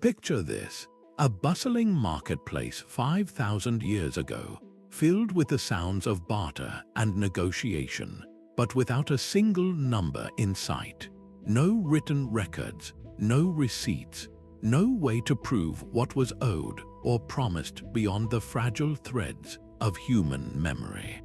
Picture this, a bustling marketplace 5,000 years ago, filled with the sounds of barter and negotiation, but without a single number in sight. No written records, no receipts, no way to prove what was owed or promised beyond the fragile threads of human memory.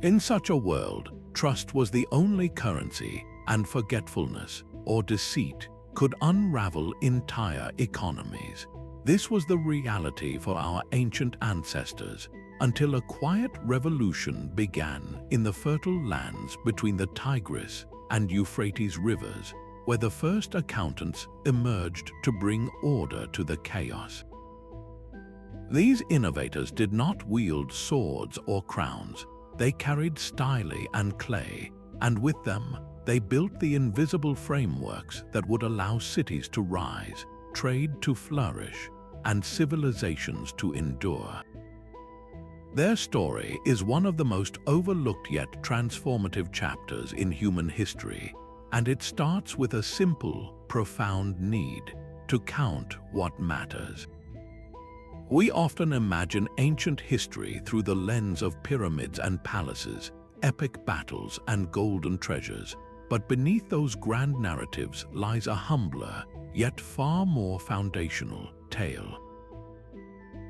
In such a world, trust was the only currency, and forgetfulness or deceit could unravel entire economies. This was the reality for our ancient ancestors, until a quiet revolution began in the fertile lands between the Tigris and Euphrates rivers, where the first accountants emerged to bring order to the chaos. These innovators did not wield swords or crowns. They carried style and clay, and with them, they built the invisible frameworks that would allow cities to rise, trade to flourish, and civilizations to endure. Their story is one of the most overlooked yet transformative chapters in human history, and it starts with a simple, profound need to count what matters. We often imagine ancient history through the lens of pyramids and palaces, epic battles and golden treasures, but beneath those grand narratives lies a humbler, yet far more foundational tale.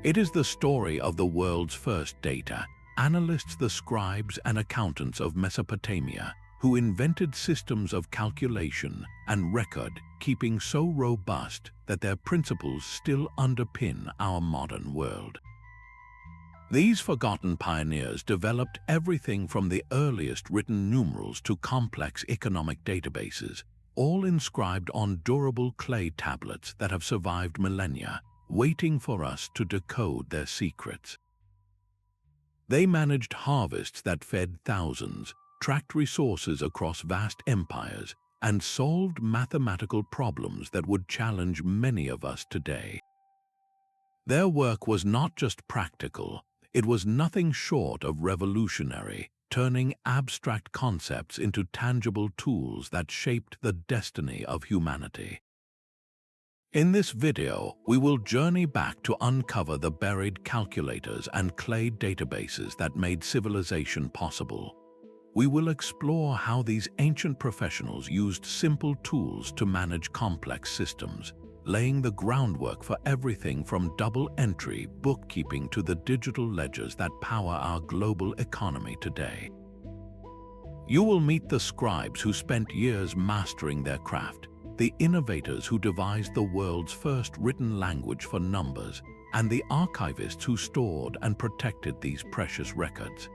It is the story of the world's first data analysts, the scribes and accountants of Mesopotamia, who invented systems of calculation and record-keeping so robust that their principles still underpin our modern world. These forgotten pioneers developed everything from the earliest written numerals to complex economic databases, all inscribed on durable clay tablets that have survived millennia, waiting for us to decode their secrets. They managed harvests that fed thousands, tracked resources across vast empires, and solved mathematical problems that would challenge many of us today. Their work was not just practical, it was nothing short of revolutionary, turning abstract concepts into tangible tools that shaped the destiny of humanity. In this video, we will journey back to uncover the buried calculators and clay databases that made civilization possible. We will explore how these ancient professionals used simple tools to manage complex systems, laying the groundwork for everything from double-entry bookkeeping to the digital ledgers that power our global economy today. You will meet the scribes who spent years mastering their craft, the innovators who devised the world's first written language for numbers, and the archivists who stored and protected these precious records.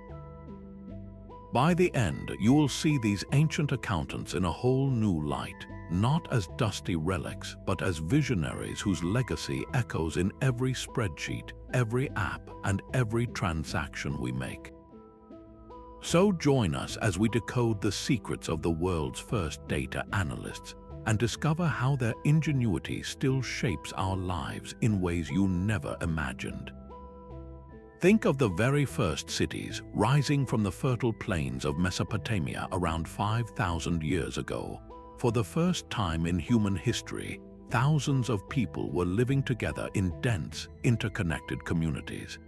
By the end, you will see these ancient accountants in a whole new light, not as dusty relics, but as visionaries whose legacy echoes in every spreadsheet, every app, and every transaction we make. So join us as we decode the secrets of the world's first data analysts and discover how their ingenuity still shapes our lives in ways you never imagined. Think of the very first cities rising from the fertile plains of Mesopotamia around 5,000 years ago. For the first time in human history, thousands of people were living together in dense, interconnected communities.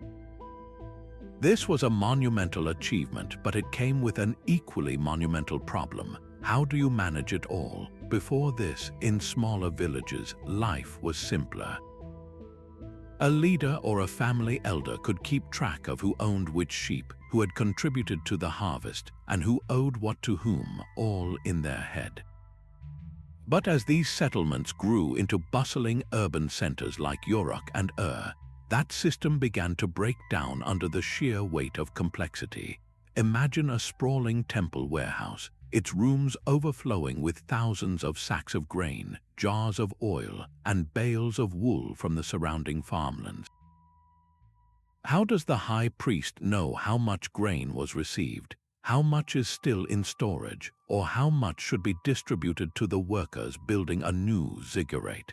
This was a monumental achievement, but it came with an equally monumental problem. How do you manage it all? Before this, in smaller villages, life was simpler. A leader or a family elder could keep track of who owned which sheep, who had contributed to the harvest, and who owed what to whom, all in their head. But as these settlements grew into bustling urban centers like Uruk and that system began to break down under the sheer weight of complexity. Imagine a sprawling temple warehouse, its rooms overflowing with thousands of sacks of grain, jars of oil, and bales of wool from the surrounding farmlands. How does the high priest know how much grain was received, how much is still in storage, or how much should be distributed to the workers building a new ziggurat?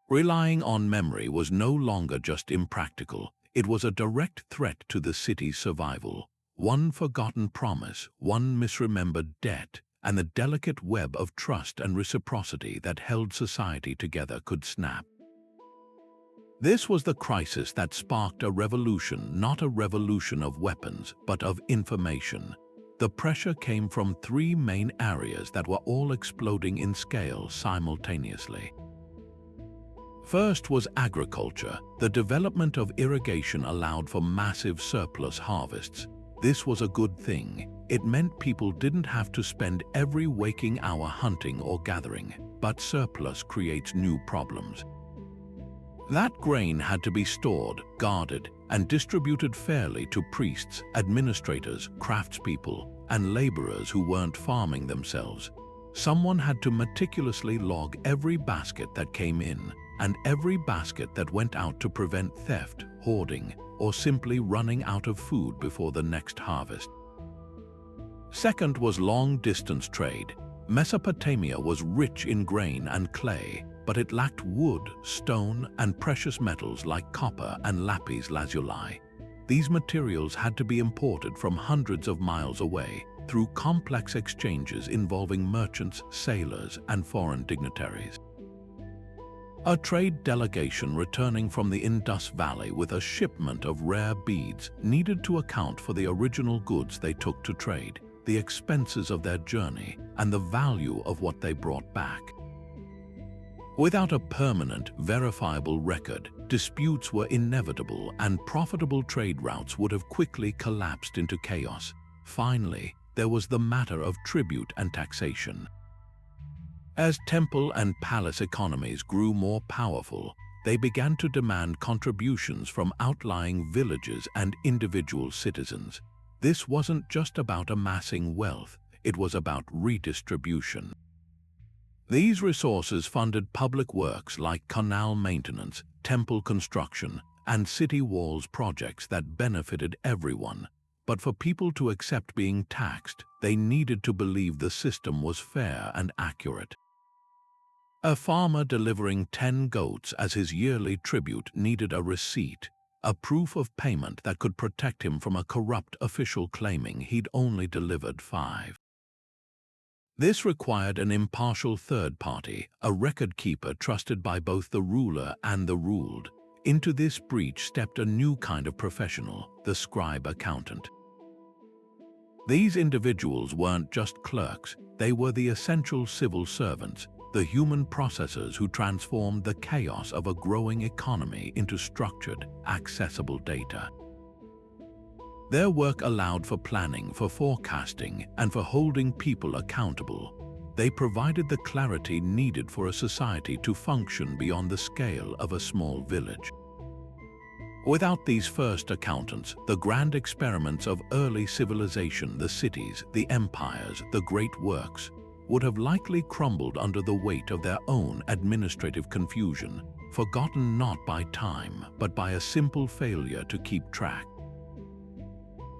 Relying on memory was no longer just impractical, it was a direct threat to the city's survival. One forgotten promise, one misremembered debt, and the delicate web of trust and reciprocity that held society together could snap. This was the crisis that sparked a revolution, not a revolution of weapons, but of information. The pressure came from three main areas that were all exploding in scale simultaneously. First was agriculture. The development of irrigation allowed for massive surplus harvests. This was a good thing. It meant people didn't have to spend every waking hour hunting or gathering, but surplus creates new problems. That grain had to be stored, guarded, and distributed fairly to priests, administrators, craftspeople, and laborers who weren't farming themselves. Someone had to meticulously log every basket that came in, and every basket that went out to prevent theft, hoarding, or simply running out of food before the next harvest. Second was long-distance trade. Mesopotamia was rich in grain and clay, but it lacked wood, stone, and precious metals like copper and lapis lazuli. These materials had to be imported from hundreds of miles away through complex exchanges involving merchants, sailors, and foreign dignitaries. A trade delegation returning from the Indus Valley with a shipment of rare beads needed to account for the original goods they took to trade, the expenses of their journey, and the value of what they brought back. Without a permanent, verifiable record, disputes were inevitable and profitable trade routes would have quickly collapsed into chaos. Finally, there was the matter of tribute and taxation. As temple and palace economies grew more powerful, they began to demand contributions from outlying villages and individual citizens. This wasn't just about amassing wealth, it was about redistribution. These resources funded public works like canal maintenance, temple construction, and city walls projects that benefited everyone. But for people to accept being taxed, they needed to believe the system was fair and accurate. A farmer delivering 10 goats as his yearly tribute needed a receipt, a proof of payment that could protect him from a corrupt official claiming he'd only delivered 5. This required an impartial third party, a record keeper trusted by both the ruler and the ruled. Into this breach stepped a new kind of professional, the scribe accountant. These individuals weren't just clerks, they were the essential civil servants, the human processors who transformed the chaos of a growing economy into structured, accessible data. Their work allowed for planning, for forecasting, and for holding people accountable. They provided the clarity needed for a society to function beyond the scale of a small village. Without these first accountants, the grand experiments of early civilization, the cities, the empires, the great works, would have likely crumbled under the weight of their own administrative confusion, forgotten not by time, but by a simple failure to keep track.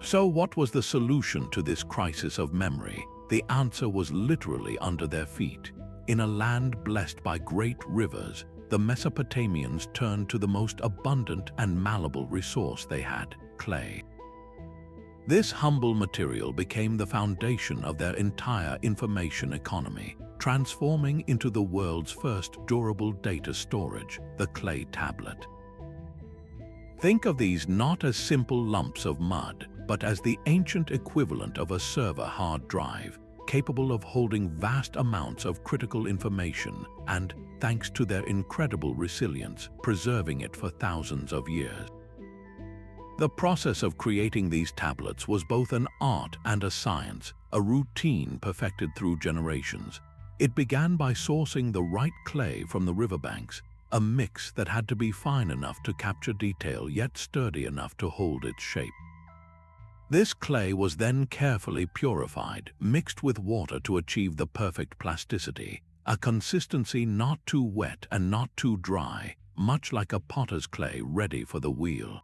So what was the solution to this crisis of memory? The answer was literally under their feet. In a land blessed by great rivers, the Mesopotamians turned to the most abundant and malleable resource they had, clay. This humble material became the foundation of their entire information economy, transforming into the world's first durable data storage, the clay tablet. Think of these not as simple lumps of mud, but as the ancient equivalent of a server hard drive, capable of holding vast amounts of critical information and, thanks to their incredible resilience, preserving it for thousands of years. The process of creating these tablets was both an art and a science, a routine perfected through generations. It began by sourcing the right clay from the riverbanks, a mix that had to be fine enough to capture detail yet sturdy enough to hold its shape. This clay was then carefully purified, mixed with water to achieve the perfect plasticity, a consistency not too wet and not too dry, much like a potter's clay ready for the wheel.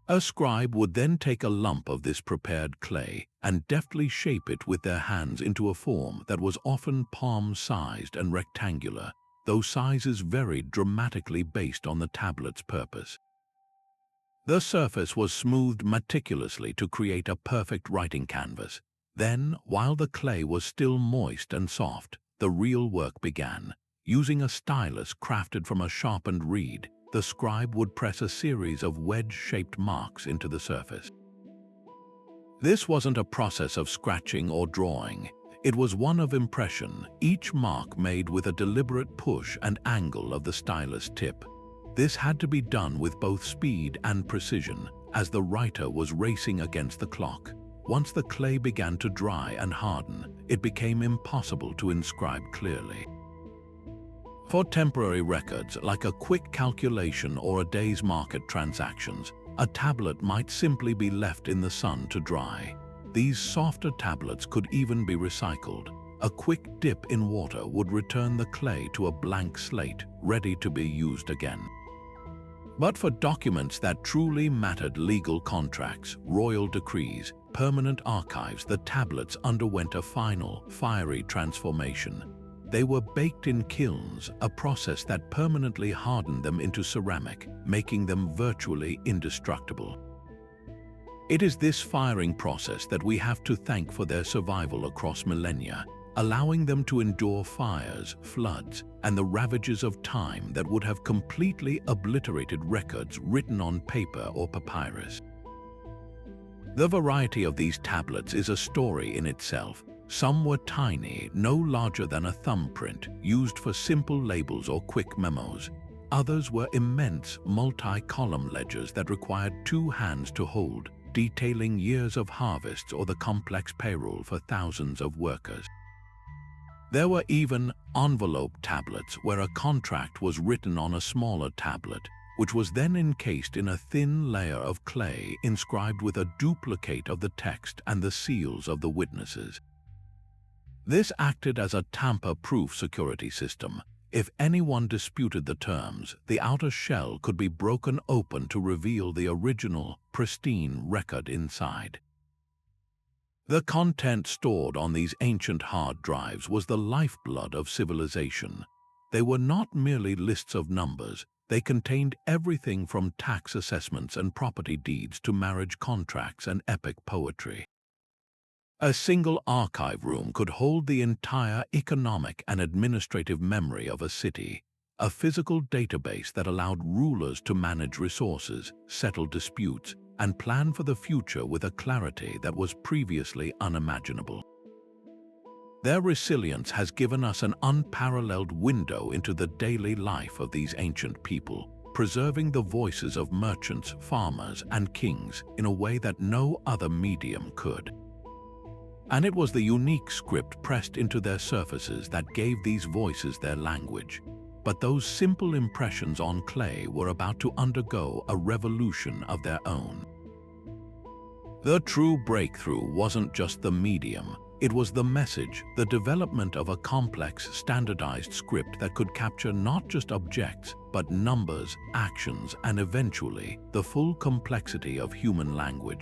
A scribe would then take a lump of this prepared clay and deftly shape it with their hands into a form that was often palm-sized and rectangular, though sizes varied dramatically based on the tablet's purpose. The surface was smoothed meticulously to create a perfect writing canvas. Then, while the clay was still moist and soft, the real work began. Using a stylus crafted from a sharpened reed, the scribe would press a series of wedge-shaped marks into the surface. This wasn't a process of scratching or drawing. It was one of impression, each mark made with a deliberate push and angle of the stylus tip. This had to be done with both speed and precision, as the writer was racing against the clock. Once the clay began to dry and harden, it became impossible to inscribe clearly. For temporary records, like a quick calculation or a day's market transactions, a tablet might simply be left in the sun to dry. These softer tablets could even be recycled. A quick dip in water would return the clay to a blank slate, ready to be used again. But for documents that truly mattered, legal contracts, royal decrees, permanent archives, the tablets underwent a final, fiery transformation. They were baked in kilns, a process that permanently hardened them into ceramic, making them virtually indestructible. It is this firing process that we have to thank for their survival across millennia, allowing them to endure fires, floods, and the ravages of time that would have completely obliterated records written on paper or papyrus. The variety of these tablets is a story in itself. Some were tiny, no larger than a thumbprint, used for simple labels or quick memos. Others were immense, multi-column ledgers that required 2 hands to hold, detailing years of harvests or the complex payroll for thousands of workers. There were even envelope tablets where a contract was written on a smaller tablet, which was then encased in a thin layer of clay inscribed with a duplicate of the text and the seals of the witnesses. This acted as a tamper-proof security system. If anyone disputed the terms, the outer shell could be broken open to reveal the original, pristine record inside. The content stored on these ancient hard drives was the lifeblood of civilization. They were not merely lists of numbers. They contained everything from tax assessments and property deeds to marriage contracts and epic poetry. A single archive room could hold the entire economic and administrative memory of a city, a physical database that allowed rulers to manage resources, settle disputes, and plan for the future with a clarity that was previously unimaginable. Their resilience has given us an unparalleled window into the daily life of these ancient people, preserving the voices of merchants, farmers, and kings in a way that no other medium could. And it was the unique script pressed into their surfaces that gave these voices their language. But those simple impressions on clay were about to undergo a revolution of their own. The true breakthrough wasn't just the medium, it was the message, the development of a complex, standardized script that could capture not just objects, but numbers, actions, and eventually, the full complexity of human language.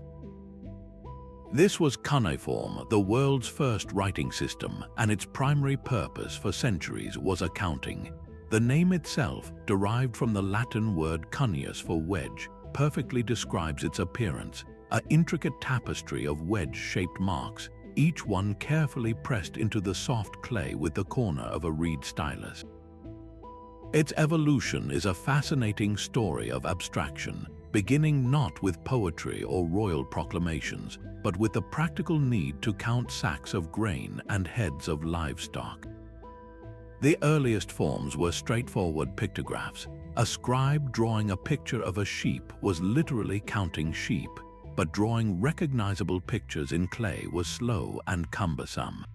This was Cuneiform, the world's first writing system, and its primary purpose for centuries was accounting. The name itself, derived from the Latin word cuneus for wedge, perfectly describes its appearance, an intricate tapestry of wedge-shaped marks, each one carefully pressed into the soft clay with the corner of a reed stylus. Its evolution is a fascinating story of abstraction, beginning not with poetry or royal proclamations, but with the practical need to count sacks of grain and heads of livestock. The earliest forms were straightforward pictographs. A scribe drawing a picture of a sheep was literally counting sheep, but drawing recognizable pictures in clay was slow and cumbersome.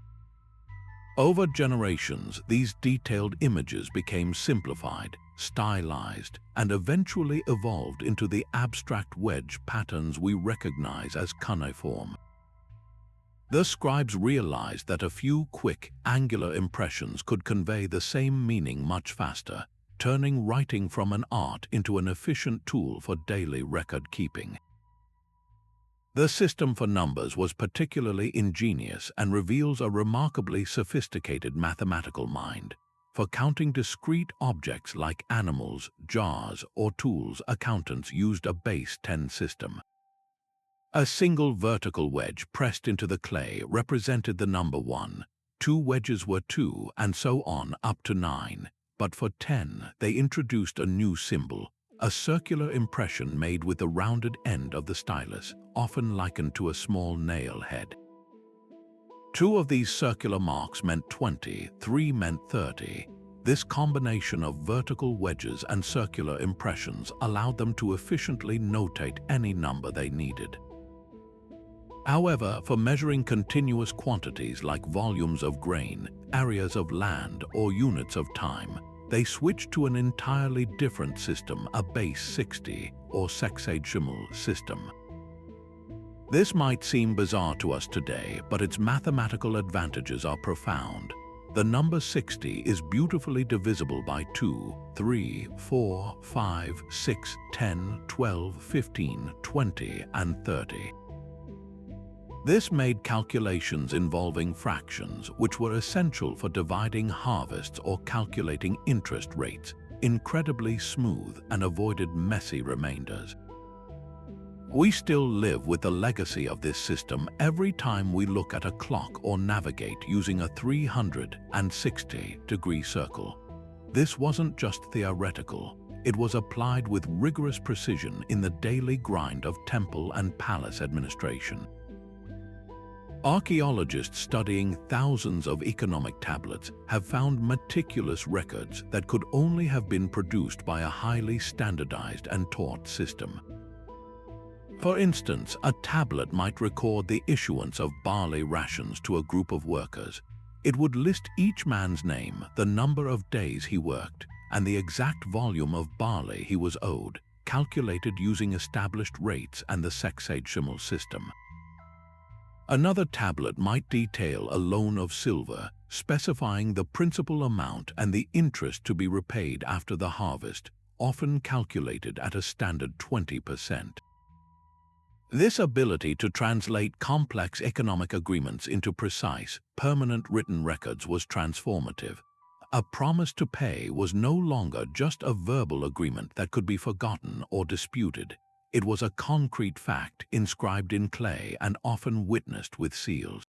Over generations, these detailed images became simplified, stylized, and eventually evolved into the abstract wedge patterns we recognize as cuneiform. The scribes realized that a few quick, angular impressions could convey the same meaning much faster, turning writing from an art into an efficient tool for daily record keeping. The system for numbers was particularly ingenious and reveals a remarkably sophisticated mathematical mind. For counting discrete objects like animals, jars, or tools, accountants used a base 10 system. A single vertical wedge pressed into the clay represented the number 1, 2 wedges were 2, and so on up to 9. But for 10, they introduced a new symbol, a circular impression made with the rounded end of the stylus, often likened to a small nail head. 2 of these circular marks meant 20, 3 meant 30. This combination of vertical wedges and circular impressions allowed them to efficiently notate any number they needed. However, for measuring continuous quantities like volumes of grain, areas of land, or units of time, they switched to an entirely different system, a base 60 or sexagesimal system. This might seem bizarre to us today, but its mathematical advantages are profound. The number 60 is beautifully divisible by 2, 3, 4, 5, 6, 10, 12, 15, 20, and 30. This made calculations involving fractions, which were essential for dividing harvests or calculating interest rates, incredibly smooth and avoided messy remainders. We still live with the legacy of this system every time we look at a clock or navigate using a 360-degree circle. This wasn't just theoretical, it was applied with rigorous precision in the daily grind of temple and palace administration. Archaeologists studying thousands of economic tablets have found meticulous records that could only have been produced by a highly standardized and taught system. For instance, a tablet might record the issuance of barley rations to a group of workers. It would list each man's name, the number of days he worked, and the exact volume of barley he was owed, calculated using established rates and the sexagesimal system. Another tablet might detail a loan of silver, specifying the principal amount and the interest to be repaid after the harvest, often calculated at a standard 20%. This ability to translate complex economic agreements into precise, permanent written records was transformative. A promise to pay was no longer just a verbal agreement that could be forgotten or disputed. It was a concrete fact inscribed in clay and often witnessed with seals.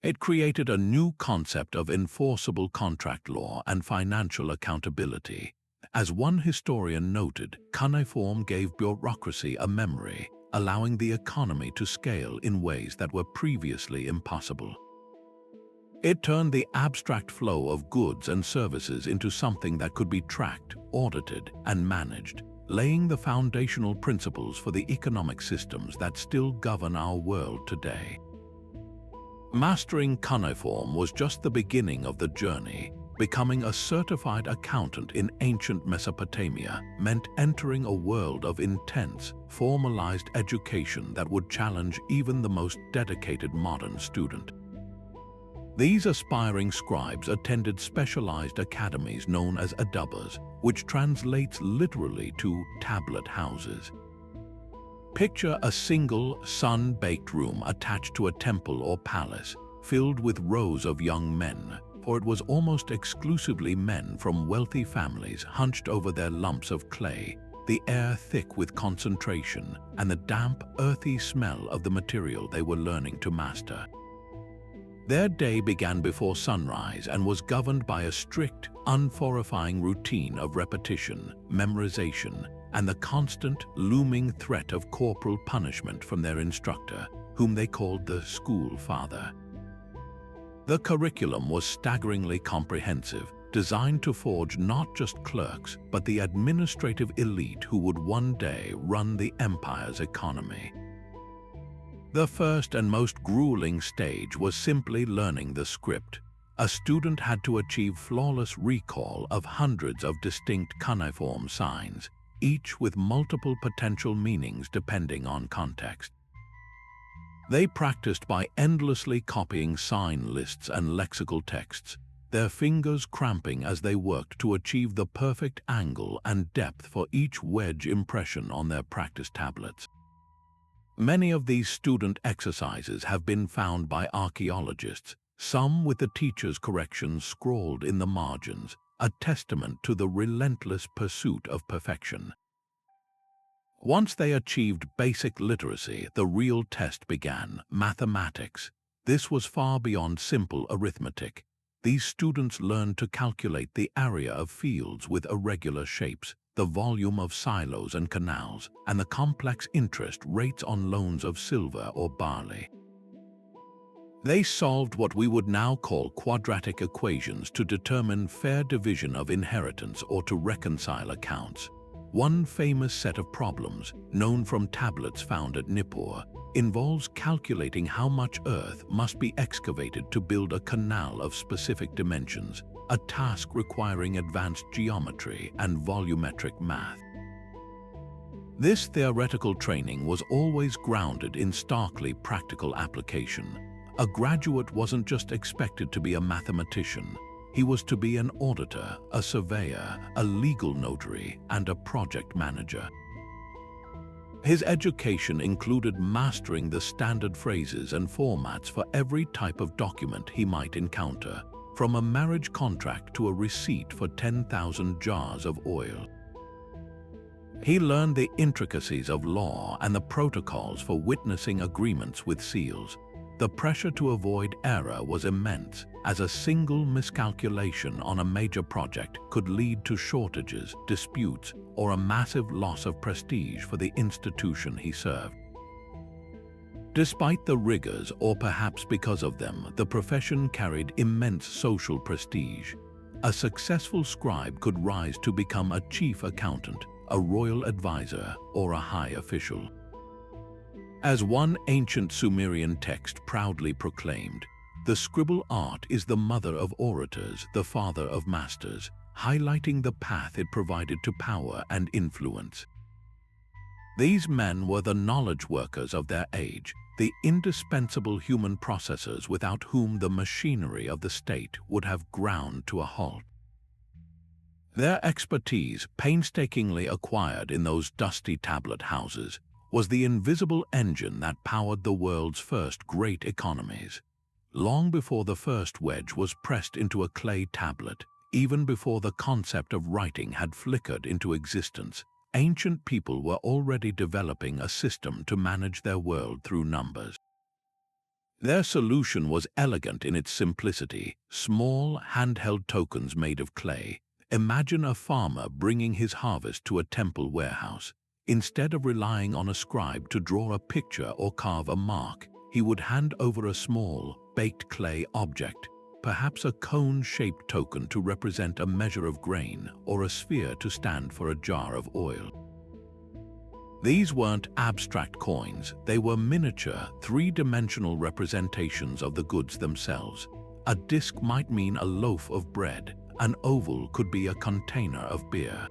It created a new concept of enforceable contract law and financial accountability. As one historian noted, Cuneiform gave bureaucracy a memory, allowing the economy to scale in ways that were previously impossible. It turned the abstract flow of goods and services into something that could be tracked, audited, and managed, laying the foundational principles for the economic systems that still govern our world today. Mastering cuneiform was just the beginning of the journey. Becoming a certified accountant in ancient Mesopotamia meant entering a world of intense, formalized education that would challenge even the most dedicated modern student. These aspiring scribes attended specialized academies known as adubas, which translates literally to tablet houses. Picture a single, sun-baked room attached to a temple or palace, filled with rows of young men, for it was almost exclusively men from wealthy families hunched over their lumps of clay, the air thick with concentration and the damp, earthy smell of the material they were learning to master. Their day began before sunrise and was governed by a strict, unfortifying routine of repetition, memorization, and the constant, looming threat of corporal punishment from their instructor, whom they called the school father. The curriculum was staggeringly comprehensive, designed to forge not just clerks, but the administrative elite who would one day run the empire's economy. The first and most grueling stage was simply learning the script. A student had to achieve flawless recall of hundreds of distinct cuneiform signs, each with multiple potential meanings depending on context. They practiced by endlessly copying sign lists and lexical texts, their fingers cramping as they worked to achieve the perfect angle and depth for each wedge impression on their practice tablets. Many of these student exercises have been found by archaeologists, some with the teacher's corrections scrawled in the margins, a testament to the relentless pursuit of perfection. Once they achieved basic literacy, the real test began: mathematics. This was far beyond simple arithmetic. These students learned to calculate the area of fields with irregular shapes, the volume of silos and canals, and the complex interest rates on loans of silver or barley. They solved what we would now call quadratic equations to determine fair division of inheritance or to reconcile accounts. One famous set of problems, known from tablets found at Nippur, involves calculating how much earth must be excavated to build a canal of specific dimensions, a task requiring advanced geometry and volumetric math. This theoretical training was always grounded in starkly practical application. A graduate wasn't just expected to be a mathematician. He was to be an auditor, a surveyor, a legal notary, and a project manager. His education included mastering the standard phrases and formats for every type of document he might encounter, from a marriage contract to a receipt for 10,000 jars of oil. He learned the intricacies of law and the protocols for witnessing agreements with seals. The pressure to avoid error was immense, as a single miscalculation on a major project could lead to shortages, disputes, or a massive loss of prestige for the institution he served. Despite the rigors, or perhaps because of them, the profession carried immense social prestige. A successful scribe could rise to become a chief accountant, a royal advisor, or a high official. As one ancient Sumerian text proudly proclaimed, the scribble art is the mother of orators, the father of masters, highlighting the path it provided to power and influence. These men were the knowledge workers of their age, the indispensable human processors without whom the machinery of the state would have ground to a halt. Their expertise, painstakingly acquired in those dusty tablet houses, was the invisible engine that powered the world's first great economies. Long before the first wedge was pressed into a clay tablet, even before the concept of writing had flickered into existence, ancient people were already developing a system to manage their world through numbers. Their solution was elegant in its simplicity: small, handheld tokens made of clay. Imagine a farmer bringing his harvest to a temple warehouse. Instead of relying on a scribe to draw a picture or carve a mark, he would hand over a small, baked clay object, perhaps a cone-shaped token to represent a measure of grain or a sphere to stand for a jar of oil. These weren't abstract coins, they were miniature, three-dimensional representations of the goods themselves. A disc might mean a loaf of bread, an oval could be a container of beer.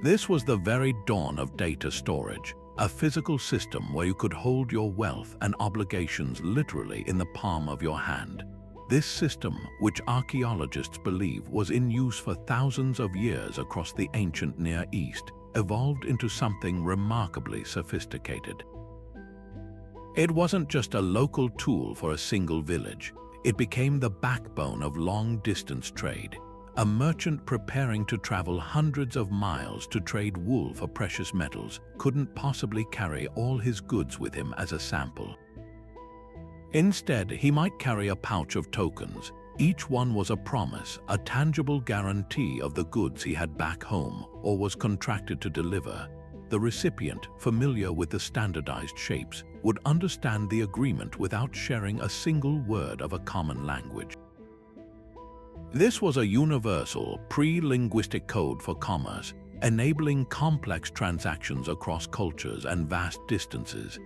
This was the very dawn of data storage, a physical system where you could hold your wealth and obligations literally in the palm of your hand. This system, which archaeologists believe was in use for thousands of years across the ancient Near East, evolved into something remarkably sophisticated. It wasn't just a local tool for a single village. It became the backbone of long-distance trade. A merchant preparing to travel hundreds of miles to trade wool for precious metals couldn't possibly carry all his goods with him as a sample. Instead, he might carry a pouch of tokens. Each one was a promise, a tangible guarantee of the goods he had back home or was contracted to deliver. The recipient, familiar with the standardized shapes, would understand the agreement without sharing a single word of a common language. This was a universal, pre-linguistic code for commerce, enabling complex transactions across cultures and vast distances.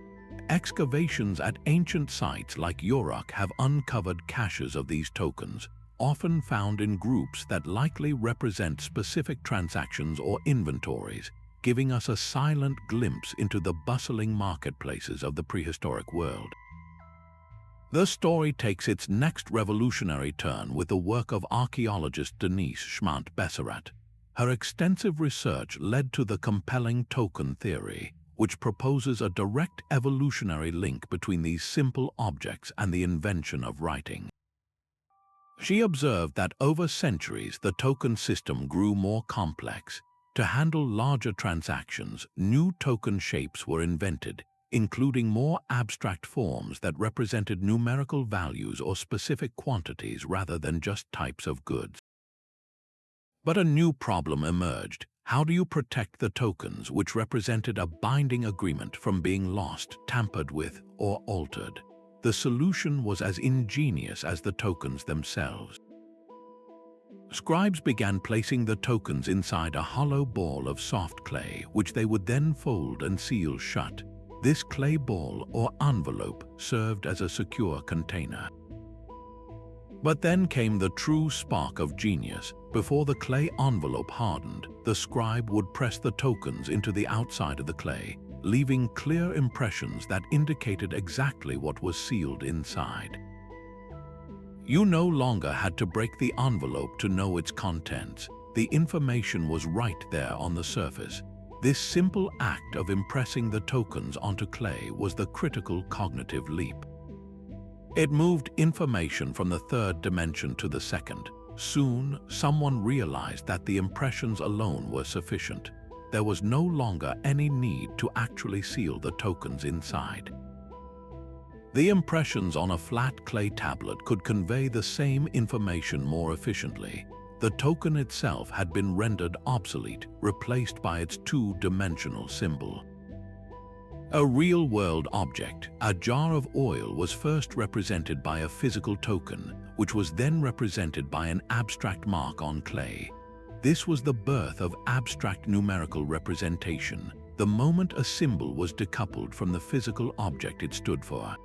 Excavations at ancient sites like Uruk have uncovered caches of these tokens, often found in groups that likely represent specific transactions or inventories, giving us a silent glimpse into the bustling marketplaces of the prehistoric world. The story takes its next revolutionary turn with the work of archaeologist Denise Schmant-Besserat. Her extensive research led to the compelling token theory, which proposes a direct evolutionary link between these simple objects and the invention of writing. She observed that over centuries the token system grew more complex. To handle larger transactions, new token shapes were invented, including more abstract forms that represented numerical values or specific quantities rather than just types of goods. But a new problem emerged. How do you protect the tokens which represented a binding agreement from being lost, tampered with, or altered? The solution was as ingenious as the tokens themselves. Scribes began placing the tokens inside a hollow ball of soft clay, which they would then fold and seal shut. This clay ball or envelope served as a secure container. But then came the true spark of genius. Before the clay envelope hardened, the scribe would press the tokens into the outside of the clay, leaving clear impressions that indicated exactly what was sealed inside. You no longer had to break the envelope to know its contents. The information was right there on the surface. This simple act of impressing the tokens onto clay was the critical cognitive leap. It moved information from the third dimension to the second. Soon, someone realized that the impressions alone were sufficient. There was no longer any need to actually seal the tokens inside. The impressions on a flat clay tablet could convey the same information more efficiently. The token itself had been rendered obsolete, replaced by its two-dimensional symbol. A real-world object, a jar of oil, was first represented by a physical token, which was then represented by an abstract mark on clay. This was the birth of abstract numerical representation, the moment a symbol was decoupled from the physical object it stood for.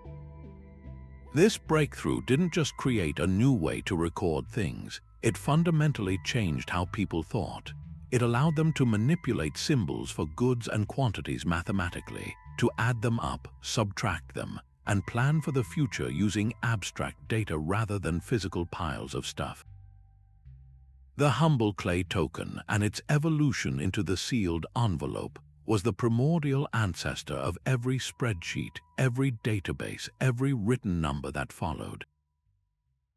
This breakthrough didn't just create a new way to record things, it fundamentally changed how people thought. It allowed them to manipulate symbols for goods and quantities mathematically, to add them up, subtract them, and plan for the future using abstract data rather than physical piles of stuff. The humble clay token and its evolution into the sealed envelope was the primordial ancestor of every spreadsheet, every database, every written number that followed.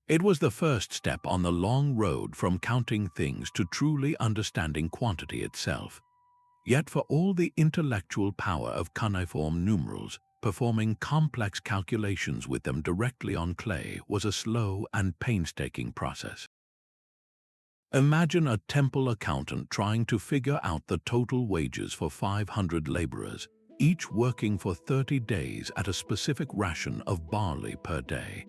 It was the first step on the long road from counting things to truly understanding quantity itself. Yet for all the intellectual power of cuneiform numerals, performing complex calculations with them directly on clay was a slow and painstaking process. Imagine a temple accountant trying to figure out the total wages for 500 laborers, each working for 30 days at a specific ration of barley per day.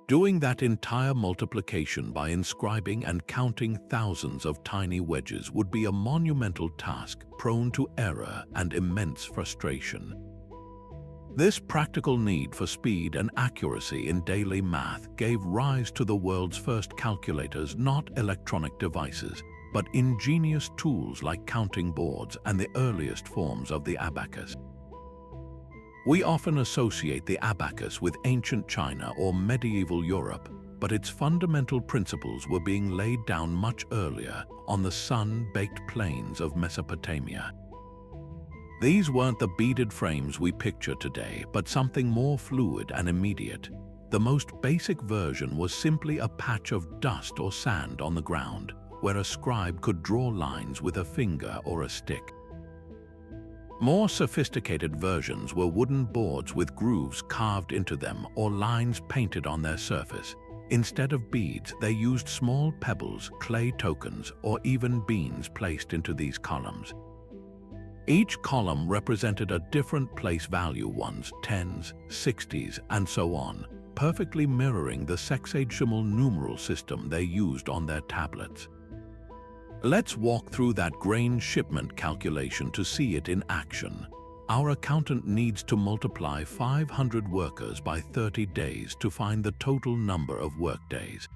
Doing that entire multiplication by inscribing and counting thousands of tiny wedges would be a monumental task, prone to error and immense frustration. This practical need for speed and accuracy in daily math gave rise to the world's first calculators, not electronic devices, but ingenious tools like counting boards and the earliest forms of the abacus. We often associate the abacus with ancient China or medieval Europe, but its fundamental principles were being laid down much earlier on the sun-baked plains of Mesopotamia. These weren't the beaded frames we picture today, but something more fluid and immediate. The most basic version was simply a patch of dust or sand on the ground, where a scribe could draw lines with a finger or a stick. More sophisticated versions were wooden boards with grooves carved into them or lines painted on their surface. Instead of beads, they used small pebbles, clay tokens, or even beans placed into these columns. Each column represented a different place value, ones, tens, 60s, and so on, perfectly mirroring the sexagesimal numeral system they used on their tablets. Let's walk through that grain shipment calculation to see it in action. Our accountant needs to multiply 500 workers by 30 days to find the total number of workdays.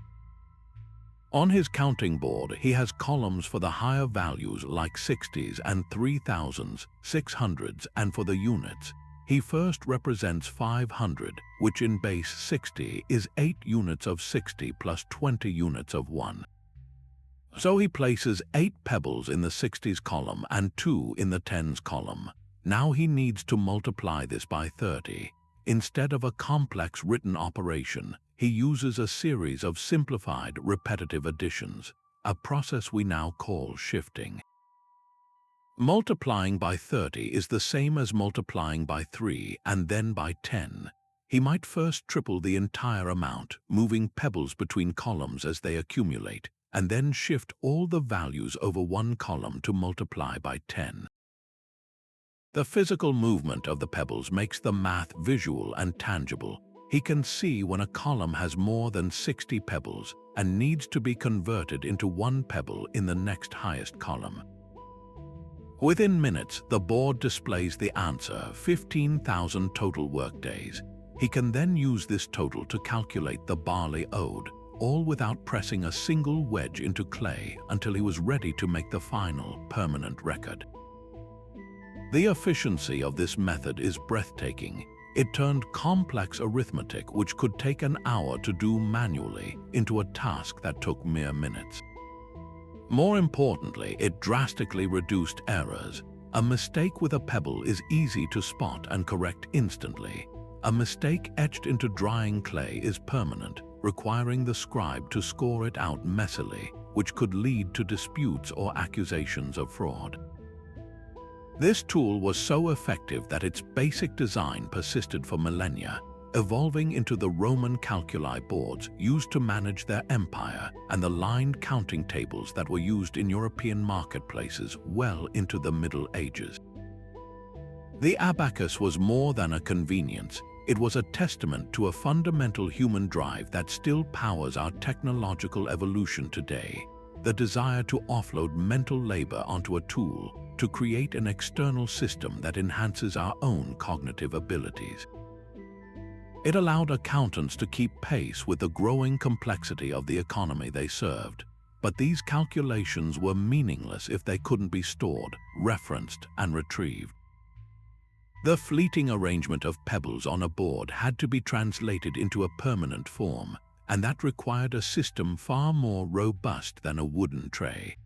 On his counting board, he has columns for the higher values like 60s and 3000s, 600s, and for the units. He first represents 500, which in base 60 is 8 units of 60 plus 20 units of 1. So he places 8 pebbles in the 60s column and 2 in the 10s column. Now he needs to multiply this by 30. Instead of a complex written operation, he uses a series of simplified repetitive additions, a process we now call shifting. Multiplying by 30 is the same as multiplying by 3 and then by 10. He might first triple the entire amount, moving pebbles between columns as they accumulate, and then shift all the values over one column to multiply by 10. The physical movement of the pebbles makes the math visual and tangible. He can see when a column has more than 60 pebbles and needs to be converted into one pebble in the next highest column. Within minutes, the board displays the answer, 15,000 total workdays. He can then use this total to calculate the barley owed, all without pressing a single wedge into clay until he was ready to make the final, permanent record. The efficiency of this method is breathtaking. It turned complex arithmetic, which could take an hour to do manually, into a task that took mere minutes. More importantly, it drastically reduced errors. A mistake with a pebble is easy to spot and correct instantly. A mistake etched into drying clay is permanent, requiring the scribe to score it out messily, which could lead to disputes or accusations of fraud. This tool was so effective that its basic design persisted for millennia, evolving into the Roman calculi boards used to manage their empire and the lined counting tables that were used in European marketplaces well into the Middle Ages. The abacus was more than a convenience. It was a testament to a fundamental human drive that still powers our technological evolution today: the desire to offload mental labor onto a tool to create an external system that enhances our own cognitive abilities. It allowed accountants to keep pace with the growing complexity of the economy they served, but these calculations were meaningless if they couldn't be stored, referenced, and retrieved. The fleeting arrangement of pebbles on a board had to be translated into a permanent form, and that required a system far more robust than a wooden tray.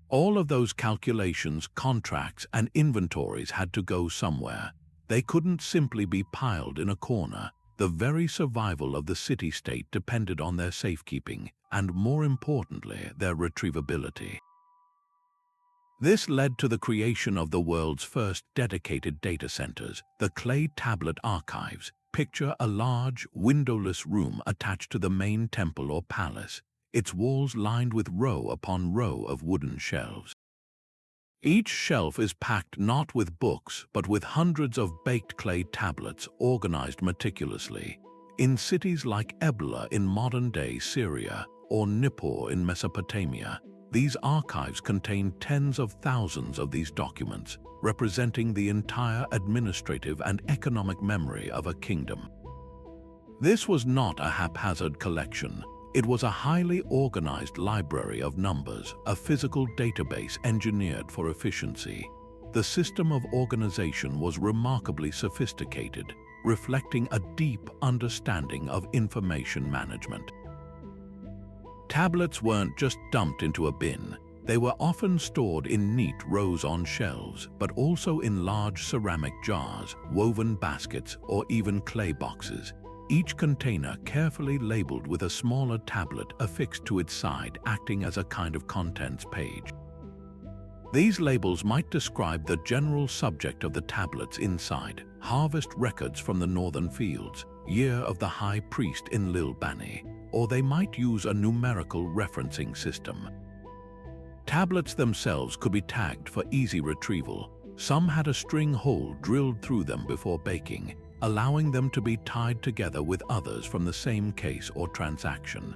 All of those calculations, contracts, and inventories had to go somewhere. They couldn't simply be piled in a corner. The very survival of the city-state depended on their safekeeping and, more importantly, their retrievability. This led to the creation of the world's first dedicated data centers, the clay tablet archives. Picture a large, windowless room attached to the main temple or palace, its walls lined with row upon row of wooden shelves. Each shelf is packed not with books, but with hundreds of baked clay tablets organized meticulously. In cities like Ebla in modern-day Syria or Nippur in Mesopotamia, these archives contain tens of thousands of these documents, representing the entire administrative and economic memory of a kingdom. This was not a haphazard collection. It was a highly organized library of numbers, a physical database engineered for efficiency. The system of organization was remarkably sophisticated, reflecting a deep understanding of information management. Tablets weren't just dumped into a bin. They were often stored in neat rows on shelves, but also in large ceramic jars, woven baskets, or even clay boxes. Each container carefully labeled with a smaller tablet affixed to its side, acting as a kind of contents page. These labels might describe the general subject of the tablets inside: harvest records from the northern fields, year of the high priest in Lil Bani, or they might use a numerical referencing system. Tablets themselves could be tagged for easy retrieval. Some had a string hole drilled through them before baking, allowing them to be tied together with others from the same case or transaction.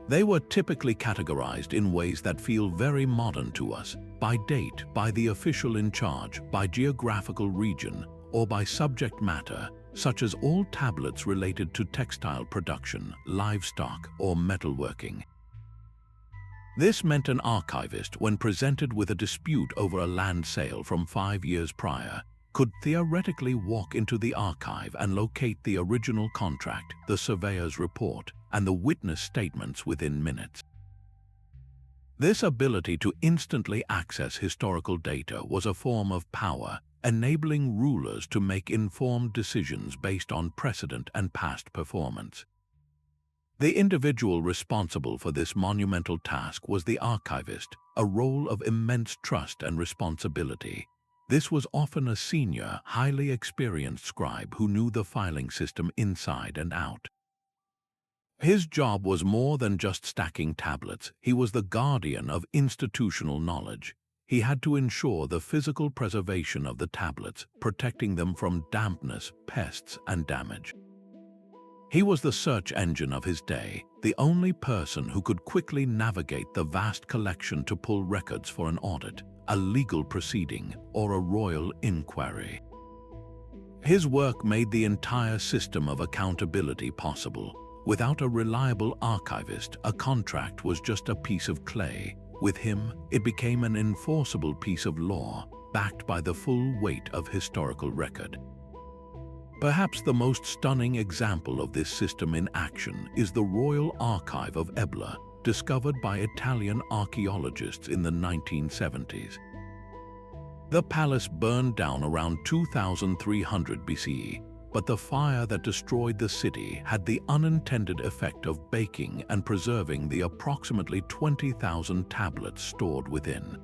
They were typically categorized in ways that feel very modern to us: by date, by the official in charge, by geographical region, or by subject matter, such as all tablets related to textile production, livestock, or metalworking. This meant an archivist, when presented with a dispute over a land sale from 5 years prior, could theoretically walk into the archive and locate the original contract, the surveyor's report, and the witness statements within minutes. This ability to instantly access historical data was a form of power, enabling rulers to make informed decisions based on precedent and past performance. The individual responsible for this monumental task was the archivist, a role of immense trust and responsibility. This was often a senior, highly experienced scribe who knew the filing system inside and out. His job was more than just stacking tablets. He was the guardian of institutional knowledge. He had to ensure the physical preservation of the tablets, protecting them from dampness, pests, and damage. He was the search engine of his day, the only person who could quickly navigate the vast collection to pull records for an audit, a legal proceeding, or a royal inquiry. His work made the entire system of accountability possible. Without a reliable archivist, a contract was just a piece of clay. With him, it became an enforceable piece of law, backed by the full weight of historical record. Perhaps the most stunning example of this system in action is the Royal Archive of Ebla, discovered by Italian archaeologists in the 1970s. The palace burned down around 2300 BCE, but the fire that destroyed the city had the unintended effect of baking and preserving the approximately 20,000 tablets stored within.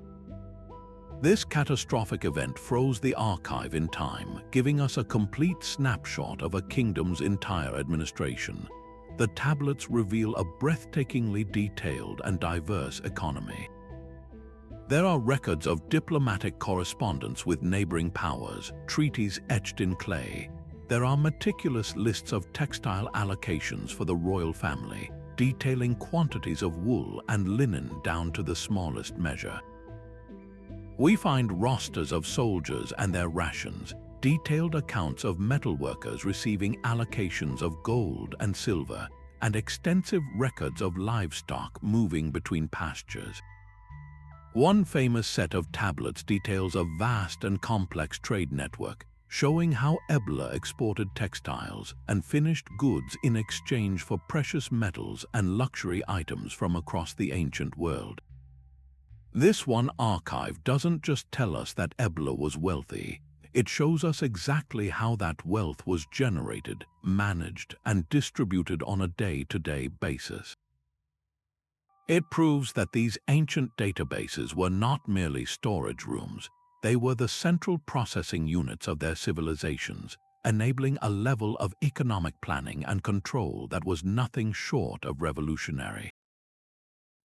This catastrophic event froze the archive in time, giving us a complete snapshot of a kingdom's entire administration. The tablets reveal a breathtakingly detailed and diverse economy. There are records of diplomatic correspondence with neighboring powers, treaties etched in clay. There are meticulous lists of textile allocations for the royal family, detailing quantities of wool and linen down to the smallest measure. We find rosters of soldiers and their rations, detailed accounts of metalworkers receiving allocations of gold and silver, and extensive records of livestock moving between pastures. One famous set of tablets details a vast and complex trade network, showing how Ebla exported textiles and finished goods in exchange for precious metals and luxury items from across the ancient world. This one archive doesn't just tell us that Ebla was wealthy, it shows us exactly how that wealth was generated, managed, and distributed on a day-to-day basis. It proves that these ancient databases were not merely storage rooms, they were the central processing units of their civilizations, enabling a level of economic planning and control that was nothing short of revolutionary.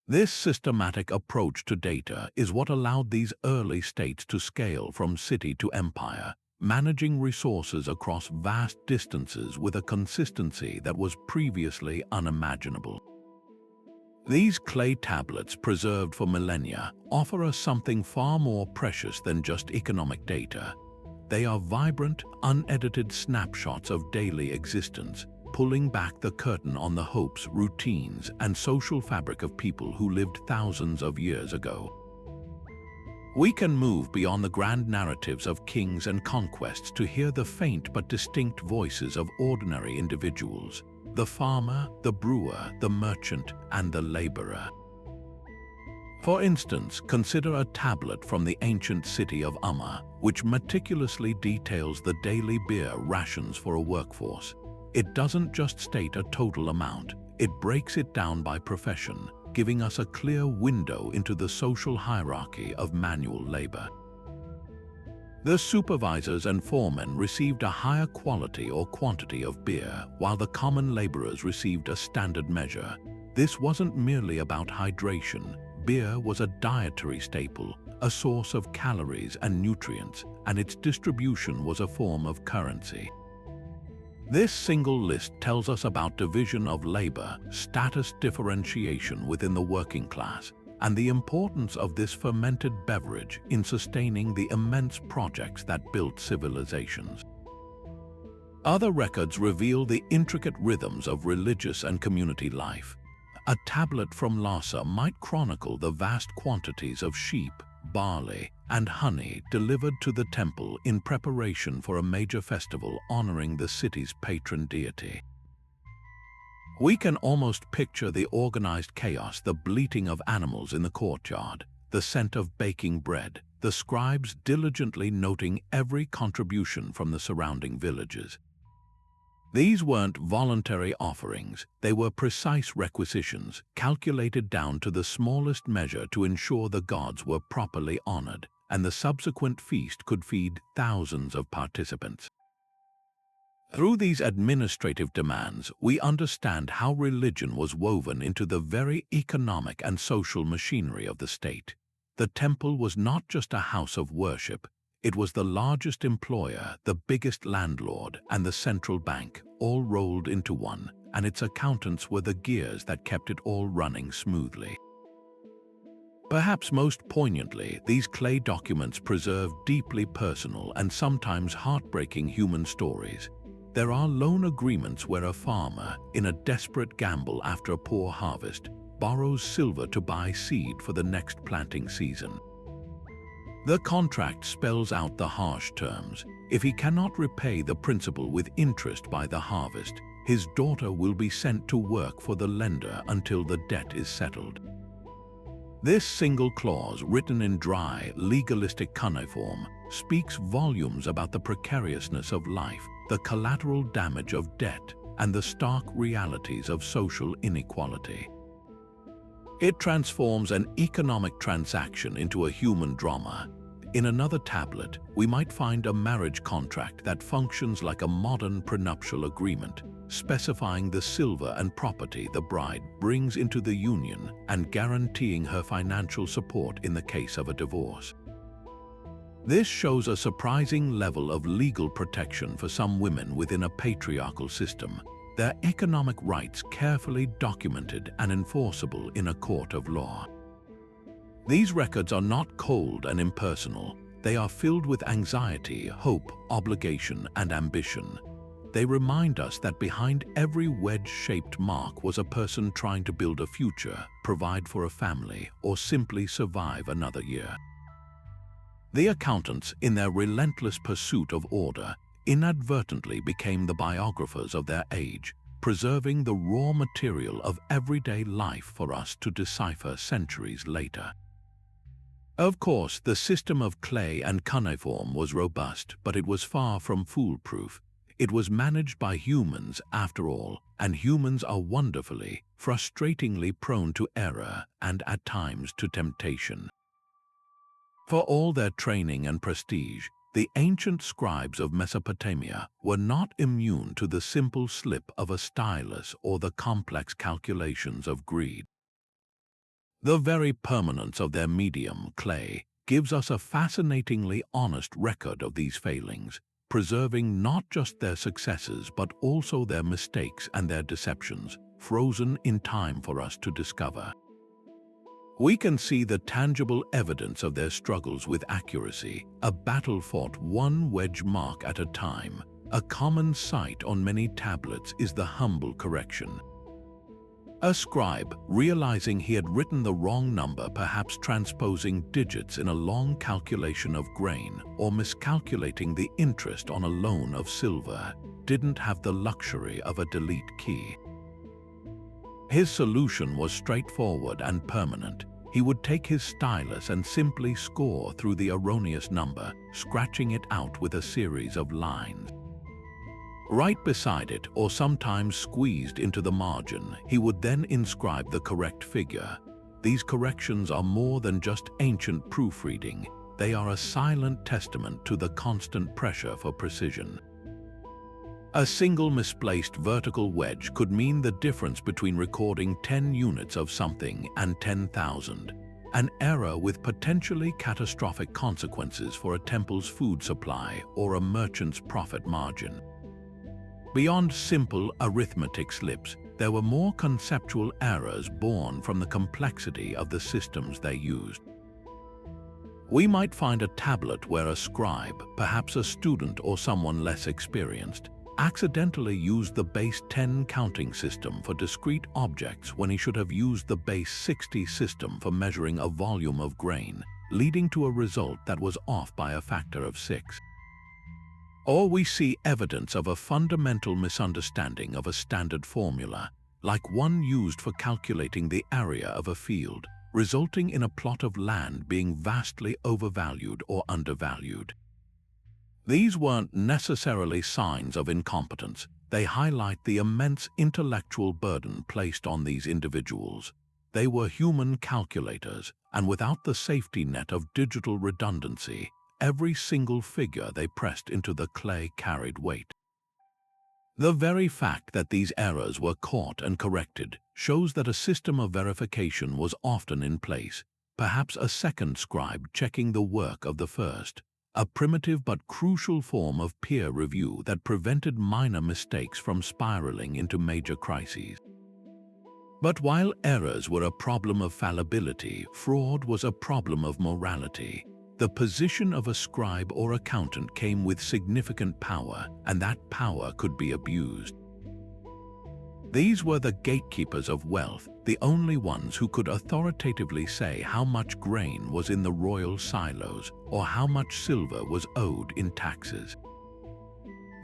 This systematic approach to data is what allowed these early states to scale from city to empire, managing resources across vast distances with a consistency that was previously unimaginable. These clay tablets, preserved for millennia, offer us something far more precious than just economic data. They are vibrant, unedited snapshots of daily existence, pulling back the curtain on the hopes, routines, and social fabric of people who lived thousands of years ago. We can move beyond the grand narratives of kings and conquests to hear the faint but distinct voices of ordinary individuals, the farmer, the brewer, the merchant, and the laborer. For instance, consider a tablet from the ancient city of Umma, which meticulously details the daily beer rations for a workforce. It doesn't just state a total amount, it breaks it down by profession, giving us a clear window into the social hierarchy of manual labor. The supervisors and foremen received a higher quality or quantity of beer, while the common laborers received a standard measure. This wasn't merely about hydration. Beer was a dietary staple, a source of calories and nutrients, and its distribution was a form of currency. This single list tells us about division of labor, status differentiation within the working class, and the importance of this fermented beverage in sustaining the immense projects that built civilizations. Other records reveal the intricate rhythms of religious and community life. A tablet from Lhasa might chronicle the vast quantities of sheep, barley, and honey delivered to the temple in preparation for a major festival honoring the city's patron deity. We can almost picture the organized chaos, the bleating of animals in the courtyard, the scent of baking bread, the scribes diligently noting every contribution from the surrounding villages. These weren't voluntary offerings, they were precise requisitions, calculated down to the smallest measure to ensure the gods were properly honored, and the subsequent feast could feed thousands of participants. Through these administrative demands, we understand how religion was woven into the very economic and social machinery of the state. The temple was not just a house of worship, it was the largest employer, the biggest landlord, and the central bank, all rolled into one, and its accountants were the gears that kept it all running smoothly. Perhaps most poignantly, these clay documents preserve deeply personal and sometimes heartbreaking human stories. There are loan agreements where a farmer, in a desperate gamble after a poor harvest, borrows silver to buy seed for the next planting season. The contract spells out the harsh terms. If he cannot repay the principal with interest by the harvest, his daughter will be sent to work for the lender until the debt is settled. This single clause, written in dry, legalistic cuneiform, speaks volumes about the precariousness of life, the collateral damage of debt, and the stark realities of social inequality. It transforms an economic transaction into a human drama. In another tablet, we might find a marriage contract that functions like a modern prenuptial agreement, specifying the silver and property the bride brings into the union and guaranteeing her financial support in the case of a divorce. This shows a surprising level of legal protection for some women within a patriarchal system, their economic rights carefully documented and enforceable in a court of law. These records are not cold and impersonal. They are filled with anxiety, hope, obligation, and ambition. They remind us that behind every wedge-shaped mark was a person trying to build a future, provide for a family, or simply survive another year. The accountants, in their relentless pursuit of order, inadvertently became the biographers of their age, preserving the raw material of everyday life for us to decipher centuries later. Of course, the system of clay and cuneiform was robust, but it was far from foolproof. It was managed by humans, after all, and humans are wonderfully, frustratingly prone to error and at times to temptation. For all their training and prestige, the ancient scribes of Mesopotamia were not immune to the simple slip of a stylus or the complex calculations of greed. The very permanence of their medium, clay, gives us a fascinatingly honest record of these failings, preserving not just their successes but also their mistakes and their deceptions, frozen in time for us to discover. We can see the tangible evidence of their struggles with accuracy, a battle fought one wedge mark at a time. A common sight on many tablets is the humble correction. A scribe, realizing he had written the wrong number, perhaps transposing digits in a long calculation of grain or miscalculating the interest on a loan of silver, didn't have the luxury of a delete key. His solution was straightforward and permanent. He would take his stylus and simply score through the erroneous number, scratching it out with a series of lines. Right beside it, or sometimes squeezed into the margin, he would then inscribe the correct figure. These corrections are more than just ancient proofreading. They are a silent testament to the constant pressure for precision. A single misplaced vertical wedge could mean the difference between recording 10 units of something and 10,000, an error with potentially catastrophic consequences for a temple's food supply or a merchant's profit margin. Beyond simple arithmetic slips, there were more conceptual errors born from the complexity of the systems they used. We might find a tablet where a scribe, perhaps a student or someone less experienced, accidentally used the base 10 counting system for discrete objects when he should have used the base 60 system for measuring a volume of grain, leading to a result that was off by a factor of 6. Or we see evidence of a fundamental misunderstanding of a standard formula, like one used for calculating the area of a field, resulting in a plot of land being vastly overvalued or undervalued. These weren't necessarily signs of incompetence. they highlight the immense intellectual burden placed on these individuals. They were human calculators, and without the safety net of digital redundancy, every single figure they pressed into the clay carried weight. The very fact that these errors were caught and corrected shows that a system of verification was often in place, perhaps a second scribe checking the work of the first, a primitive but crucial form of peer review that prevented minor mistakes from spiraling into major crises. But while errors were a problem of fallibility, fraud was a problem of morality. The position of a scribe or accountant came with significant power, and that power could be abused. These were the gatekeepers of wealth, the only ones who could authoritatively say how much grain was in the royal silos or how much silver was owed in taxes.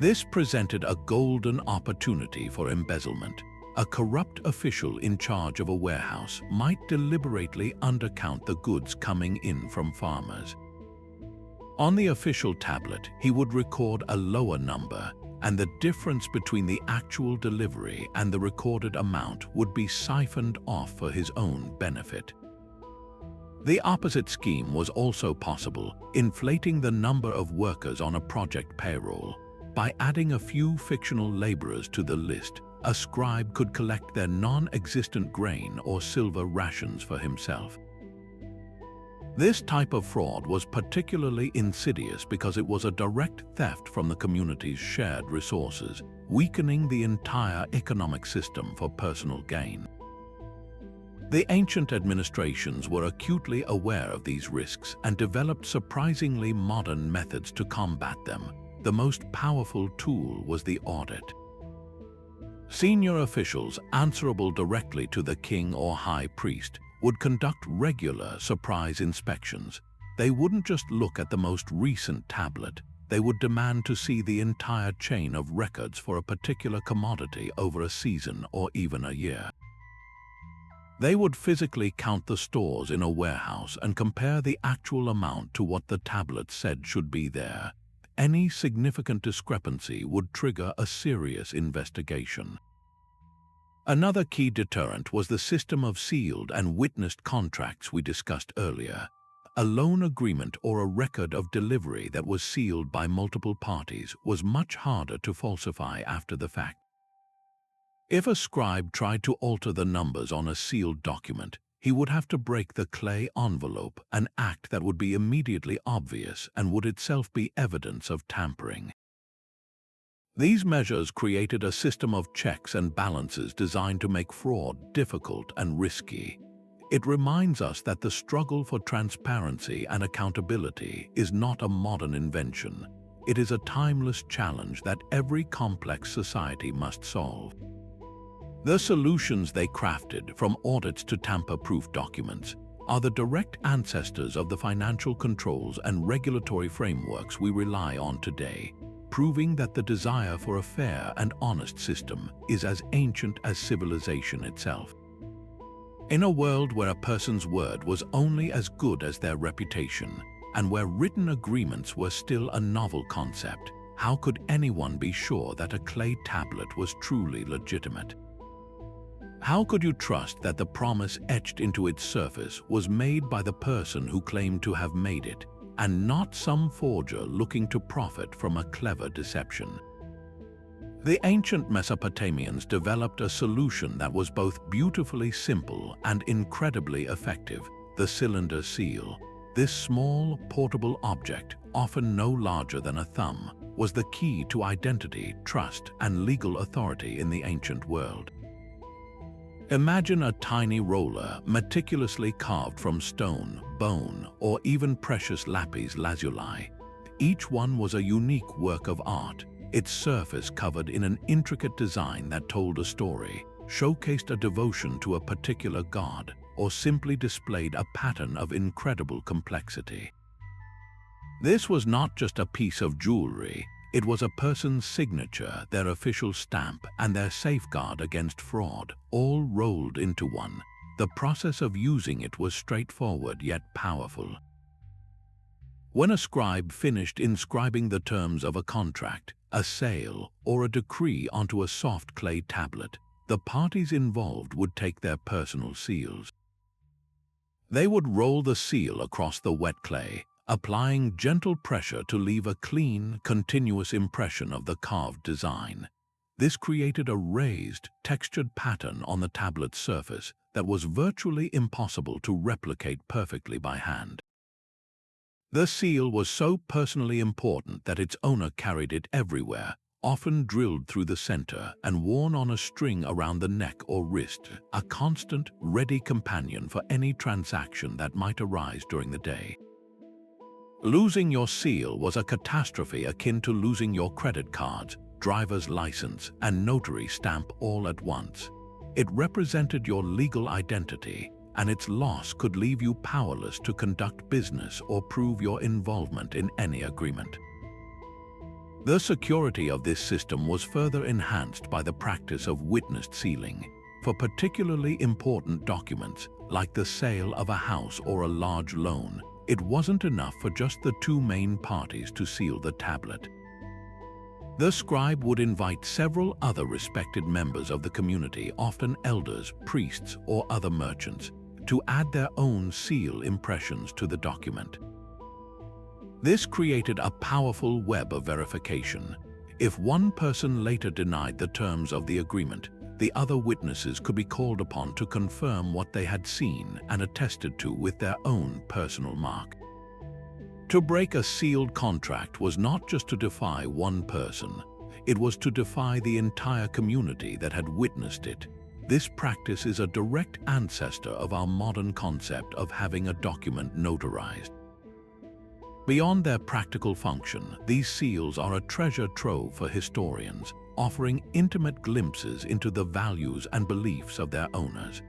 This presented a golden opportunity for embezzlement. A corrupt official in charge of a warehouse might deliberately undercount the goods coming in from farmers. On the official tablet, he would record a lower number, and the difference between the actual delivery and the recorded amount would be siphoned off for his own benefit. The opposite scheme was also possible, inflating the number of workers on a project payroll. By adding a few fictional laborers to the list, a scribe could collect their non-existent grain or silver rations for himself. This type of fraud was particularly insidious because it was a direct theft from the community's shared resources, weakening the entire economic system for personal gain. The ancient administrations were acutely aware of these risks and developed surprisingly modern methods to combat them. The most powerful tool was the audit. Senior officials answerable directly to the king or high priest would conduct regular surprise inspections. They wouldn't just look at the most recent tablet, they would demand to see the entire chain of records for a particular commodity over a season or even a year. They would physically count the stores in a warehouse and compare the actual amount to what the tablet said should be there. Any significant discrepancy would trigger a serious investigation. Another key deterrent was the system of sealed and witnessed contracts we discussed earlier. A loan agreement or a record of delivery that was sealed by multiple parties was much harder to falsify after the fact. If a scribe tried to alter the numbers on a sealed document, he would have to break the clay envelope, an act that would be immediately obvious and would itself be evidence of tampering. These measures created a system of checks and balances designed to make fraud difficult and risky. It reminds us that the struggle for transparency and accountability is not a modern invention. It is a timeless challenge that every complex society must solve. The solutions they crafted, from audits to tamper-proof documents, are the direct ancestors of the financial controls and regulatory frameworks we rely on today, proving that the desire for a fair and honest system is as ancient as civilization itself. In a world where a person's word was only as good as their reputation, and where written agreements were still a novel concept, how could anyone be sure that a clay tablet was truly legitimate? How could you trust that the promise etched into its surface was made by the person who claimed to have made it, and not some forger looking to profit from a clever deception? The ancient Mesopotamians developed a solution that was both beautifully simple and incredibly effective: the cylinder seal. This small, portable object, often no larger than a thumb, was the key to identity, trust, and legal authority in the ancient world. Imagine a tiny roller meticulously carved from stone, bone, or even precious lapis lazuli. Each one was a unique work of art, its surface covered in an intricate design that told a story, showcased a devotion to a particular god, or simply displayed a pattern of incredible complexity. This was not just a piece of jewelry. It was a person's signature, their official stamp, and their safeguard against fraud, all rolled into one. The process of using it was straightforward yet powerful. When a scribe finished inscribing the terms of a contract, a sale, or a decree onto a soft clay tablet, the parties involved would take their personal seals. They would roll the seal across the wet clay, applying gentle pressure to leave a clean, continuous impression of the carved design. This created a raised, textured pattern on the tablet's surface that was virtually impossible to replicate perfectly by hand. The seal was so personally important that its owner carried it everywhere, often drilled through the center and worn on a string around the neck or wrist, a constant, ready companion for any transaction that might arise during the day. Losing your seal was a catastrophe akin to losing your credit cards, driver's license, and notary stamp all at once. It represented your legal identity, and its loss could leave you powerless to conduct business or prove your involvement in any agreement. The security of this system was further enhanced by the practice of witnessed sealing. For particularly important documents, like the sale of a house or a large loan, it wasn't enough for just the two main parties to seal the tablet. The scribe would invite several other respected members of the community, often elders, priests, or other merchants, to add their own seal impressions to the document. This created a powerful web of verification. If one person later denied the terms of the agreement, the other witnesses could be called upon to confirm what they had seen and attested to with their own personal mark. To break a sealed contract was not just to defy one person, it was to defy the entire community that had witnessed it. This practice is a direct ancestor of our modern concept of having a document notarized. Beyond their practical function, these seals are a treasure trove for historians, offering intimate glimpses into the values and beliefs of their owners.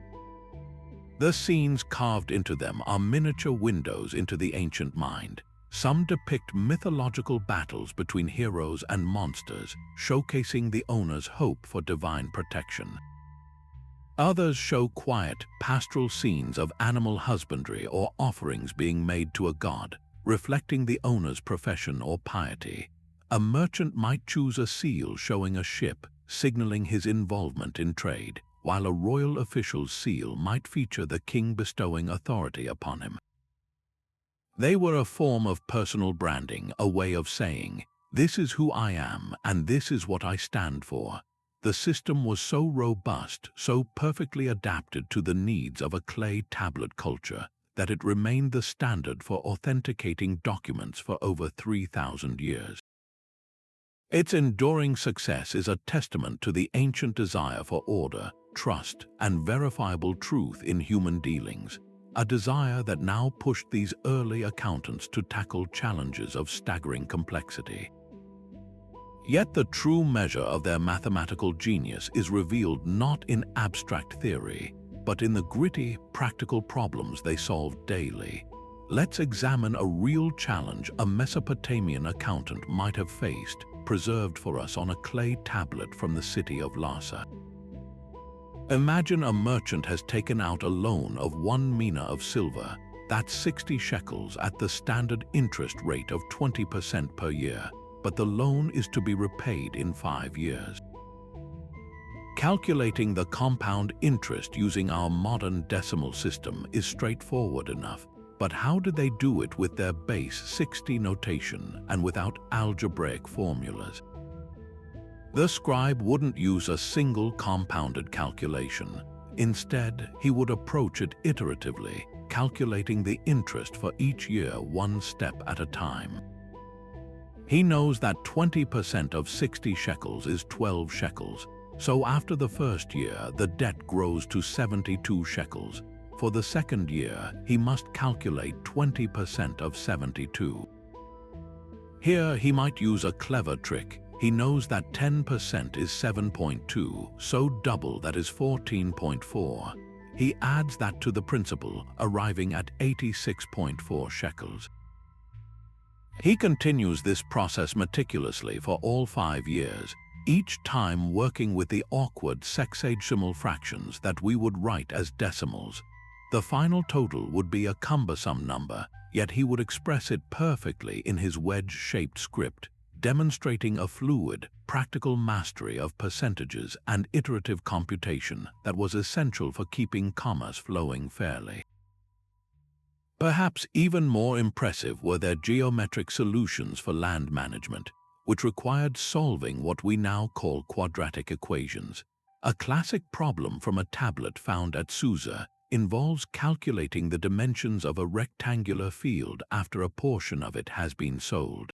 The scenes carved into them are miniature windows into the ancient mind. Some depict mythological battles between heroes and monsters, showcasing the owner's hope for divine protection. Others show quiet, pastoral scenes of animal husbandry or offerings being made to a god, reflecting the owner's profession or piety. A merchant might choose a seal showing a ship, signaling his involvement in trade, while a royal official's seal might feature the king bestowing authority upon him. They were a form of personal branding, a way of saying, "This is who I am and this is what I stand for." The system was so robust, so perfectly adapted to the needs of a clay tablet culture, that it remained the standard for authenticating documents for over 3,000 years. Its enduring success is a testament to the ancient desire for order, trust, and verifiable truth in human dealings, a desire that now pushed these early accountants to tackle challenges of staggering complexity. Yet the true measure of their mathematical genius is revealed not in abstract theory, but in the gritty, practical problems they solved daily. Let's examine a real challenge a Mesopotamian accountant might have faced, preserved for us on a clay tablet from the city of Larsa. Imagine a merchant has taken out a loan of 1 mina of silver, that's 60 shekels at the standard interest rate of 20% per year, but the loan is to be repaid in 5 years. Calculating the compound interest using our modern decimal system is straightforward enough, but how did they do it with their base 60 notation and without algebraic formulas? The scribe wouldn't use a single compounded calculation. Instead, he would approach it iteratively, calculating the interest for each year one step at a time. He knows that 20% of 60 shekels is 12 shekels, so after the first year, the debt grows to 72 shekels. For the second year, he must calculate 20% of 72. Here, he might use a clever trick. He knows that 10% is 7.2, so double that is 14.4. He adds that to the principal, arriving at 86.4 shekels. He continues this process meticulously for all 5 years, each time working with the awkward sexagesimal fractions that we would write as decimals. The final total would be a cumbersome number, yet he would express it perfectly in his wedge-shaped script, demonstrating a fluid, practical mastery of percentages and iterative computation that was essential for keeping commerce flowing fairly. Perhaps even more impressive were their geometric solutions for land management, which required solving what we now call quadratic equations. A classic problem from a tablet found at Susa involves calculating the dimensions of a rectangular field after a portion of it has been sold.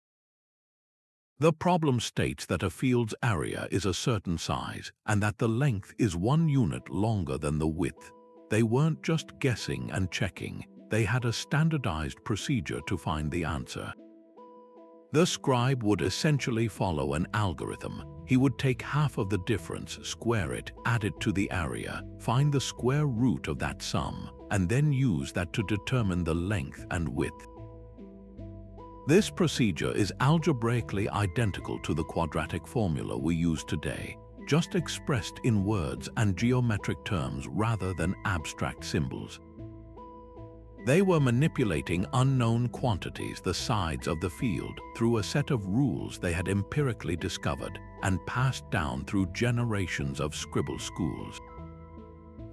The problem states that a field's area is a certain size and that the length is 1 unit longer than the width. They weren't just guessing and checking, they had a standardized procedure to find the answer. The scribe would essentially follow an algorithm. He would take half of the difference, square it, add it to the area, find the square root of that sum, and then use that to determine the length and width. This procedure is algebraically identical to the quadratic formula we use today, just expressed in words and geometric terms rather than abstract symbols. They were manipulating unknown quantities, the sides of the field, through a set of rules they had empirically discovered and passed down through generations of scribble schools.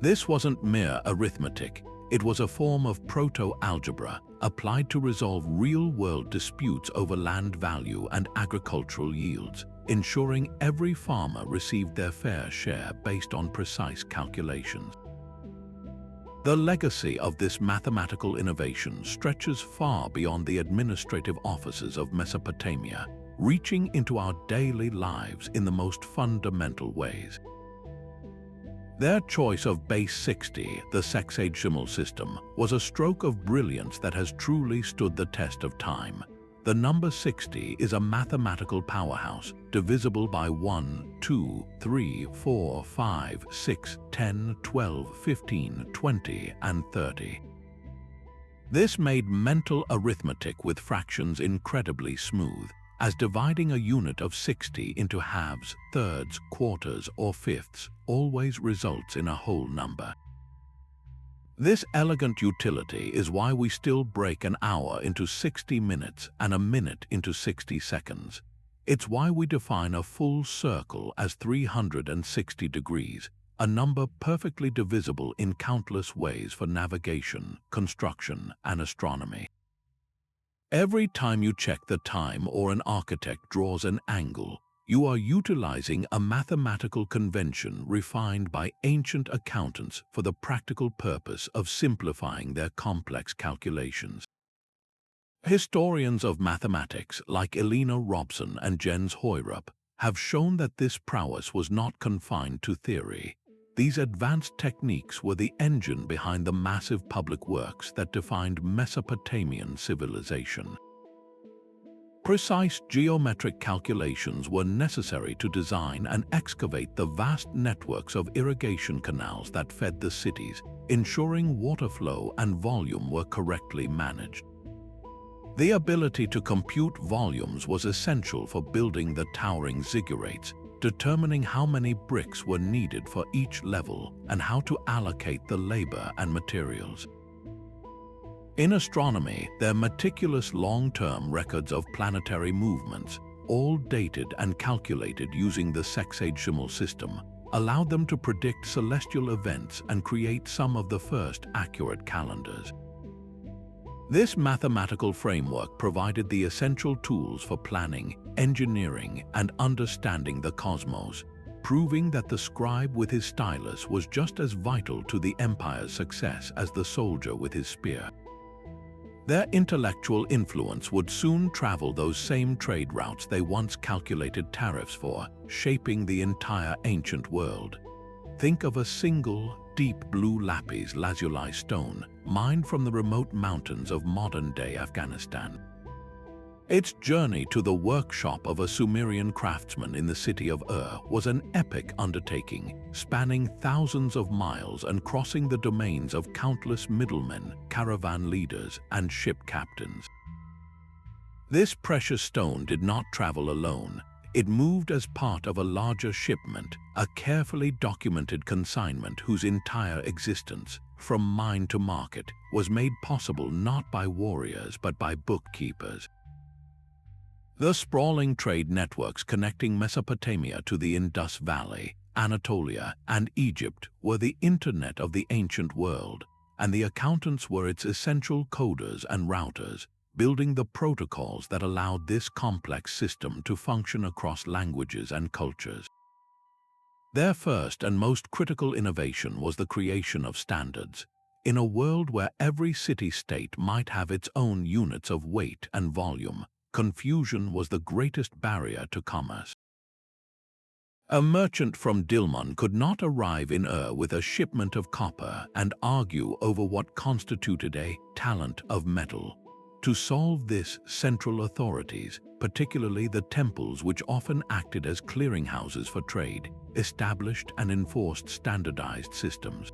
This wasn't mere arithmetic, it was a form of proto-algebra applied to resolve real-world disputes over land value and agricultural yields, ensuring every farmer received their fair share based on precise calculations. The legacy of this mathematical innovation stretches far beyond the administrative offices of Mesopotamia, reaching into our daily lives in the most fundamental ways. Their choice of base 60, the sexagesimal system, was a stroke of brilliance that has truly stood the test of time. The number 60 is a mathematical powerhouse, divisible by 1, 2, 3, 4, 5, 6, 10, 12, 15, 20, and 30. This made mental arithmetic with fractions incredibly smooth, as dividing a unit of 60 into halves, thirds, quarters, or fifths always results in a whole number. This elegant utility is why we still break an hour into 60 minutes and a minute into 60 seconds. It's why we define a full circle as 360 degrees, a number perfectly divisible in countless ways for navigation, construction, and astronomy. Every time you check the time or an architect draws an angle, you are utilizing a mathematical convention refined by ancient accountants for the practical purpose of simplifying their complex calculations. Historians of mathematics like Elena Robson and Jens Hoyrup have shown that this prowess was not confined to theory. These advanced techniques were the engine behind the massive public works that defined Mesopotamian civilization. Precise geometric calculations were necessary to design and excavate the vast networks of irrigation canals that fed the cities, ensuring water flow and volume were correctly managed. The ability to compute volumes was essential for building the towering ziggurats, determining how many bricks were needed for each level and how to allocate the labor and materials. In astronomy, their meticulous long-term records of planetary movements, all dated and calculated using the sexagesimal system, allowed them to predict celestial events and create some of the first accurate calendars. This mathematical framework provided the essential tools for planning, engineering, and understanding the cosmos, proving that the scribe with his stylus was just as vital to the empire's success as the soldier with his spear. Their intellectual influence would soon travel those same trade routes they once calculated tariffs for, shaping the entire ancient world. Think of a single, deep blue lapis lazuli stone mined from the remote mountains of modern-day Afghanistan. Its journey to the workshop of a Sumerian craftsman in the city of Ur was an epic undertaking, spanning thousands of miles and crossing the domains of countless middlemen, caravan leaders, and ship captains. This precious stone did not travel alone. It moved as part of a larger shipment, a carefully documented consignment whose entire existence, from mine to market, was made possible not by warriors but by bookkeepers. The sprawling trade networks connecting Mesopotamia to the Indus Valley, Anatolia, and Egypt were the internet of the ancient world, and the accountants were its essential coders and routers, building the protocols that allowed this complex system to function across languages and cultures. Their first and most critical innovation was the creation of standards. In a world where every city-state might have its own units of weight and volume, confusion was the greatest barrier to commerce. A merchant from Dilmun could not arrive in Ur with a shipment of copper and argue over what constituted a talent of metal. To solve this, central authorities, particularly the temples which often acted as clearinghouses for trade, established and enforced standardized systems.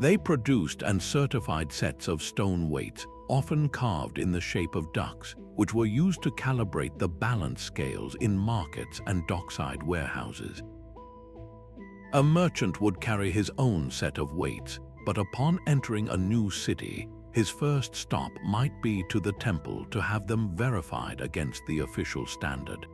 They produced and certified sets of stone weights, often carved in the shape of ducks, which were used to calibrate the balance scales in markets and dockside warehouses. A merchant would carry his own set of weights, but upon entering a new city, his first stop might be to the temple to have them verified against the official standard.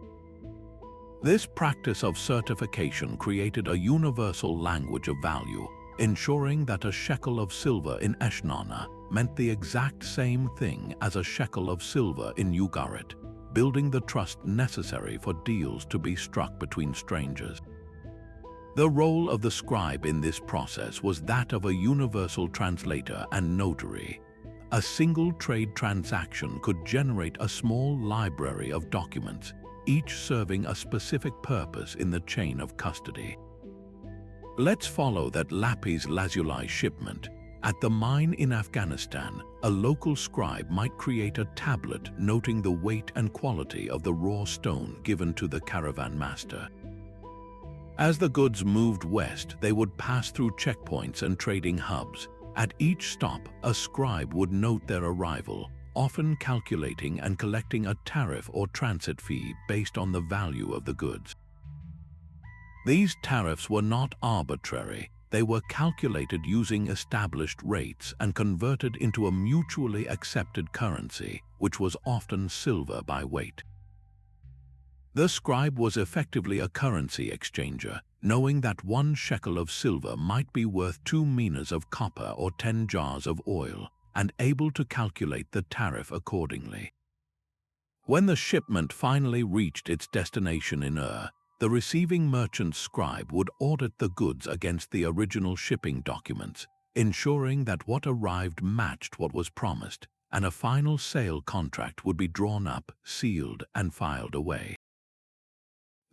This practice of certification created a universal language of value, ensuring that a shekel of silver in Eshnana meant the exact same thing as a shekel of silver in Ugarit, building the trust necessary for deals to be struck between strangers. The role of the scribe in this process was that of a universal translator and notary. A single trade transaction could generate a small library of documents, each serving a specific purpose in the chain of custody. Let's follow that lapis lazuli shipment. At the mine in Afghanistan, a local scribe might create a tablet noting the weight and quality of the raw stone given to the caravan master. As the goods moved west, they would pass through checkpoints and trading hubs. At each stop, a scribe would note their arrival, often calculating and collecting a tariff or transit fee based on the value of the goods. These tariffs were not arbitrary. They were calculated using established rates and converted into a mutually accepted currency, which was often silver by weight. The scribe was effectively a currency exchanger, knowing that 1 shekel of silver might be worth 2 minas of copper or 10 jars of oil, and able to calculate the tariff accordingly. When the shipment finally reached its destination in Ur, the receiving merchant's scribe would audit the goods against the original shipping documents, ensuring that what arrived matched what was promised, and a final sale contract would be drawn up, sealed, and filed away.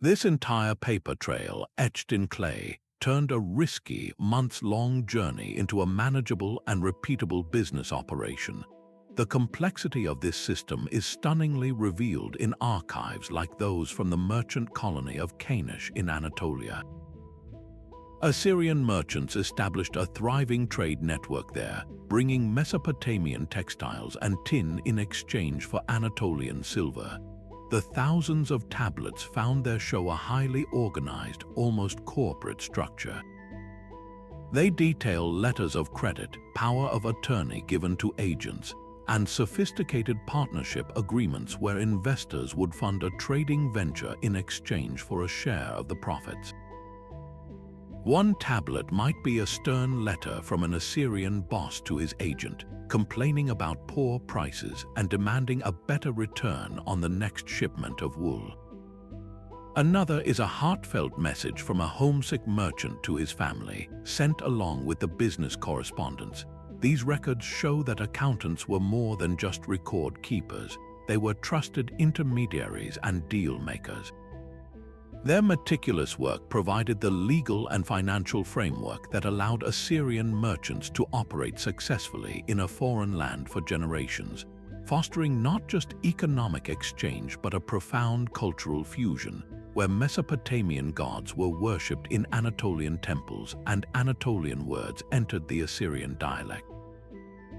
This entire paper trail, etched in clay, turned a risky, months-long journey into a manageable and repeatable business operation. The complexity of this system is stunningly revealed in archives like those from the merchant colony of Kanish in Anatolia. Assyrian merchants established a thriving trade network there, bringing Mesopotamian textiles and tin in exchange for Anatolian silver. The thousands of tablets found there show a highly organized, almost corporate structure. They detail letters of credit, power of attorney given to agents, and sophisticated partnership agreements where investors would fund a trading venture in exchange for a share of the profits. One tablet might be a stern letter from an Assyrian boss to his agent, complaining about poor prices and demanding a better return on the next shipment of wool. Another is a heartfelt message from a homesick merchant to his family, sent along with the business correspondence. These records show that accountants were more than just record keepers. They were trusted intermediaries and deal makers. Their meticulous work provided the legal and financial framework that allowed Assyrian merchants to operate successfully in a foreign land for generations, fostering not just economic exchange but a profound cultural fusion, where Mesopotamian gods were worshipped in Anatolian temples and Anatolian words entered the Assyrian dialect.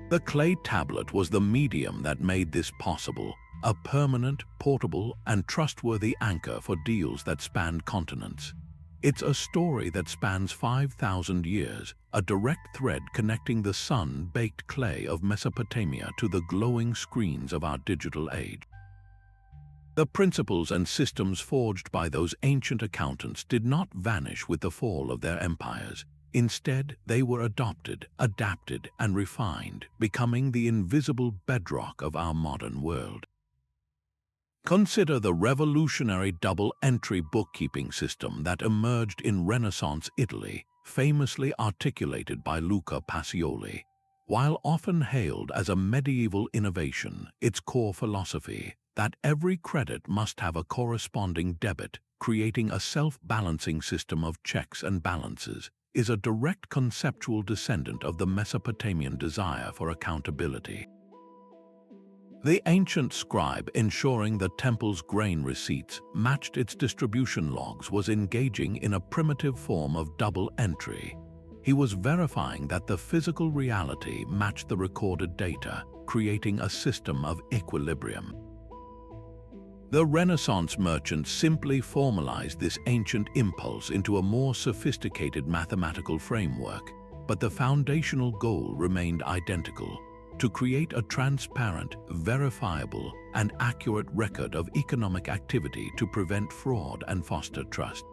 The clay tablet was the medium that made this possible, a permanent, portable, and trustworthy anchor for deals that spanned continents. It's a story that spans 5,000 years, a direct thread connecting the sun-baked clay of Mesopotamia to the glowing screens of our digital age. The principles and systems forged by those ancient accountants did not vanish with the fall of their empires. Instead, they were adopted, adapted, and refined, becoming the invisible bedrock of our modern world. Consider the revolutionary double-entry bookkeeping system that emerged in Renaissance Italy, famously articulated by Luca Pacioli. While often hailed as a medieval innovation, its core philosophy, that every credit must have a corresponding debit, creating a self-balancing system of checks and balances, is a direct conceptual descendant of the Mesopotamian desire for accountability. The ancient scribe ensuring the temple's grain receipts matched its distribution logs was engaging in a primitive form of double entry. He was verifying that the physical reality matched the recorded data, creating a system of equilibrium. The Renaissance merchants simply formalized this ancient impulse into a more sophisticated mathematical framework, but the foundational goal remained identical: to create a transparent, verifiable, and accurate record of economic activity to prevent fraud and foster trust.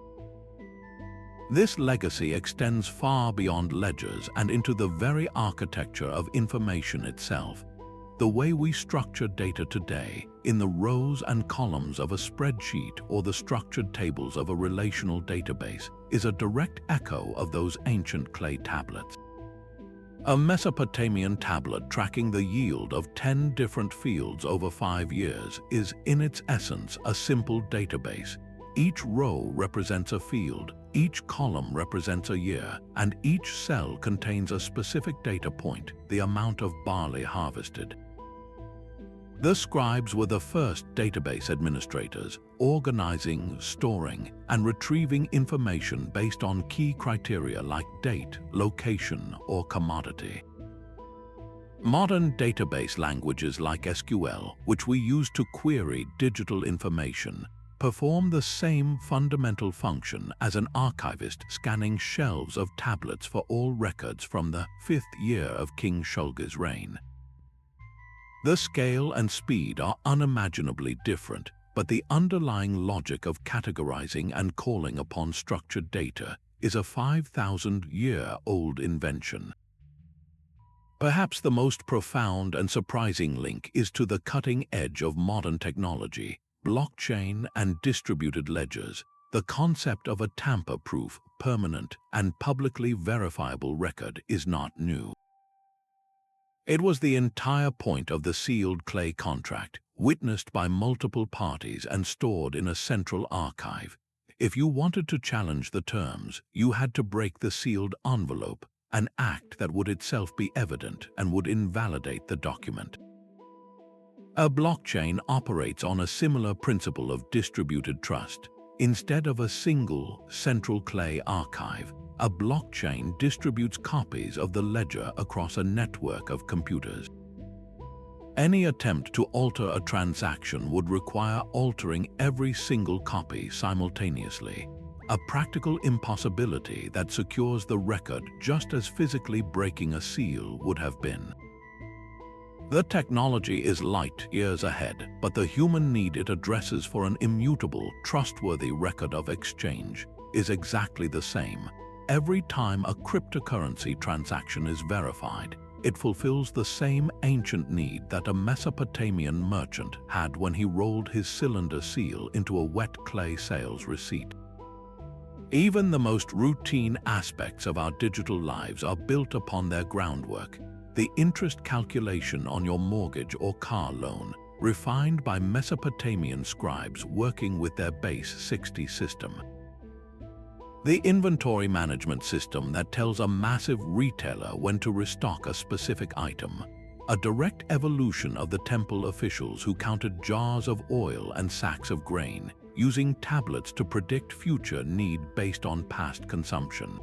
This legacy extends far beyond ledgers and into the very architecture of information itself. The way we structure data today, in the rows and columns of a spreadsheet or the structured tables of a relational database, is a direct echo of those ancient clay tablets. A Mesopotamian tablet tracking the yield of 10 different fields over 5 years is, in its essence, a simple database. Each row represents a field, each column represents a year, and each cell contains a specific data point, the amount of barley harvested. The scribes were the first database administrators, organizing, storing, and retrieving information based on key criteria like date, location, or commodity. Modern database languages like SQL, which we use to query digital information, perform the same fundamental function as an archivist scanning shelves of tablets for all records from the 5th year of King Shulgi's reign. The scale and speed are unimaginably different, but the underlying logic of categorizing and calling upon structured data is a 5,000-year-old invention. Perhaps the most profound and surprising link is to the cutting edge of modern technology, blockchain and distributed ledgers. The concept of a tamper-proof, permanent, and publicly verifiable record is not new. It was the entire point of the sealed clay contract, witnessed by multiple parties and stored in a central archive. If you wanted to challenge the terms, you had to break the sealed envelope, an act that would itself be evident and would invalidate the document. A blockchain operates on a similar principle of distributed trust. Instead of a single, central clay archive, a blockchain distributes copies of the ledger across a network of computers. Any attempt to alter a transaction would require altering every single copy simultaneously, a practical impossibility that secures the record just as physically breaking a seal would have been. The technology is light years ahead, but the human need it addresses for an immutable, trustworthy record of exchange is exactly the same. Every time a cryptocurrency transaction is verified, it fulfills the same ancient need that a Mesopotamian merchant had when he rolled his cylinder seal into a wet clay sales receipt. Even the most routine aspects of our digital lives are built upon their groundwork. The interest calculation on your mortgage or car loan, refined by Mesopotamian scribes working with their base 60 system. The inventory management system that tells a massive retailer when to restock a specific item, a direct evolution of the temple officials who counted jars of oil and sacks of grain, using tablets to predict future need based on past consumption.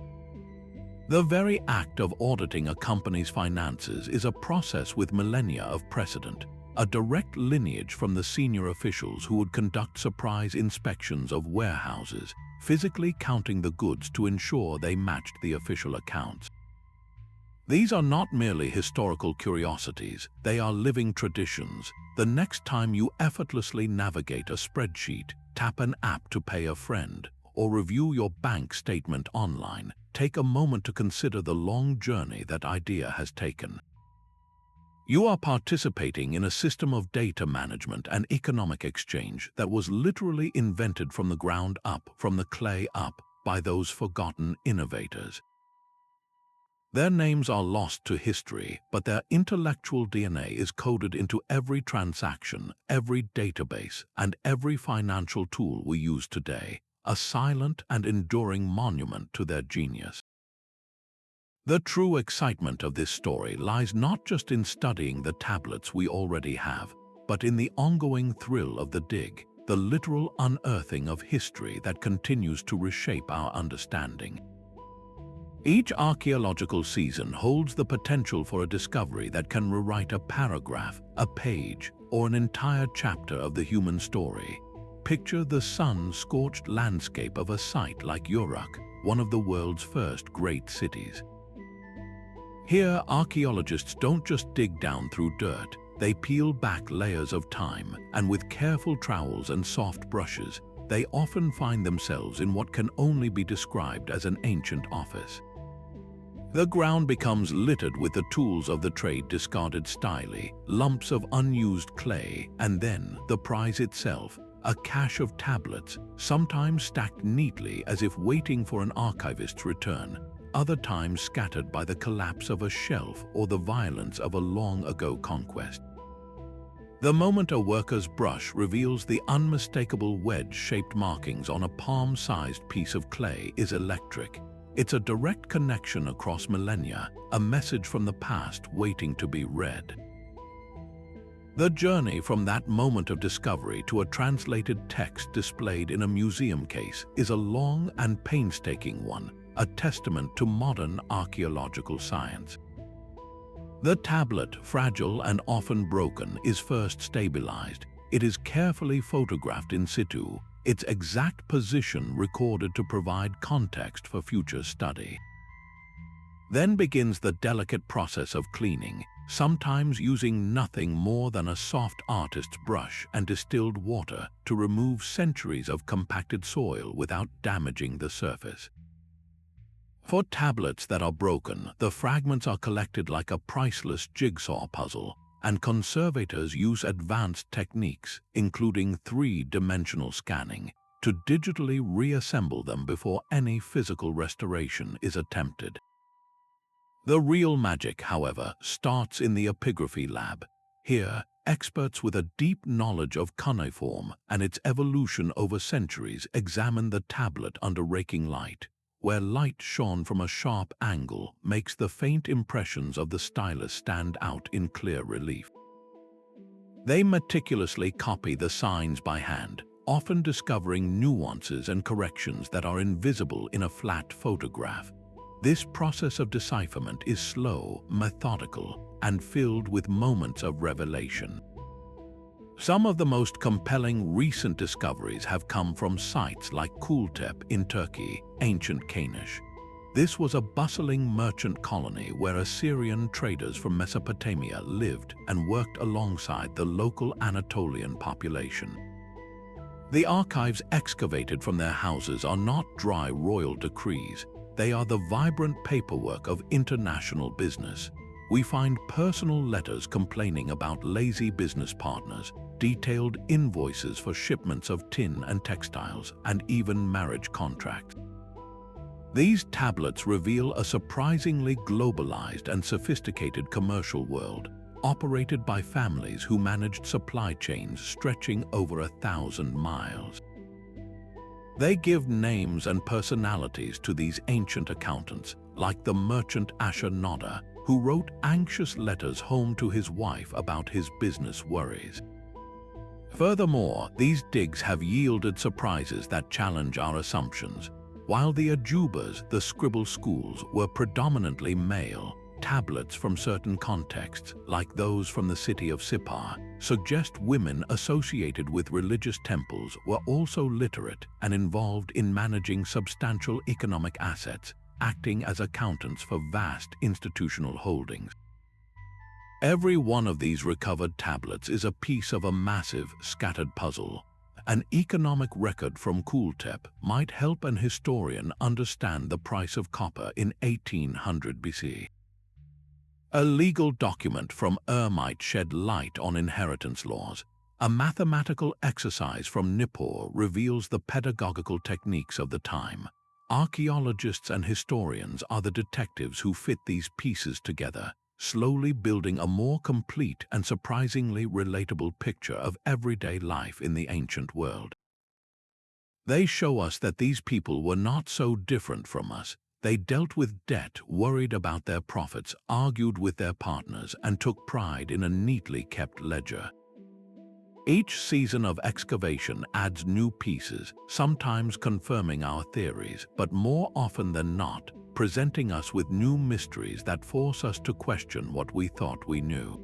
The very act of auditing a company's finances is a process with millennia of precedent, a direct lineage from the senior officials who would conduct surprise inspections of warehouses, physically counting the goods to ensure they matched the official accounts. These are not merely historical curiosities, they are living traditions. the next time you effortlessly navigate a spreadsheet, tap an app to pay a friend, or review your bank statement online, take a moment to consider the long journey that idea has taken. You are participating in a system of data management and economic exchange that was literally invented from the ground up, from the clay up, by those forgotten innovators. Their names are lost to history, but their intellectual DNA is coded into every transaction, every database, and every financial tool we use today, a silent and enduring monument to their genius. The true excitement of this story lies not just in studying the tablets we already have, but in the ongoing thrill of the dig, the literal unearthing of history that continues to reshape our understanding. Each archaeological season holds the potential for a discovery that can rewrite a paragraph, a page, or an entire chapter of the human story. Picture the sun-scorched landscape of a site like Uruk, one of the world's first great cities. Here, archaeologists don't just dig down through dirt, they peel back layers of time, and with careful trowels and soft brushes, they often find themselves in what can only be described as an ancient office. The ground becomes littered with the tools of the trade discarded styly, lumps of unused clay, and then the prize itself, a cache of tablets, sometimes stacked neatly as if waiting for an archivist's return, other times scattered by the collapse of a shelf or the violence of a long-ago conquest. The moment a worker's brush reveals the unmistakable wedge-shaped markings on a palm-sized piece of clay is electric. It's a direct connection across millennia, a message from the past waiting to be read. The journey from that moment of discovery to a translated text displayed in a museum case is a long and painstaking one, a testament to modern archaeological science. The tablet, fragile and often broken, is first stabilized. It is carefully photographed in situ, its exact position recorded to provide context for future study. Then begins the delicate process of cleaning, sometimes using nothing more than a soft artist's brush and distilled water to remove centuries of compacted soil without damaging the surface. For tablets that are broken, the fragments are collected like a priceless jigsaw puzzle, and conservators use advanced techniques, including three-dimensional scanning, to digitally reassemble them before any physical restoration is attempted. The real magic, however, starts in the epigraphy lab. Here, experts with a deep knowledge of cuneiform and its evolution over centuries examine the tablet under raking light, where light shone from a sharp angle makes the faint impressions of the stylus stand out in clear relief. They meticulously copy the signs by hand, often discovering nuances and corrections that are invisible in a flat photograph. This process of decipherment is slow, methodical, and filled with moments of revelation. Some of the most compelling recent discoveries have come from sites like Kultepe in Turkey, ancient Kanish. This was a bustling merchant colony where Assyrian traders from Mesopotamia lived and worked alongside the local Anatolian population. The archives excavated from their houses are not dry royal decrees, they are the vibrant paperwork of international business. We find personal letters complaining about lazy business partners, detailed invoices for shipments of tin and textiles, and even marriage contracts. These tablets reveal a surprisingly globalized and sophisticated commercial world, operated by families who managed supply chains stretching over 1,000 miles. They give names and personalities to these ancient accountants, like the merchant Ashur-nadar, who wrote anxious letters home to his wife about his business worries. Furthermore, these digs have yielded surprises that challenge our assumptions. While the Ajubas, the scribble schools, were predominantly male, tablets from certain contexts, like those from the city of Sippar, suggest women associated with religious temples were also literate and involved in managing substantial economic assets, acting as accountants for vast institutional holdings. Every one of these recovered tablets is a piece of a massive, scattered puzzle. An economic record from Kultep might help an historian understand the price of copper in 1800 BC. A legal document from might shed light on inheritance laws. A mathematical exercise from Nippur reveals the pedagogical techniques of the time. Archaeologists and historians are the detectives who fit these pieces together, slowly building a more complete and surprisingly relatable picture of everyday life in the ancient world. They show us that these people were not so different from us. They dealt with debt, worried about their profits, argued with their partners, and took pride in a neatly kept ledger. Each season of excavation adds new pieces, sometimes confirming our theories, but more often than not, presenting us with new mysteries that force us to question what we thought we knew.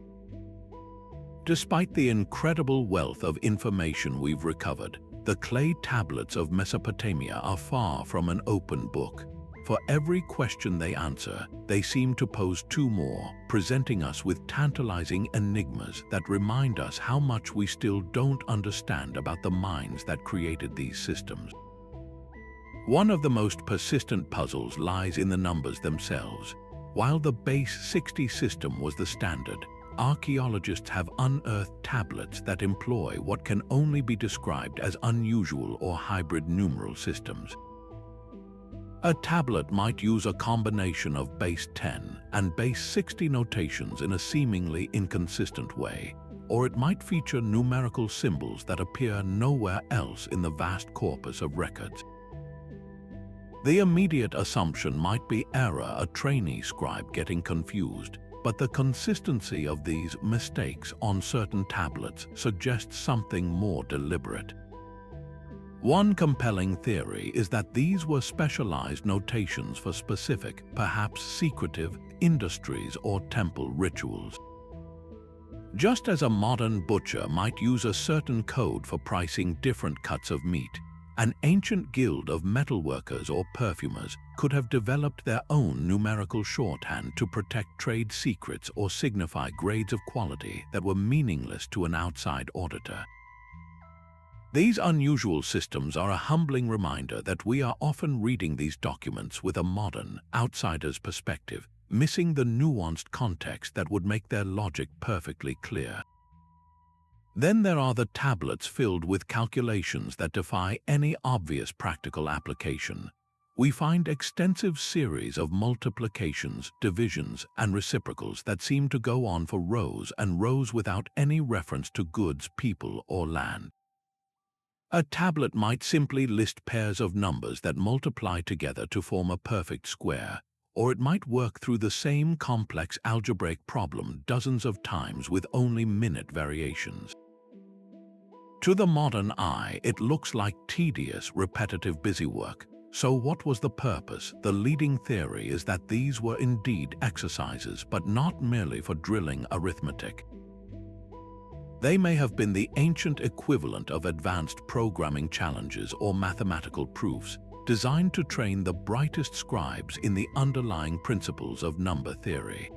Despite the incredible wealth of information we've recovered, the clay tablets of Mesopotamia are far from an open book. For every question they answer, they seem to pose two more, presenting us with tantalizing enigmas that remind us how much we still don't understand about the minds that created these systems. One of the most persistent puzzles lies in the numbers themselves. While the base 60 system was the standard, archaeologists have unearthed tablets that employ what can only be described as unusual or hybrid numeral systems. A tablet might use a combination of base 10 and base 60 notations in a seemingly inconsistent way, or it might feature numerical symbols that appear nowhere else in the vast corpus of records. The immediate assumption might be error, a trainee scribe getting confused, but the consistency of these mistakes on certain tablets suggests something more deliberate. One compelling theory is that these were specialized notations for specific, perhaps secretive, industries or temple rituals. Just as a modern butcher might use a certain code for pricing different cuts of meat, an ancient guild of metalworkers or perfumers could have developed their own numerical shorthand to protect trade secrets or signify grades of quality that were meaningless to an outside auditor. These unusual systems are a humbling reminder that we are often reading these documents with a modern, outsider's perspective, missing the nuanced context that would make their logic perfectly clear. Then there are the tablets filled with calculations that defy any obvious practical application. We find extensive series of multiplications, divisions, and reciprocals that seem to go on for rows and rows without any reference to goods, people, or land. A tablet might simply list pairs of numbers that multiply together to form a perfect square, or it might work through the same complex algebraic problem dozens of times with only minute variations. To the modern eye, it looks like tedious, repetitive busywork. So what was the purpose? The leading theory is that these were indeed exercises, but not merely for drilling arithmetic. They may have been the ancient equivalent of advanced programming challenges or mathematical proofs, designed to train the brightest scribes in the underlying principles of number theory.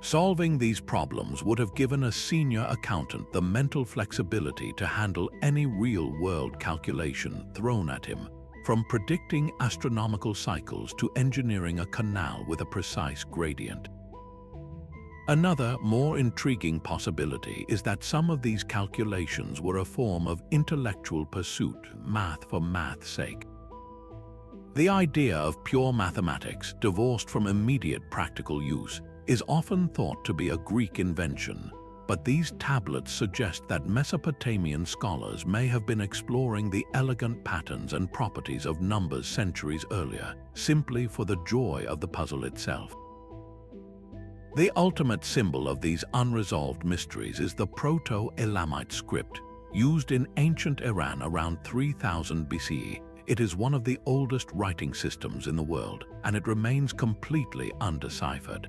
Solving these problems would have given a senior accountant the mental flexibility to handle any real-world calculation thrown at him, from predicting astronomical cycles to engineering a canal with a precise gradient. Another, more intriguing possibility is that some of these calculations were a form of intellectual pursuit, math for math's sake. The idea of pure mathematics, divorced from immediate practical use, is often thought to be a Greek invention, but these tablets suggest that Mesopotamian scholars may have been exploring the elegant patterns and properties of numbers centuries earlier, simply for the joy of the puzzle itself. The ultimate symbol of these unresolved mysteries is the Proto-Elamite script, used in ancient Iran around 3000 BCE. It is one of the oldest writing systems in the world, and it remains completely undeciphered.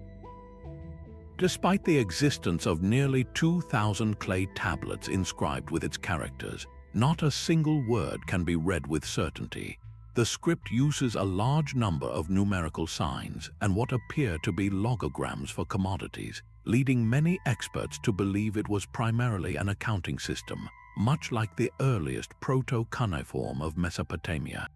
Despite the existence of nearly 2,000 clay tablets inscribed with its characters, not a single word can be read with certainty. The script uses a large number of numerical signs and what appear to be logograms for commodities, leading many experts to believe it was primarily an accounting system, much like the earliest proto-Cuneiform of Mesopotamia.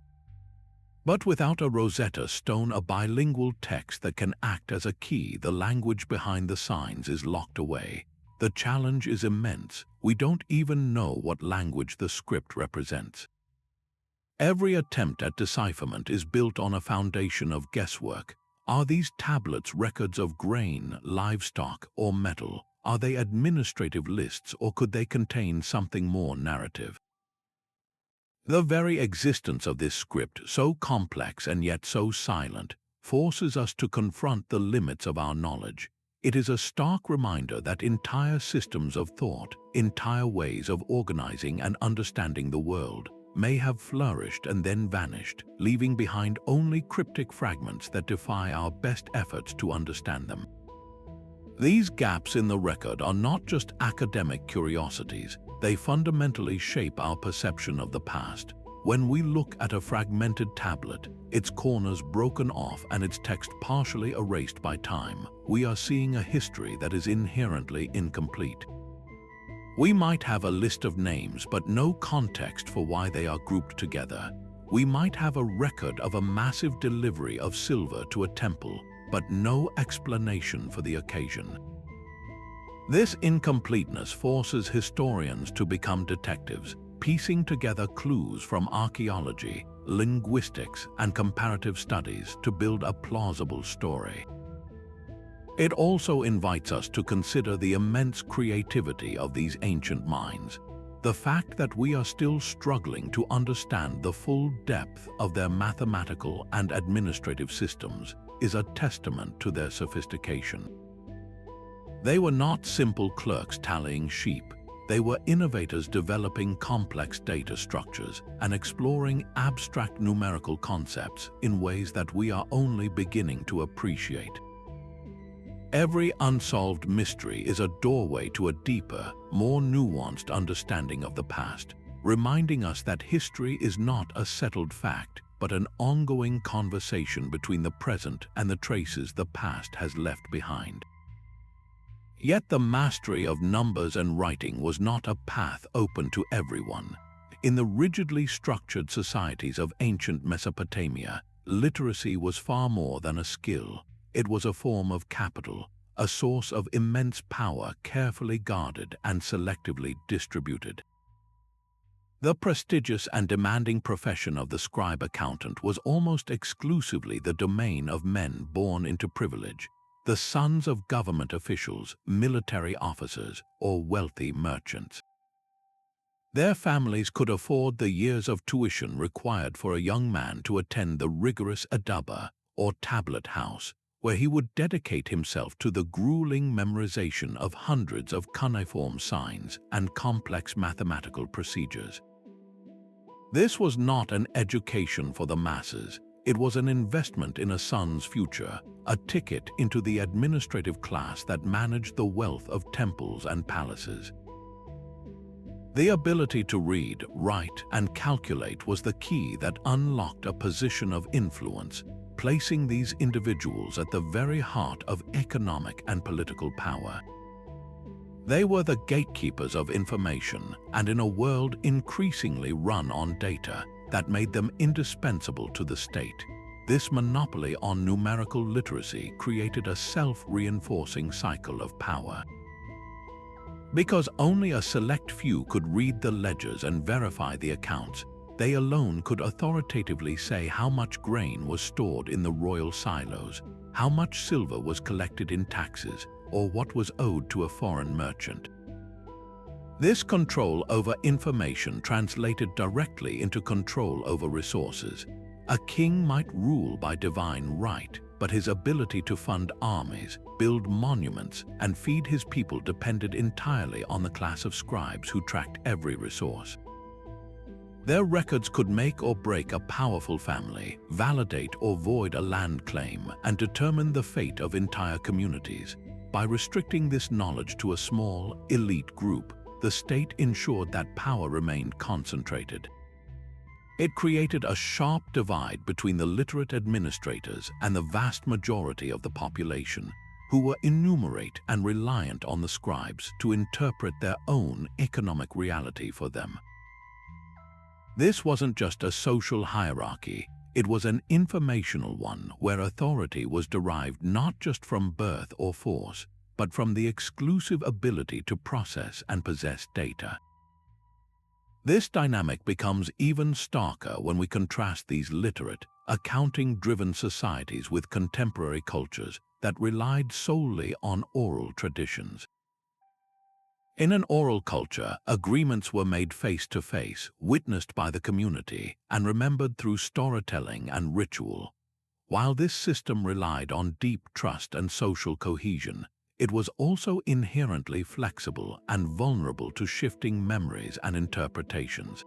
But without a Rosetta Stone, a bilingual text that can act as a key, the language behind the signs is locked away. The challenge is immense. We don't even know what language the script represents. Every attempt at decipherment is built on a foundation of guesswork. Are these tablets records of grain, livestock, or metal? Are they administrative lists, or could they contain something more narrative? The very existence of this script, so complex and yet so silent, forces us to confront the limits of our knowledge. It is a stark reminder that entire systems of thought, entire ways of organizing and understanding the world, may have flourished and then vanished, leaving behind only cryptic fragments that defy our best efforts to understand them. These gaps in the record are not just academic curiosities. They fundamentally shape our perception of the past. When we look at a fragmented tablet, its corners broken off and its text partially erased by time, we are seeing a history that is inherently incomplete. We might have a list of names but no context for why they are grouped together. We might have a record of a massive delivery of silver to a temple, but no explanation for the occasion. This incompleteness forces historians to become detectives, piecing together clues from archaeology, linguistics, and comparative studies to build a plausible story. It also invites us to consider the immense creativity of these ancient minds. The fact that we are still struggling to understand the full depth of their mathematical and administrative systems is a testament to their sophistication. They were not simple clerks tallying sheep. They were innovators developing complex data structures and exploring abstract numerical concepts in ways that we are only beginning to appreciate. Every unsolved mystery is a doorway to a deeper, more nuanced understanding of the past, reminding us that history is not a settled fact, but an ongoing conversation between the present and the traces the past has left behind. Yet the mastery of numbers and writing was not a path open to everyone. In the rigidly structured societies of ancient Mesopotamia, literacy was far more than a skill. It was a form of capital, a source of immense power carefully guarded and selectively distributed. The prestigious and demanding profession of the scribe accountant was almost exclusively the domain of men born into privilege, the sons of government officials, military officers, or wealthy merchants. Their families could afford the years of tuition required for a young man to attend the rigorous adaba, or tablet house, where he would dedicate himself to the grueling memorization of hundreds of cuneiform signs and complex mathematical procedures. This was not an education for the masses. It was an investment in a son's future, a ticket into the administrative class that managed the wealth of temples and palaces. The ability to read, write, and calculate was the key that unlocked a position of influence, placing these individuals at the very heart of economic and political power. They were the gatekeepers of information, and in a world increasingly run on data that made them indispensable to the state, this monopoly on numerical literacy created a self-reinforcing cycle of power. Because only a select few could read the ledgers and verify the accounts, they alone could authoritatively say how much grain was stored in the royal silos, how much silver was collected in taxes, or what was owed to a foreign merchant. This control over information translated directly into control over resources. A king might rule by divine right, but his ability to fund armies, build monuments, and feed his people depended entirely on the class of scribes who tracked every resource. Their records could make or break a powerful family, validate or void a land claim, and determine the fate of entire communities. By restricting this knowledge to a small, elite group, the state ensured that power remained concentrated. It created a sharp divide between the literate administrators and the vast majority of the population. who were enumerate and reliant on the scribes to interpret their own economic reality for them. This wasn't just a social hierarchy, it was an informational one where authority was derived not just from birth or force, but from the exclusive ability to process and possess data. This dynamic becomes even starker when we contrast these literate, accounting-driven societies with contemporary cultures that relied solely on oral traditions. In an oral culture, agreements were made face-to-face, witnessed by the community, and remembered through storytelling and ritual. While this system relied on deep trust and social cohesion, it was also inherently flexible and vulnerable to shifting memories and interpretations.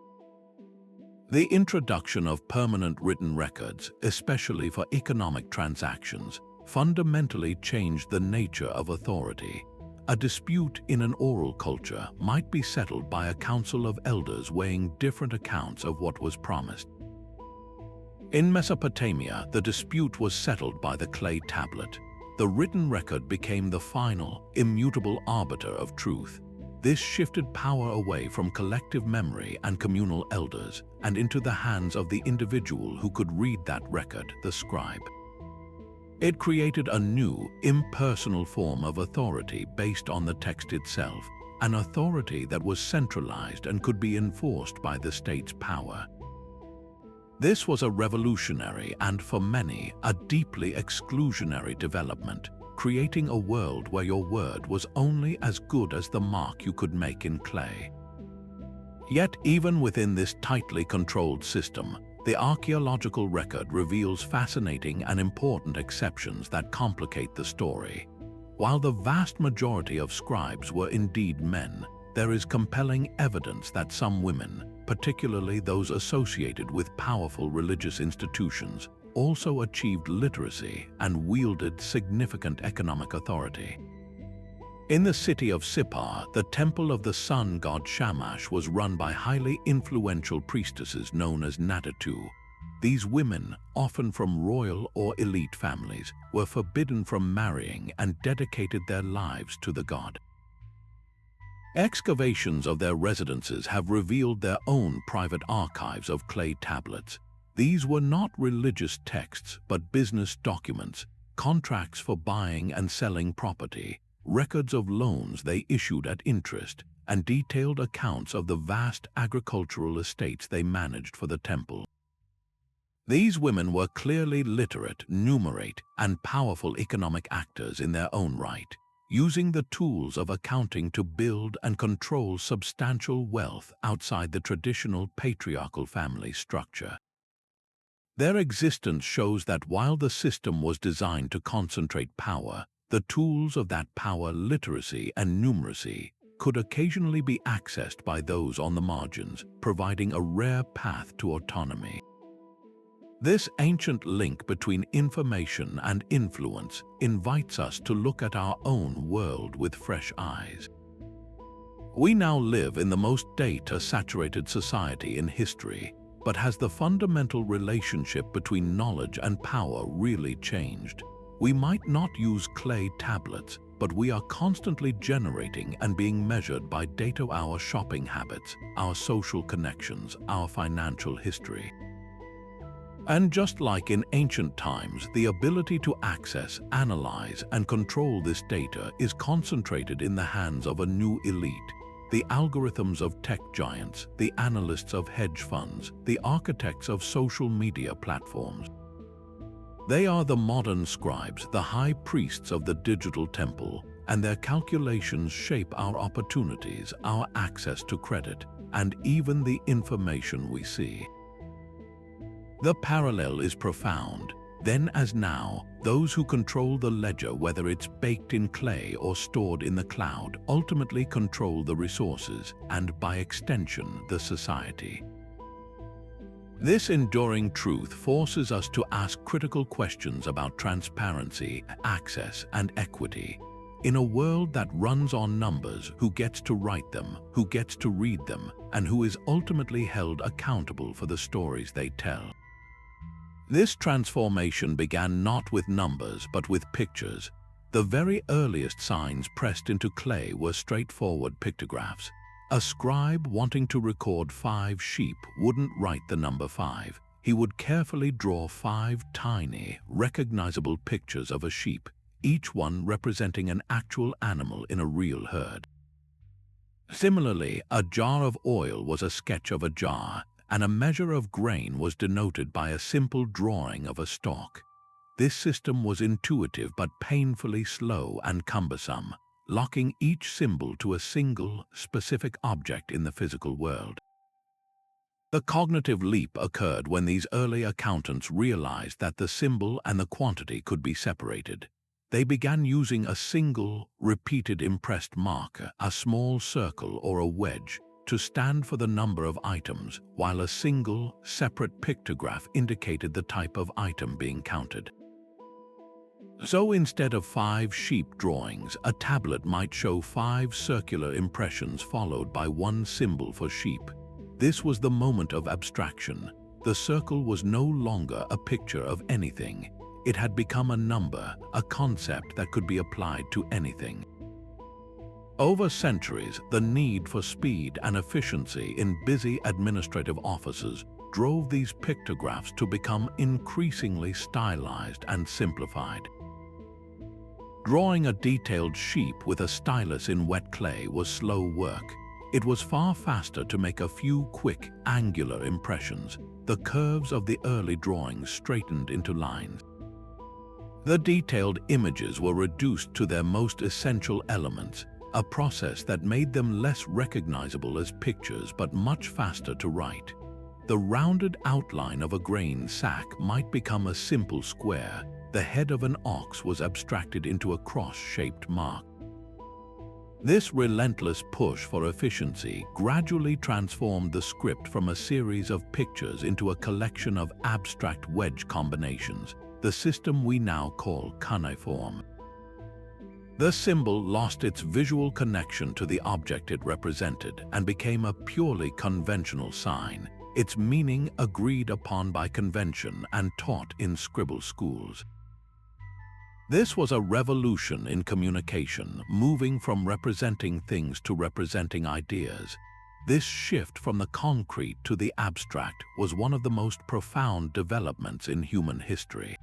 The introduction of permanent written records, especially for economic transactions, fundamentally changed the nature of authority. A dispute in an oral culture might be settled by a council of elders weighing different accounts of what was promised. In Mesopotamia, the dispute was settled by the clay tablet. The written record became the final, immutable arbiter of truth. This shifted power away from collective memory and communal elders and into the hands of the individual who could read that record, the scribe. It created a new, impersonal form of authority based on the text itself, an authority that was centralized and could be enforced by the state's power. This was a revolutionary and, for many, a deeply exclusionary development, creating a world where your word was only as good as the mark you could make in clay. Yet, even within this tightly controlled system, the archaeological record reveals fascinating and important exceptions that complicate the story. While the vast majority of scribes were indeed men, there is compelling evidence that some women, particularly those associated with powerful religious institutions, also achieved literacy and wielded significant economic authority. In the city of Sippar, the temple of the sun god Shamash was run by highly influential priestesses known as Natatu. These women, often from royal or elite families, were forbidden from marrying and dedicated their lives to the god. Excavations of their residences have revealed their own private archives of clay tablets. These were not religious texts, but business documents, contracts for buying and selling property, records of loans they issued at interest, and detailed accounts of the vast agricultural estates they managed for the temple. These women were clearly literate, numerate, and powerful economic actors in their own right, using the tools of accounting to build and control substantial wealth outside the traditional patriarchal family structure. Their existence shows that while the system was designed to concentrate power, the tools of that power, literacy and numeracy, could occasionally be accessed by those on the margins, providing a rare path to autonomy. This ancient link between information and influence invites us to look at our own world with fresh eyes. We now live in the most data-saturated society in history, but has the fundamental relationship between knowledge and power really changed? We might not use clay tablets, but we are constantly generating and being measured by data: our shopping habits, our social connections, our financial history. And just like in ancient times, the ability to access, analyze, and control this data is concentrated in the hands of a new elite: the algorithms of tech giants, the analysts of hedge funds, the architects of social media platforms. They are the modern scribes, the high priests of the digital temple, and their calculations shape our opportunities, our access to credit, and even the information we see. The parallel is profound. Then as now, those who control the ledger, whether it's baked in clay or stored in the cloud, ultimately control the resources and, by extension, the society. This enduring truth forces us to ask critical questions about transparency, access, and equity. In a world that runs on numbers, who gets to write them, who gets to read them, and who is ultimately held accountable for the stories they tell? This transformation began not with numbers but with pictures. The very earliest signs pressed into clay were straightforward pictographs. A scribe wanting to record 5 sheep wouldn't write the number 5. He would carefully draw 5 tiny, recognizable pictures of a sheep, each one representing an actual animal in a real herd. Similarly, a jar of oil was a sketch of a jar, and a measure of grain was denoted by a simple drawing of a stalk. This system was intuitive but painfully slow and cumbersome, locking each symbol to a single, specific object in the physical world. The cognitive leap occurred when these early accountants realized that the symbol and the quantity could be separated. They began using a single, repeated impressed marker, a small circle or a wedge, to stand for the number of items, while a single, separate pictograph indicated the type of item being counted. So instead of 5 sheep drawings, a tablet might show 5 circular impressions followed by 1 symbol for sheep. This was the moment of abstraction. The circle was no longer a picture of anything. It had become a number, a concept that could be applied to anything. Over centuries, the need for speed and efficiency in busy administrative offices drove these pictographs to become increasingly stylized and simplified. Drawing a detailed sheep with a stylus in wet clay was slow work. It was far faster to make a few quick, angular impressions. The curves of the early drawings straightened into lines. The detailed images were reduced to their most essential elements, a process that made them less recognizable as pictures but much faster to write. The rounded outline of a grain sack might become a simple square. The head of an ox was abstracted into a cross-shaped mark. This relentless push for efficiency gradually transformed the script from a series of pictures into a collection of abstract wedge combinations, the system we now call cuneiform. The symbol lost its visual connection to the object it represented and became a purely conventional sign, its meaning agreed upon by convention and taught in scribble schools. This was a revolution in communication, moving from representing things to representing ideas. This shift from the concrete to the abstract was one of the most profound developments in human history.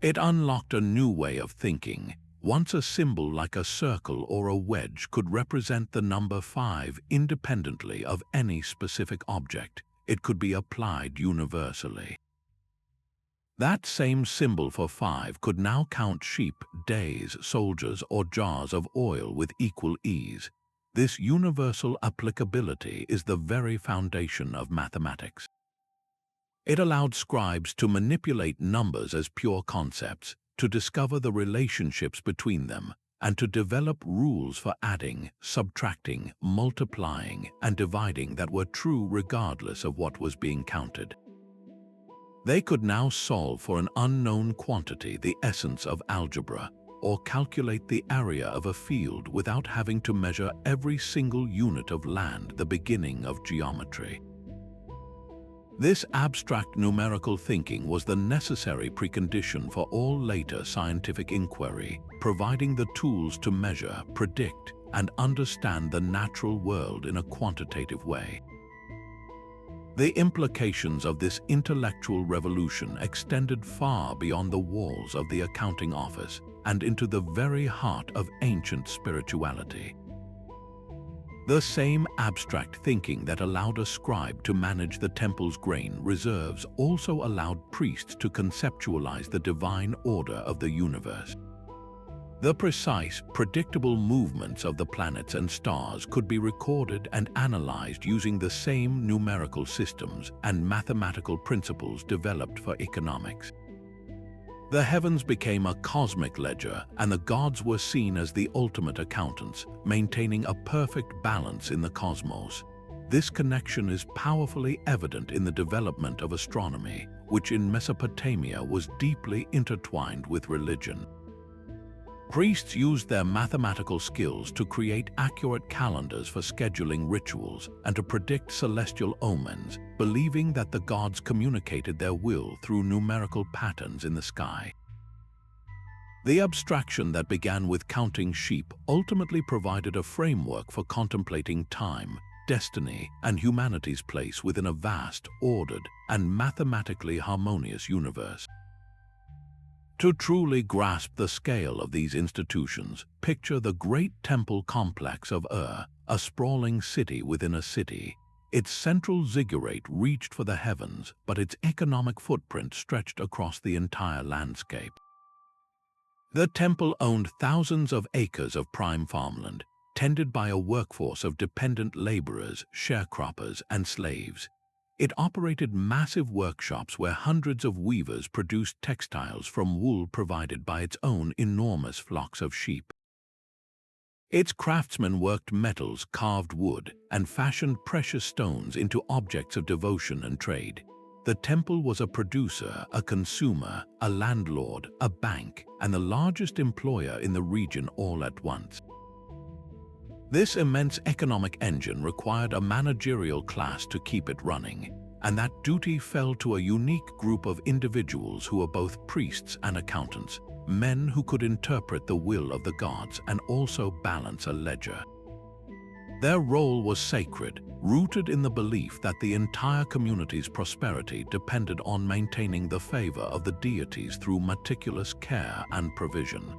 It unlocked a new way of thinking. Once a symbol like a circle or a wedge could represent the number 5 independently of any specific object, it could be applied universally. That same symbol for 5 could now count sheep, days, soldiers, or jars of oil with equal ease. This universal applicability is the very foundation of mathematics. It allowed scribes to manipulate numbers as pure concepts, to discover the relationships between them, and to develop rules for adding, subtracting, multiplying, and dividing that were true regardless of what was being counted. They could now solve for an unknown quantity the essence of algebra, or calculate the area of a field without having to measure every single unit of land, the beginning of geometry. This abstract numerical thinking was the necessary precondition for all later scientific inquiry, providing the tools to measure, predict, and understand the natural world in a quantitative way. The implications of this intellectual revolution extended far beyond the walls of the accounting office and into the very heart of ancient spirituality. The same abstract thinking that allowed a scribe to manage the temple's grain reserves also allowed priests to conceptualize the divine order of the universe. The precise, predictable movements of the planets and stars could be recorded and analyzed using the same numerical systems and mathematical principles developed for economics. The heavens became a cosmic ledger, and the gods were seen as the ultimate accountants, maintaining a perfect balance in the cosmos. This connection is powerfully evident in the development of astronomy, which in Mesopotamia was deeply intertwined with religion. Priests used their mathematical skills to create accurate calendars for scheduling rituals and to predict celestial omens, believing that the gods communicated their will through numerical patterns in the sky. The abstraction that began with counting sheep ultimately provided a framework for contemplating time, destiny, and humanity's place within a vast, ordered, and mathematically harmonious universe. To truly grasp the scale of these institutions, picture the great temple complex of a sprawling city within a city. Its central ziggurat reached for the heavens, but its economic footprint stretched across the entire landscape. The temple owned thousands of acres of prime farmland, tended by a workforce of dependent laborers, sharecroppers, and slaves. It operated massive workshops where hundreds of weavers produced textiles from wool provided by its own enormous flocks of sheep. Its craftsmen worked metals, carved wood, and fashioned precious stones into objects of devotion and trade. The temple was a producer, a consumer, a landlord, a bank, and the largest employer in the region all at once. This immense economic engine required a managerial class to keep it running, and that duty fell to a unique group of individuals who were both priests and accountants, men who could interpret the will of the gods and also balance a ledger. Their role was sacred, rooted in the belief that the entire community's prosperity depended on maintaining the favor of the deities through meticulous care and provision.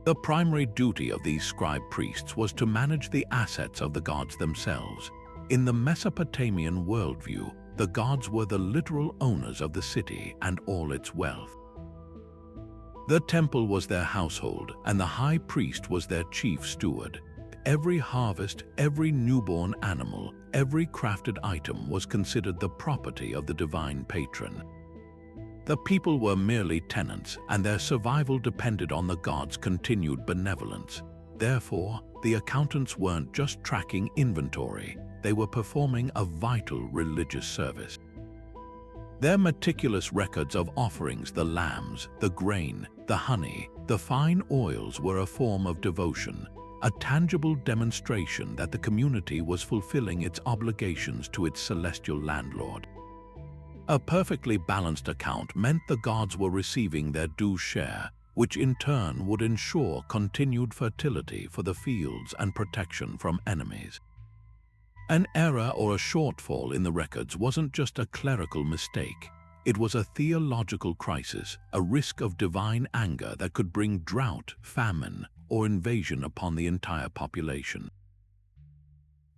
The primary duty of these scribe priests was to manage the assets of the gods themselves. In the Mesopotamian worldview, the gods were the literal owners of the city and all its wealth. The temple was their household, and the high priest was their chief steward. Every harvest, every newborn animal, every crafted item was considered the property of the divine patron. The people were merely tenants, and their survival depended on the gods' continued benevolence. Therefore, the accountants weren't just tracking inventory, they were performing a vital religious service. Their meticulous records of offerings, the lambs, the grain, the honey, the fine oils were a form of devotion, a tangible demonstration that the community was fulfilling its obligations to its celestial landlord. A perfectly balanced account meant the gods were receiving their due share, which in turn would ensure continued fertility for the fields and protection from enemies. An error or a shortfall in the records wasn't just a clerical mistake. It was a theological crisis, a risk of divine anger that could bring drought, famine, or invasion upon the entire population.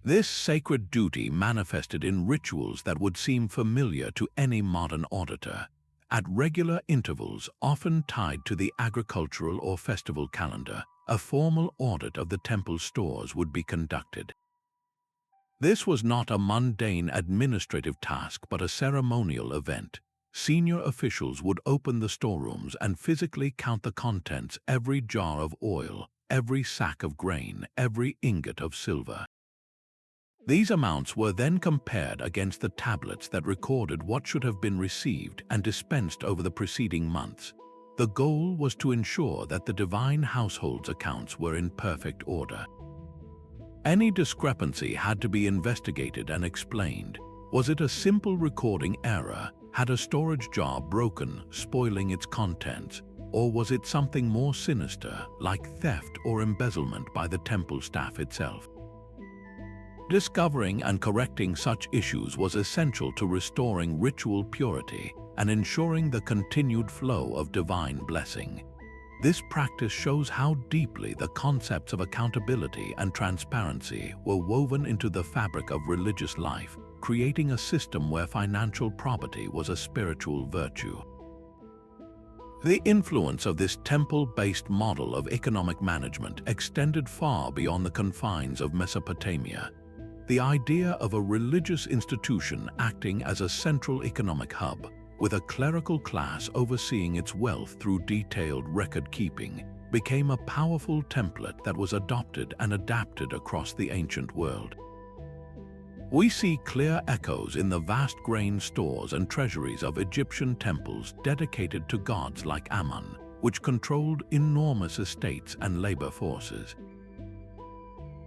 This sacred duty manifested in rituals that would seem familiar to any modern auditor. At regular intervals, often tied to the agricultural or festival calendar, a formal audit of the temple stores would be conducted. This was not a mundane administrative task but a ceremonial event. Senior officials would open the storerooms and physically count the contents, every jar of oil, every sack of grain, every ingot of silver. These amounts were then compared against the tablets that recorded what should have been received and dispensed over the preceding months. The goal was to ensure that the divine household's accounts were in perfect order. Any discrepancy had to be investigated and explained. Was it a simple recording error? Had a storage jar broken, spoiling its contents? Or was it something more sinister, like theft or embezzlement by the temple staff itself? Discovering and correcting such issues was essential to restoring ritual purity and ensuring the continued flow of divine blessing. This practice shows how deeply the concepts of accountability and transparency were woven into the fabric of religious life, creating a system where financial probity was a spiritual virtue. The influence of this temple-based model of economic management extended far beyond the confines of Mesopotamia. The idea of a religious institution acting as a central economic hub, with a clerical class overseeing its wealth through detailed record-keeping, became a powerful template that was adopted and adapted across the ancient world. We see clear echoes in the vast grain stores and treasuries of Egyptian temples dedicated to gods like Ammon, which controlled enormous estates and labor forces.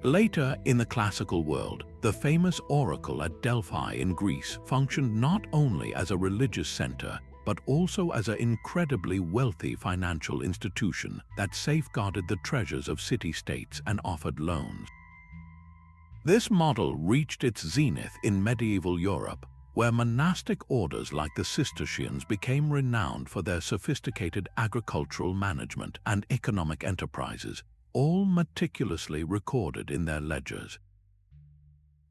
Later in the classical world, the famous oracle at Delphi in Greece functioned not only as a religious center, but also as an incredibly wealthy financial institution that safeguarded the treasures of city-states and offered loans. This model reached its zenith in medieval Europe, where monastic orders like the Cistercians became renowned for their sophisticated agricultural management and economic enterprises, all meticulously recorded in their ledgers.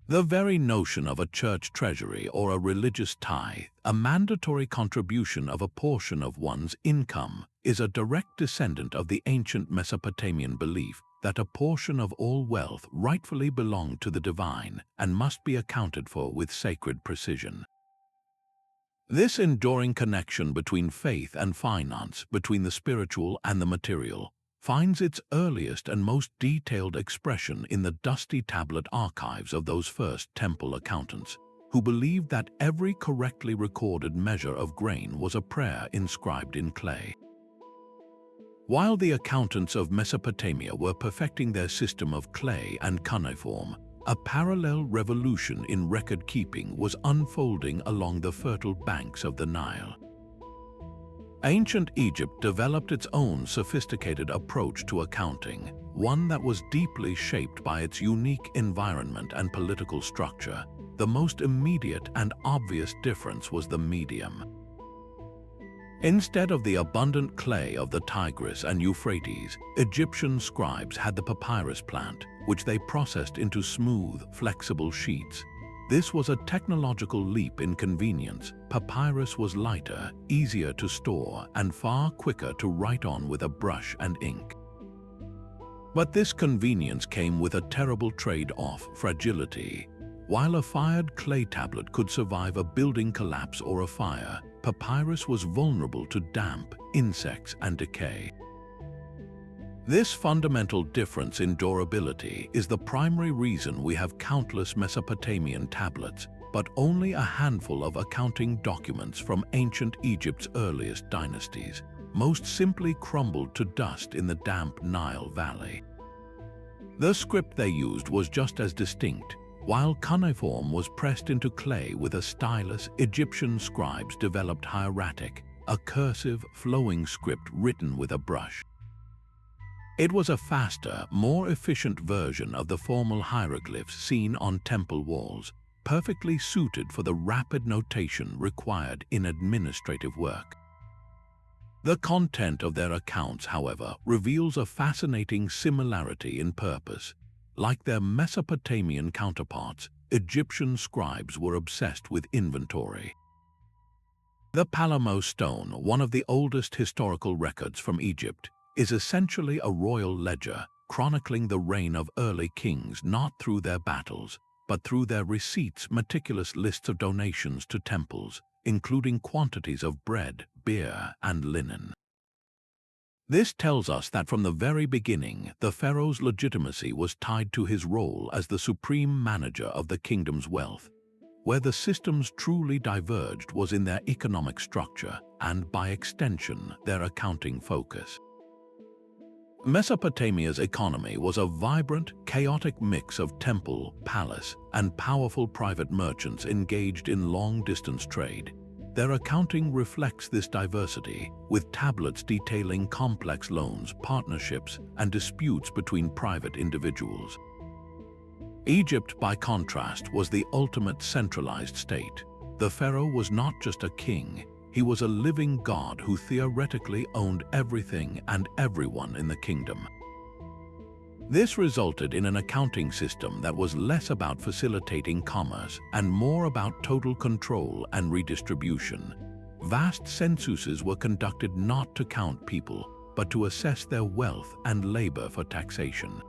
The very notion of a church treasury or a religious tithe, a mandatory contribution of a portion of one's income, is a direct descendant of the ancient Mesopotamian belief that a portion of all wealth rightfully belonged to the divine and must be accounted for with sacred precision. This enduring connection between faith and finance, between the spiritual and the material, finds its earliest and most detailed expression in the dusty tablet archives of those first temple accountants, who believed that every correctly recorded measure of grain was a prayer inscribed in clay. While the accountants of Mesopotamia were perfecting their system of clay and cuneiform, a parallel revolution in record-keeping was unfolding along the fertile banks of the Nile. Ancient Egypt developed its own sophisticated approach to accounting, one that was deeply shaped by its unique environment and political structure. The most immediate and obvious difference was the medium. Instead of the abundant clay of the Tigris and Euphrates, Egyptian scribes had the papyrus plant, which they processed into smooth, flexible sheets. This was a technological leap in convenience. Papyrus was lighter, easier to store, and far quicker to write on with a brush and ink. But this convenience came with a terrible trade-off: fragility. While a fired clay tablet could survive a building collapse or a fire, papyrus was vulnerable to damp, insects, and decay. This fundamental difference in durability is the primary reason we have countless Mesopotamian tablets, but only a handful of accounting documents from ancient Egypt's earliest dynasties. Most simply crumbled to dust in the damp Nile Valley. The script they used was just as distinct. While cuneiform was pressed into clay with a stylus, Egyptian scribes developed hieratic, a cursive, flowing script written with a brush. It was a faster, more efficient version of the formal hieroglyphs seen on temple walls, perfectly suited for the rapid notation required in administrative work. The content of their accounts, however, reveals a fascinating similarity in purpose. Like their Mesopotamian counterparts, Egyptian scribes were obsessed with inventory. The Palamo stone, one of the oldest historical records from Egypt, is essentially a royal ledger chronicling the reign of early kings not through their battles, but through their receipts, meticulous lists of donations to temples, including quantities of bread, beer, and linen. This tells us that from the very beginning, the pharaoh's legitimacy was tied to his role as the supreme manager of the kingdom's wealth. Where the systems truly diverged was in their economic structure and, by extension, their accounting focus. Mesopotamia's economy was a vibrant, chaotic mix of temple, palace, and powerful private merchants engaged in long-distance trade. Their accounting reflects this diversity, with tablets detailing complex loans, partnerships, and disputes between private individuals. Egypt, by contrast, was the ultimate centralized state. The pharaoh was not just a king, he was a living god who theoretically owned everything and everyone in the kingdom. This resulted in an accounting system that was less about facilitating commerce and more about total control and redistribution. Vast censuses were conducted not to count people, but to assess their wealth and labor for taxation.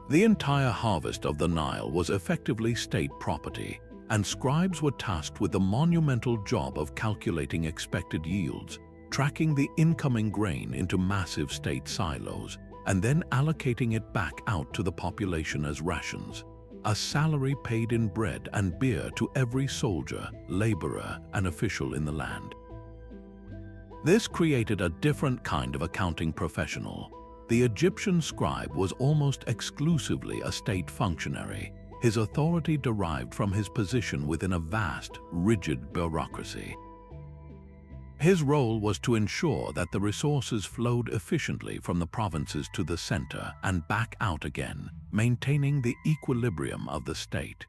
The entire harvest of the Nile was effectively state property, and scribes were tasked with the monumental job of calculating expected yields, tracking the incoming grain into massive state silos, and then allocating it back out to the population as rations, a salary paid in bread and beer to every soldier, laborer, and official in the land. This created a different kind of accounting professional. The Egyptian scribe was almost exclusively a state functionary. His authority derived from his position within a vast, rigid bureaucracy. His role was to ensure that the resources flowed efficiently from the provinces to the center and back out again, maintaining the equilibrium of the state.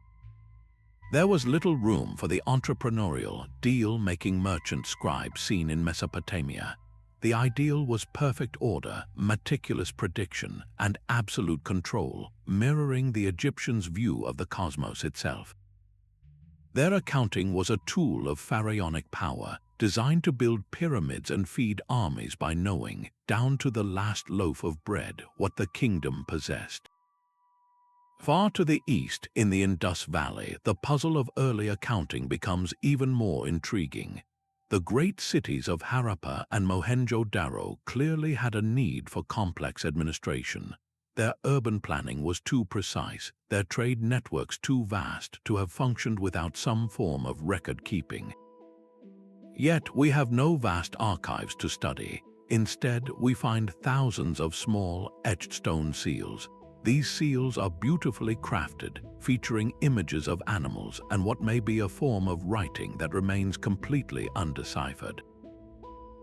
There was little room for the entrepreneurial, deal-making merchant scribe seen in Mesopotamia. The ideal was perfect order, meticulous prediction, and absolute control, mirroring the Egyptians' view of the cosmos itself. Their accounting was a tool of pharaonic power, designed to build pyramids and feed armies by knowing, down to the last loaf of bread, what the kingdom possessed. Far to the east, in the Indus Valley, the puzzle of early accounting becomes even more intriguing. The great cities of Harappa and Mohenjo-Daro clearly had a need for complex administration. Their urban planning was too precise, their trade networks too vast to have functioned without some form of record-keeping. Yet we have no vast archives to study. Instead, we find thousands of small, etched stone seals. These seals are beautifully crafted, featuring images of animals and what may be a form of writing that remains completely undeciphered.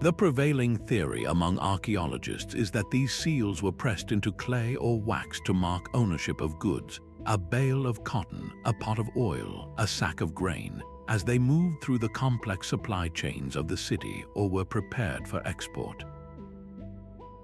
The prevailing theory among archaeologists is that these seals were pressed into clay or wax to mark ownership of goods, a bale of cotton, a pot of oil, a sack of grain, as they moved through the complex supply chains of the city or were prepared for export.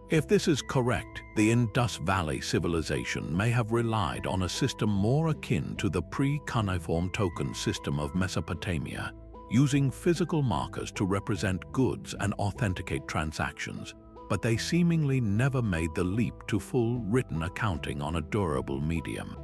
If this is correct, the Indus Valley civilization may have relied on a system more akin to the pre-Cuneiform token system of Mesopotamia, using physical markers to represent goods and authenticate transactions, but they seemingly never made the leap to full written accounting on a durable medium.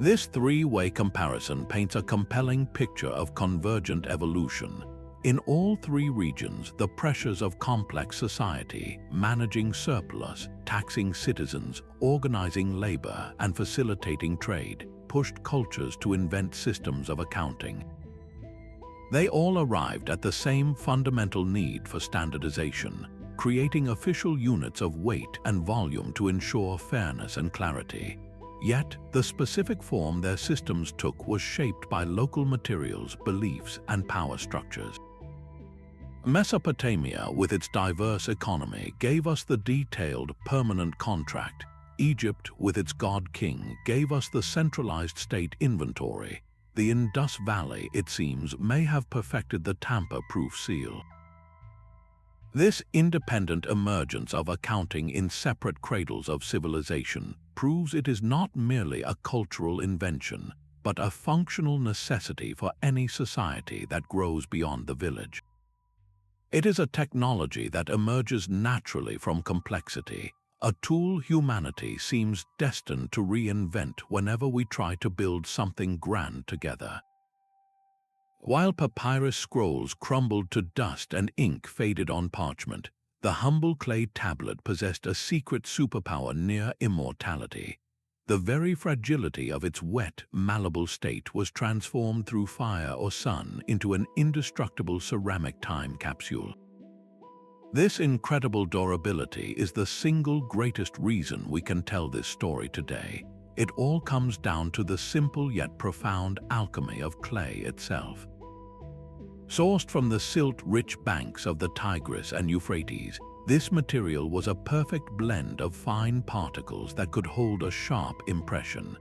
This three-way comparison paints a compelling picture of convergent evolution. In all three regions, the pressures of complex society, managing surplus, taxing citizens, organizing labor, and facilitating trade, pushed cultures to invent systems of accounting. They all arrived at the same fundamental need for standardization, creating official units of weight and volume to ensure fairness and clarity. Yet, the specific form their systems took was shaped by local materials, beliefs, and power structures. Mesopotamia, with its diverse economy, gave us the detailed, permanent contract. Egypt, with its god-king, gave us the centralized state inventory. The Indus Valley, it seems, may have perfected the tamper-proof seal. This independent emergence of accounting in separate cradles of civilization proves it is not merely a cultural invention, but a functional necessity for any society that grows beyond the village. It is a technology that emerges naturally from complexity, a tool humanity seems destined to reinvent whenever we try to build something grand together. While papyrus scrolls crumbled to dust and ink faded on parchment, the humble clay tablet possessed a secret superpower near immortality. The very fragility of its wet, malleable state was transformed through fire or sun into an indestructible ceramic time capsule. This incredible durability is the single greatest reason we can tell this story today. It all comes down to the simple yet profound alchemy of clay itself. Sourced from the silt-rich banks of the Tigris and Euphrates, this material was a perfect blend of fine particles that could hold a sharp impression.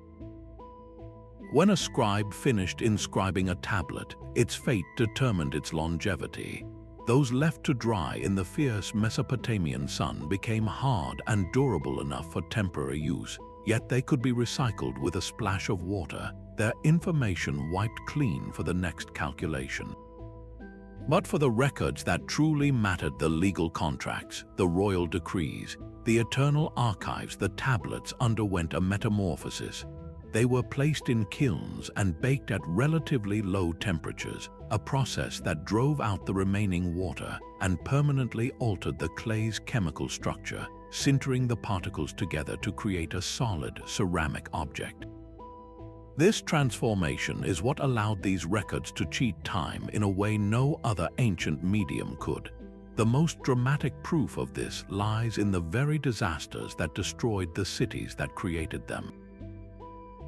When a scribe finished inscribing a tablet, its fate determined its longevity. Those left to dry in the fierce Mesopotamian sun became hard and durable enough for temporary use, yet they could be recycled with a splash of water, their information wiped clean for the next calculation. But for the records that truly mattered, the legal contracts, the royal decrees, the eternal archives, the tablets underwent a metamorphosis. They were placed in kilns and baked at relatively low temperatures, a process that drove out the remaining water and permanently altered the clay's chemical structure, sintering the particles together to create a solid ceramic object. This transformation is what allowed these records to cheat time in a way no other ancient medium could. The most dramatic proof of this lies in the very disasters that destroyed the cities that created them.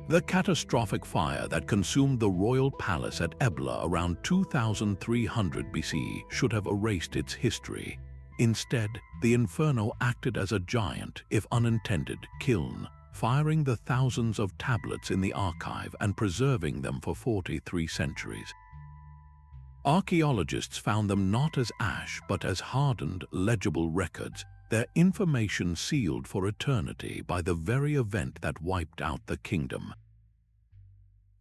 The catastrophic fire that consumed the royal palace at Ebla around 2300 BC should have erased its history. Instead, the inferno acted as a giant, if unintended, kiln, firing the thousands of tablets in the archive and preserving them for 43 centuries. Archaeologists found them not as ash but as hardened, legible records, their information sealed for eternity by the very event that wiped out the kingdom.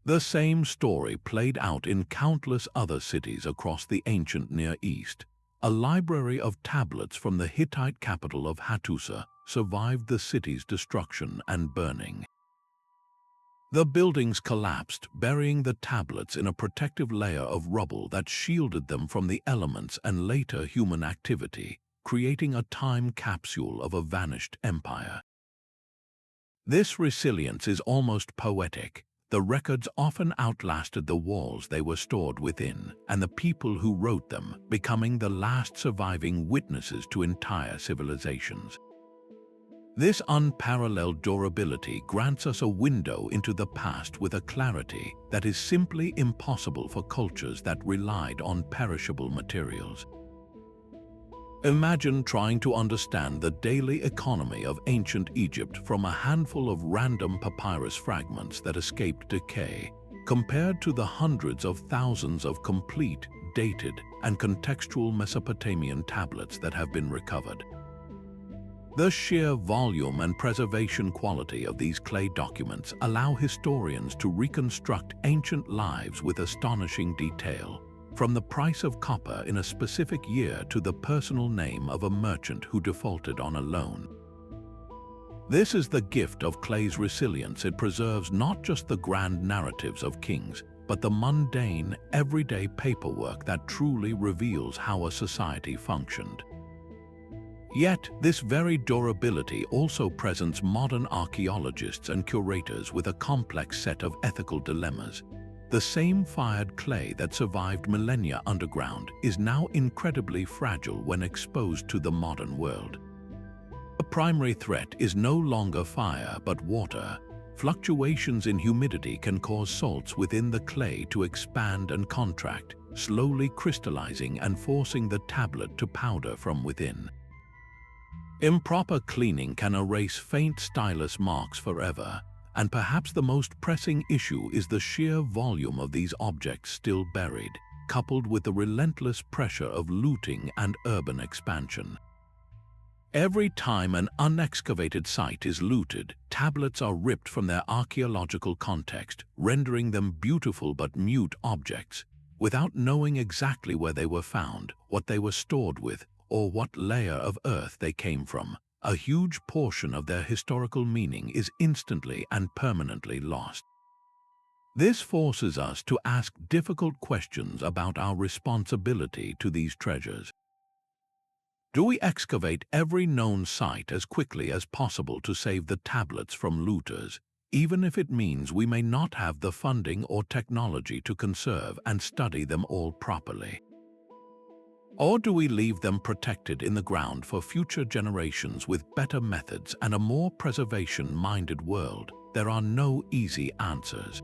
The same story played out in countless other cities across the ancient Near East. A library of tablets from the Hittite capital of Hattusa survived the city's destruction and burning. The buildings collapsed, burying the tablets in a protective layer of rubble that shielded them from the elements and later human activity, creating a time capsule of a vanished empire. This resilience is almost poetic. The records often outlasted the walls they were stored within, and the people who wrote them, becoming the last surviving witnesses to entire civilizations. This unparalleled durability grants us a window into the past with a clarity that is simply impossible for cultures that relied on perishable materials. Imagine trying to understand the daily economy of ancient Egypt from a handful of random papyrus fragments that escaped decay, compared to the hundreds of thousands of complete, dated, and contextual Mesopotamian tablets that have been recovered. The sheer volume and preservation quality of these clay documents allow historians to reconstruct ancient lives with astonishing detail, from the price of copper in a specific year to the personal name of a merchant who defaulted on a loan. This is the gift of clay's resilience. It preserves not just the grand narratives of kings, but the mundane, everyday paperwork that truly reveals how a society functioned. Yet, this very durability also presents modern archaeologists and curators with a complex set of ethical dilemmas. The same fired clay that survived millennia underground is now incredibly fragile when exposed to the modern world. The primary threat is no longer fire but water. Fluctuations in humidity can cause salts within the clay to expand and contract, slowly crystallizing and forcing the tablet to powder from within. Improper cleaning can erase faint stylus marks forever, and perhaps the most pressing issue is the sheer volume of these objects still buried, coupled with the relentless pressure of looting and urban expansion. Every time an unexcavated site is looted, tablets are ripped from their archaeological context, rendering them beautiful but mute objects, without knowing exactly where they were found, what they were stored with, or what layer of earth they came from. A huge portion of their historical meaning is instantly and permanently lost. This forces us to ask difficult questions about our responsibility to these treasures. Do we excavate every known site as quickly as possible to save the tablets from looters, even if it means we may not have the funding or technology to conserve and study them all properly? Or do we leave them protected in the ground for future generations with better methods and a more preservation-minded world? There are no easy answers.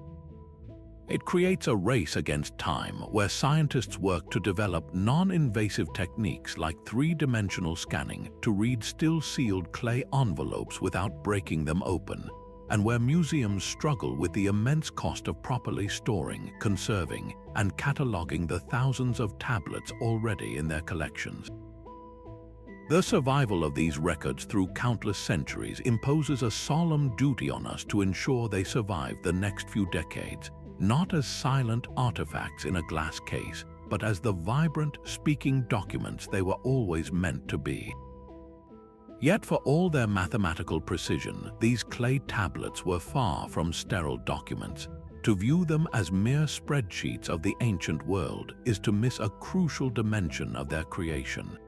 It creates a race against time where scientists work to develop non-invasive techniques like three-dimensional scanning to read still-sealed clay envelopes without breaking them open, and where museums struggle with the immense cost of properly storing, conserving, and cataloging the thousands of tablets already in their collections. The survival of these records through countless centuries imposes a solemn duty on us to ensure they survive the next few decades, not as silent artifacts in a glass case, but as the vibrant, speaking documents they were always meant to be. Yet for all their mathematical precision, these clay tablets were far from sterile documents. To view them as mere spreadsheets of the ancient world is to miss a crucial dimension of their creation.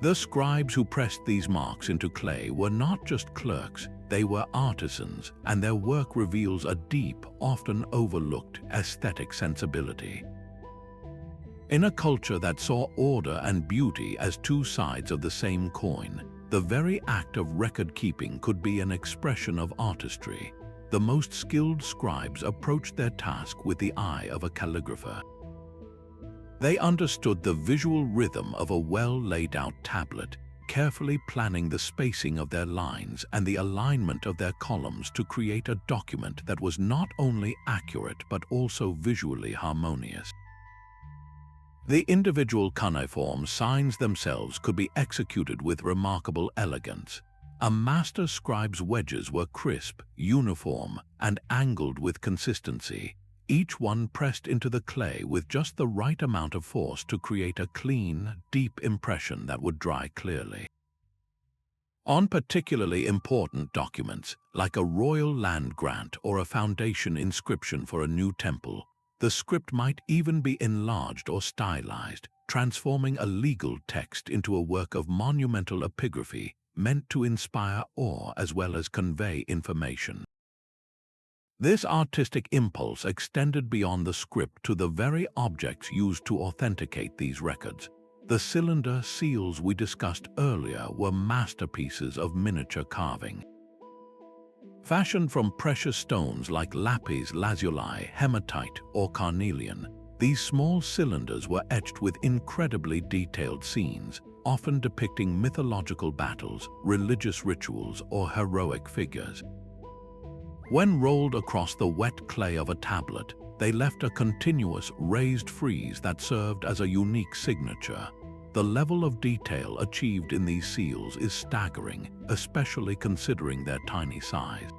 The scribes who pressed these marks into clay were not just clerks, they were artisans, and their work reveals a deep, often overlooked aesthetic sensibility. In a culture that saw order and beauty as two sides of the same coin, the very act of record-keeping could be an expression of artistry. the most skilled scribes approached their task with the eye of a calligrapher. They understood the visual rhythm of a well-laid-out tablet, carefully planning the spacing of their lines and the alignment of their columns to create a document that was not only accurate but also visually harmonious. The individual cuneiform signs themselves could be executed with remarkable elegance. A master scribe's wedges were crisp, uniform, and angled with consistency, each one pressed into the clay with just the right amount of force to create a clean, deep impression that would dry clearly. On particularly important documents, like a royal land grant or a foundation inscription for a new temple, the script might even be enlarged or stylized, transforming a legal text into a work of monumental epigraphy meant to inspire awe as well as convey information. This artistic impulse extended beyond the script to the very objects used to authenticate these records. The cylinder seals we discussed earlier were masterpieces of miniature carving. Fashioned from precious stones like lapis lazuli, hematite, or carnelian, these small cylinders were etched with incredibly detailed scenes, often depicting mythological battles, religious rituals, or heroic figures. When rolled across the wet clay of a tablet, they left a continuous raised frieze that served as a unique signature. The level of detail achieved in these seals is staggering, especially considering their tiny size.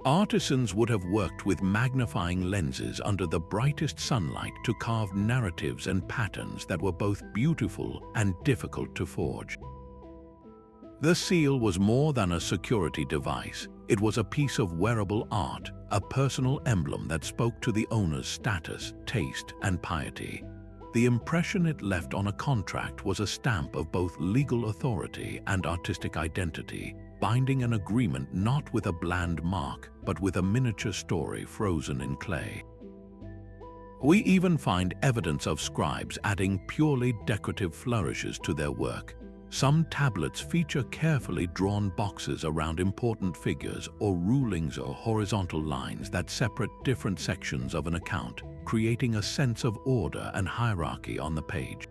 Artisans would have worked with magnifying lenses under the brightest sunlight to carve narratives and patterns that were both beautiful and difficult to forge. The seal was more than a security device. It was a piece of wearable art, a personal emblem that spoke to the owner's status, taste, and piety. The impression it left on a contract was a stamp of both legal authority and artistic identity, binding an agreement not with a bland mark, but with a miniature story frozen in clay. We even find evidence of scribes adding purely decorative flourishes to their work. Some tablets feature carefully drawn boxes around important figures or rulings or horizontal lines that separate different sections of an account, creating a sense of order and hierarchy on the page.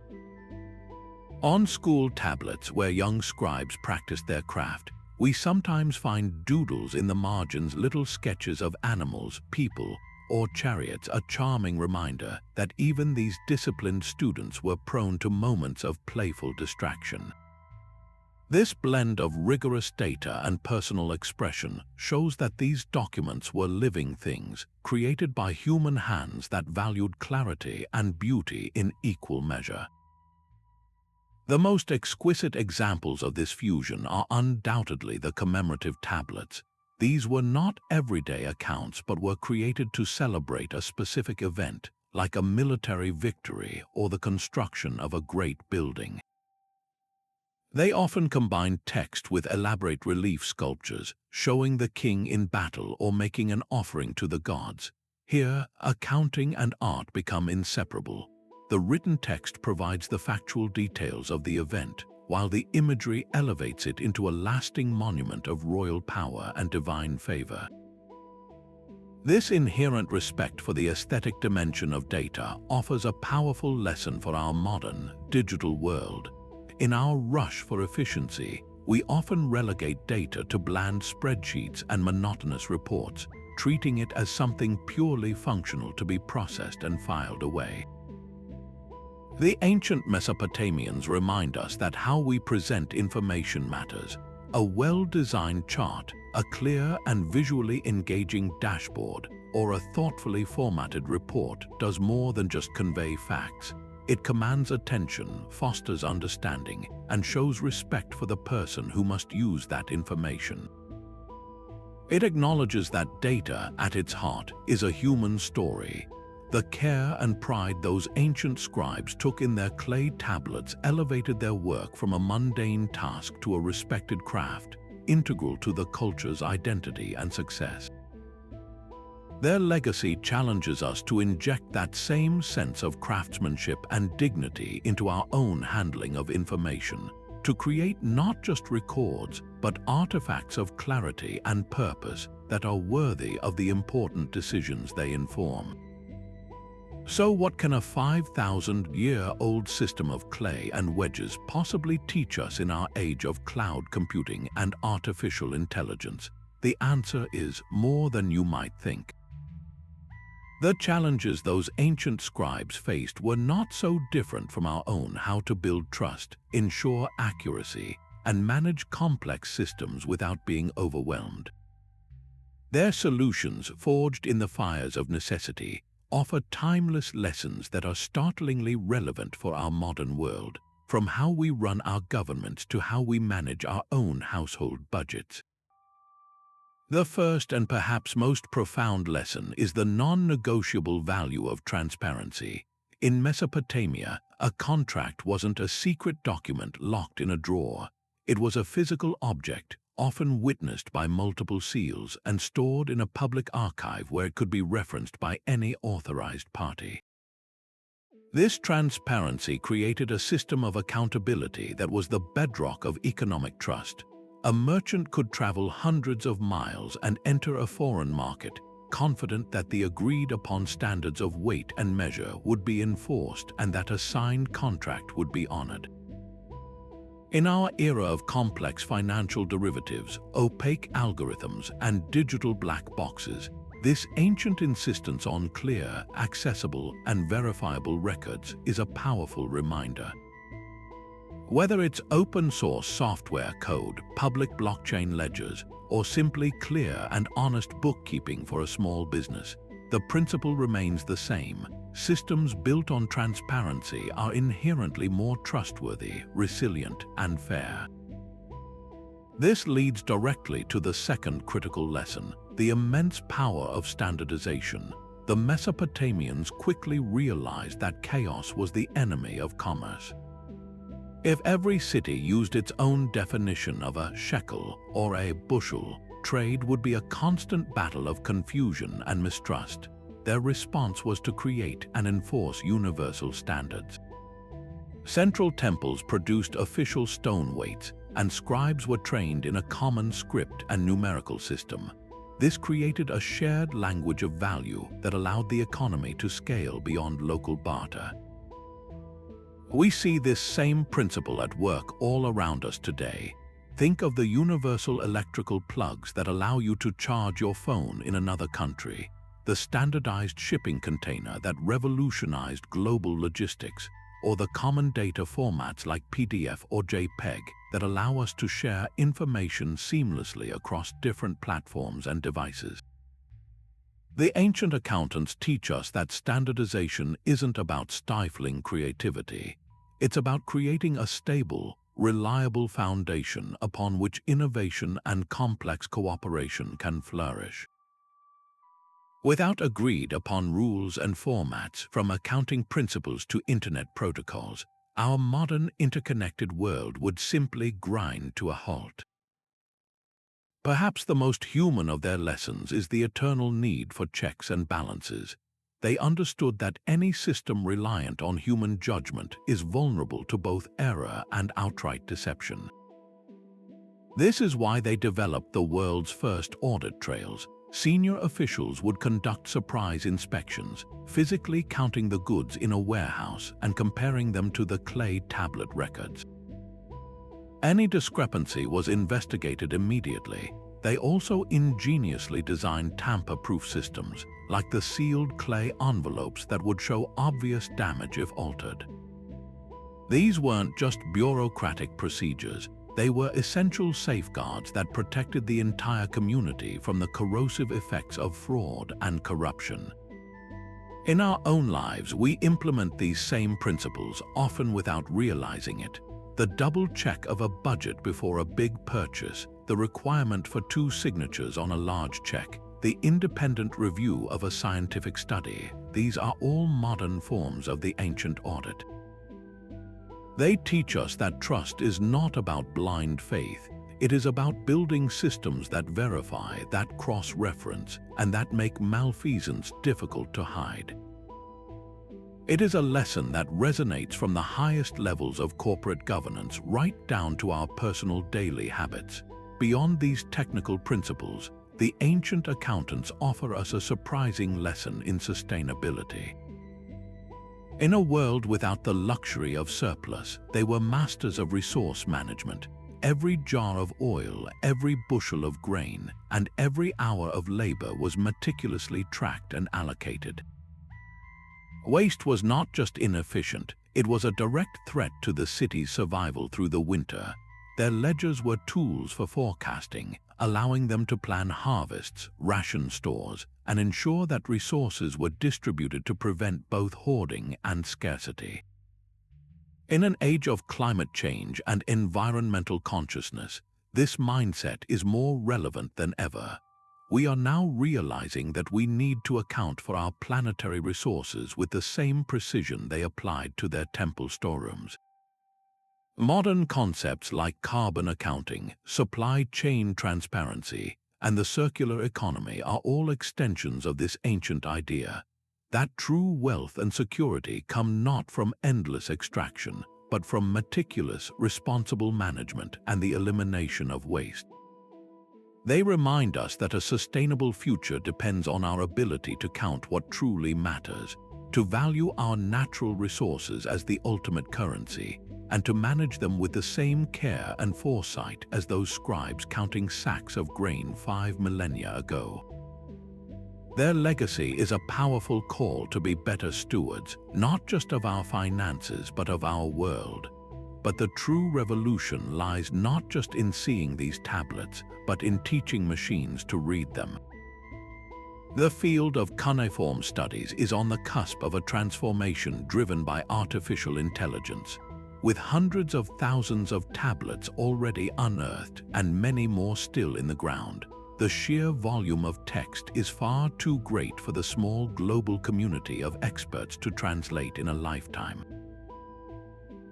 On school tablets where young scribes practiced their craft, we sometimes find doodles in the margins, little sketches of animals, people, or chariots, a charming reminder that even these disciplined students were prone to moments of playful distraction. This blend of rigorous data and personal expression shows that these documents were living things, created by human hands that valued clarity and beauty in equal measure. The most exquisite examples of this fusion are undoubtedly the commemorative tablets. These were not everyday accounts but were created to celebrate a specific event, like a military victory or the construction of a great building. They often combined text with elaborate relief sculptures, showing the king in battle or making an offering to the gods. Here, accounting and art become inseparable. The written text provides the factual details of the event, while the imagery elevates it into a lasting monument of royal power and divine favor. This inherent respect for the aesthetic dimension of data offers a powerful lesson for our modern, digital world. In our rush for efficiency, we often relegate data to bland spreadsheets and monotonous reports, treating it as something purely functional to be processed and filed away. The ancient Mesopotamians remind us that how we present information matters. A well-designed chart, a clear and visually engaging dashboard, or a thoughtfully formatted report does more than just convey facts. It commands attention, fosters understanding, and shows respect for the person who must use that information. It acknowledges that data, at its heart, is a human story. The care and pride those ancient scribes took in their clay tablets elevated their work from a mundane task to a respected craft, integral to the culture's identity and success. Their legacy challenges us to inject that same sense of craftsmanship and dignity into our own handling of information, to create not just records, but artifacts of clarity and purpose that are worthy of the important decisions they inform. So what can a 5,000-year-old system of clay and wedges possibly teach us in our age of cloud computing and artificial intelligence? The answer is more than you might think. The challenges those ancient scribes faced were not so different from our own: how to build trust, ensure accuracy, and manage complex systems without being overwhelmed. Their solutions, forged in the fires of necessity, offer timeless lessons that are startlingly relevant for our modern world, from how we run our governments to how we manage our own household budgets. The first and perhaps most profound lesson is the non-negotiable value of transparency. In Mesopotamia, a contract wasn't a secret document locked in a drawer. It was a physical object, often witnessed by multiple seals and stored in a public archive where it could be referenced by any authorized party. This transparency created a system of accountability that was the bedrock of economic trust. A merchant could travel hundreds of miles and enter a foreign market, confident that the agreed-upon standards of weight and measure would be enforced and that a signed contract would be honored. In our era of complex financial derivatives, opaque algorithms, and digital black boxes, this ancient insistence on clear, accessible, and verifiable records is a powerful reminder. Whether it's open-source software code, public blockchain ledgers, or simply clear and honest bookkeeping for a small business, the principle remains the same. Systems built on transparency are inherently more trustworthy, resilient, and fair. This leads directly to the second critical lesson: the immense power of standardization. The Mesopotamians quickly realized that chaos was the enemy of commerce. If every city used its own definition of a shekel or a bushel, trade would be a constant battle of confusion and mistrust. Their response was to create and enforce universal standards. Central temples produced official stone weights, and scribes were trained in a common script and numerical system. This created a shared language of value that allowed the economy to scale beyond local barter. We see this same principle at work all around us today. Think of the universal electrical plugs that allow you to charge your phone in another country, the standardized shipping container that revolutionized global logistics, or the common data formats like PDF or JPEG that allow us to share information seamlessly across different platforms and devices. The ancient accountants teach us that standardization isn't about stifling creativity. It's about creating a stable, reliable foundation upon which innovation and complex cooperation can flourish. Without agreed-upon rules and formats, from accounting principles to internet protocols, our modern interconnected world would simply grind to a halt. Perhaps the most human of their lessons is the eternal need for checks and balances. They understood that any system reliant on human judgment is vulnerable to both error and outright deception. This is why they developed the world's first audit trails. Senior officials would conduct surprise inspections, physically counting the goods in a warehouse and comparing them to the clay tablet records. Any discrepancy was investigated immediately. They also ingeniously designed tamper-proof systems, like the sealed clay envelopes that would show obvious damage if altered. These weren't just bureaucratic procedures. They were essential safeguards that protected the entire community from the corrosive effects of fraud and corruption. In our own lives, we implement these same principles, often without realizing it. The double check of a budget before a big purchase, the requirement for 2 signatures on a large check, the independent review of a scientific study. These are all modern forms of the ancient audit. They teach us that trust is not about blind faith. It is about building systems that verify, that cross-reference, and that make malfeasance difficult to hide. It is a lesson that resonates from the highest levels of corporate governance right down to our personal daily habits. Beyond these technical principles, the ancient accountants offer us a surprising lesson in sustainability. In a world without the luxury of surplus, they were masters of resource management. Every jar of oil, every bushel of grain, and every hour of labor was meticulously tracked and allocated. Waste was not just inefficient, it was a direct threat to the city's survival through the winter. Their ledgers were tools for forecasting, allowing them to plan harvests, ration stores, and ensure that resources were distributed to prevent both hoarding and scarcity. In an age of climate change and environmental consciousness, this mindset is more relevant than ever. We are now realizing that we need to account for our planetary resources with the same precision they applied to their temple storerooms. Modern concepts like carbon accounting, supply chain transparency, and the circular economy are all extensions of this ancient idea, that true wealth and security come not from endless extraction, but from meticulous, responsible management and the elimination of waste. They remind us that a sustainable future depends on our ability to count what truly matters, to value our natural resources as the ultimate currency, and to manage them with the same care and foresight as those scribes counting sacks of grain 5 millennia ago. Their legacy is a powerful call to be better stewards, not just of our finances but of our world. But the true revolution lies not just in seeing these tablets, but in teaching machines to read them. The field of cuneiform studies is on the cusp of a transformation driven by artificial intelligence. With hundreds of thousands of tablets already unearthed and many more still in the ground, the sheer volume of text is far too great for the small global community of experts to translate in a lifetime.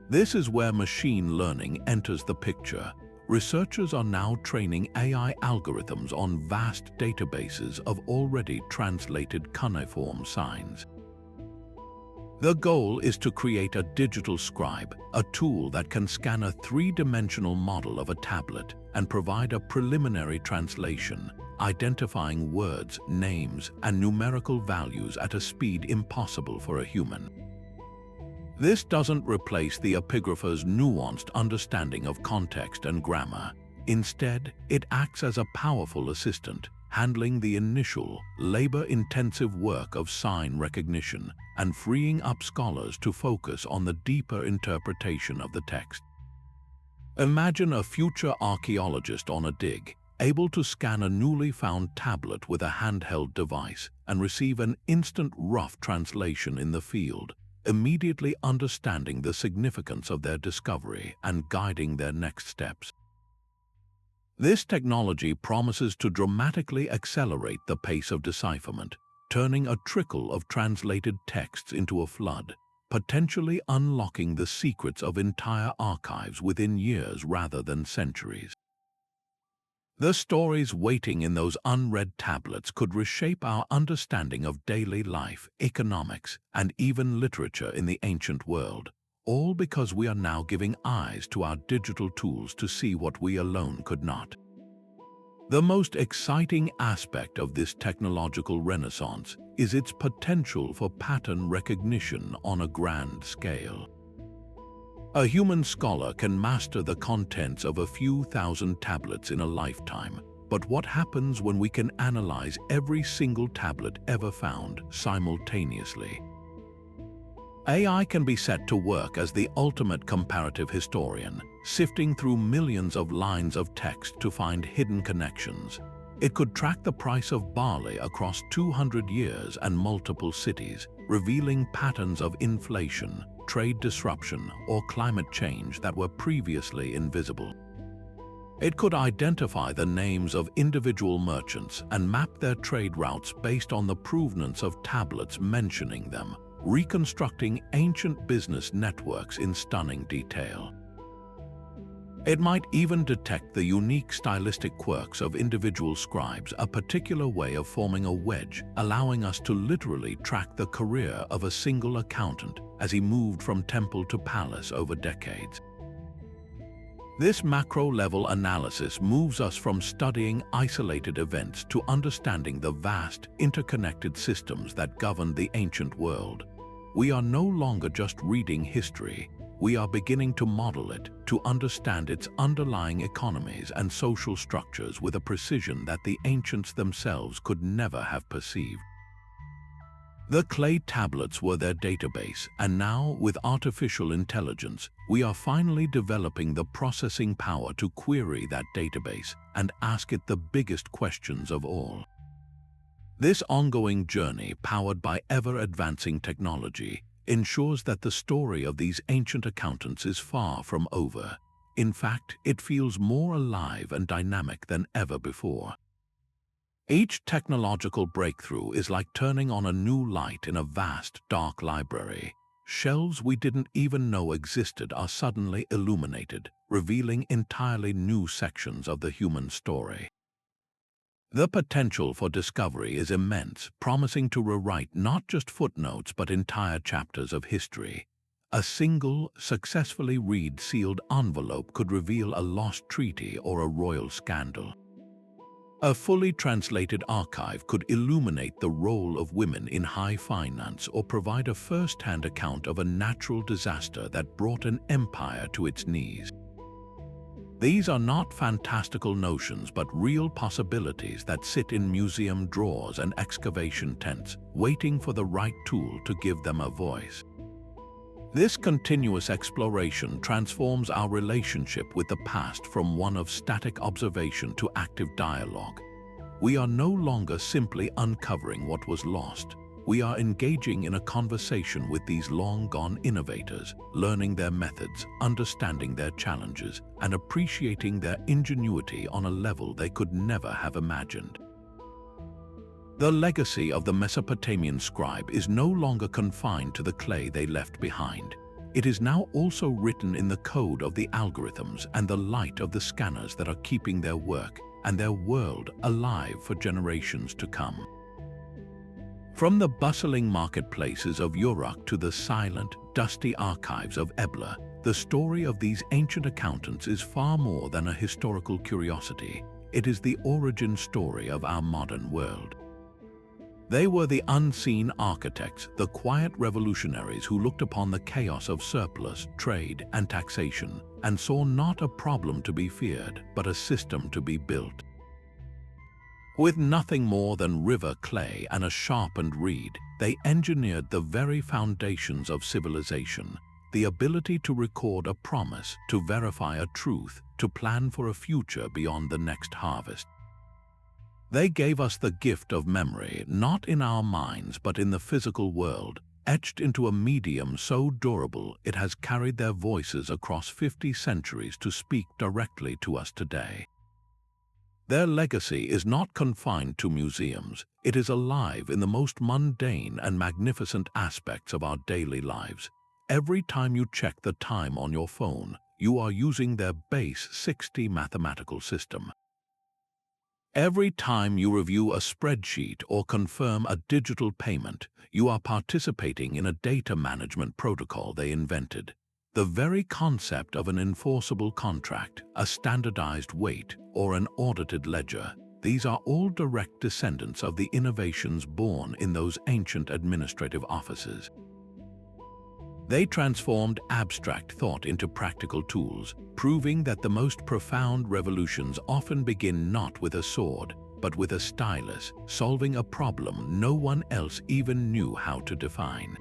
This is where machine learning enters the picture. Researchers are now training AI algorithms on vast databases of already translated cuneiform signs. The goal is to create a digital scribe, a tool that can scan a three-dimensional model of a tablet and provide a preliminary translation, identifying words, names, and numerical values at a speed impossible for a human. This doesn't replace the epigrapher's nuanced understanding of context and grammar. Instead, it acts as a powerful assistant, handling the initial, labor-intensive work of sign recognition and freeing up scholars to focus on the deeper interpretation of the text. Imagine a future archaeologist on a dig, able to scan a newly found tablet with a handheld device and receive an instant rough translation in the field, immediately understanding the significance of their discovery and guiding their next steps. This technology promises to dramatically accelerate the pace of decipherment, turning a trickle of translated texts into a flood, potentially unlocking the secrets of entire archives within years rather than centuries. The stories waiting in those unread tablets could reshape our understanding of daily life, economics, and even literature in the ancient world, all because we are now giving eyes to our digital tools to see what we alone could not. The most exciting aspect of this technological renaissance is its potential for pattern recognition on a grand scale. A human scholar can master the contents of a few thousand tablets in a lifetime, but what happens when we can analyze every single tablet ever found simultaneously? AI can be set to work as the ultimate comparative historian, sifting through millions of lines of text to find hidden connections. It could track the price of barley across 200 years and multiple cities, revealing patterns of inflation, trade disruption, or climate change that were previously invisible. It could identify the names of individual merchants and map their trade routes based on the provenance of tablets mentioning them, reconstructing ancient business networks in stunning detail. It might even detect the unique stylistic quirks of individual scribes, a particular way of forming a wedge, allowing us to literally track the career of a single accountant as he moved from temple to palace over decades. This macro-level analysis moves us from studying isolated events to understanding the vast, interconnected systems that govern the ancient world. We are no longer just reading history. We are beginning to model it, to understand its underlying economies and social structures with a precision that the ancients themselves could never have perceived. The clay tablets were their database, and now, with artificial intelligence, we are finally developing the processing power to query that database and ask it the biggest questions of all. This ongoing journey, powered by ever-advancing technology, ensures that the story of these ancient accountants is far from over. In fact, it feels more alive and dynamic than ever before. Each technological breakthrough is like turning on a new light in a vast, dark library. Shelves we didn't even know existed are suddenly illuminated, revealing entirely new sections of the human story. The potential for discovery is immense, promising to rewrite not just footnotes but entire chapters of history. A single, successfully sealed envelope could reveal a lost treaty or a royal scandal. A fully translated archive could illuminate the role of women in high finance or provide a first-hand account of a natural disaster that brought an empire to its knees. These are not fantastical notions but real possibilities that sit in museum drawers and excavation tents, waiting for the right tool to give them a voice. This continuous exploration transforms our relationship with the past from one of static observation to active dialogue. We are no longer simply uncovering what was lost. We are engaging in a conversation with these long-gone innovators, learning their methods, understanding their challenges, and appreciating their ingenuity on a level they could never have imagined. The legacy of the Mesopotamian scribe is no longer confined to the clay they left behind. It is now also written in the code of the algorithms and the light of the scanners that are keeping their work and their world alive for generations to come. From the bustling marketplaces of Uruk to the silent, dusty archives of Ebla, the story of these ancient accountants is far more than a historical curiosity. It is the origin story of our modern world. They were the unseen architects, the quiet revolutionaries who looked upon the chaos of surplus, trade, and taxation, and saw not a problem to be feared, but a system to be built. With nothing more than river clay and a sharpened reed, they engineered the very foundations of civilization, the ability to record a promise, to verify a truth, to plan for a future beyond the next harvest. They gave us the gift of memory, not in our minds but in the physical world, etched into a medium so durable it has carried their voices across 50 centuries to speak directly to us today. Their legacy is not confined to museums. It is alive in the most mundane and magnificent aspects of our daily lives. Every time you check the time on your phone, you are using their base 60 mathematical system. Every time you review a spreadsheet or confirm a digital payment, you are participating in a data management protocol they invented. The very concept of an enforceable contract, a standardized weight, or an audited ledger, these are all direct descendants of the innovations born in those ancient administrative offices. They transformed abstract thought into practical tools, proving that the most profound revolutions often begin not with a sword, but with a stylus, solving a problem no one else even knew how to define.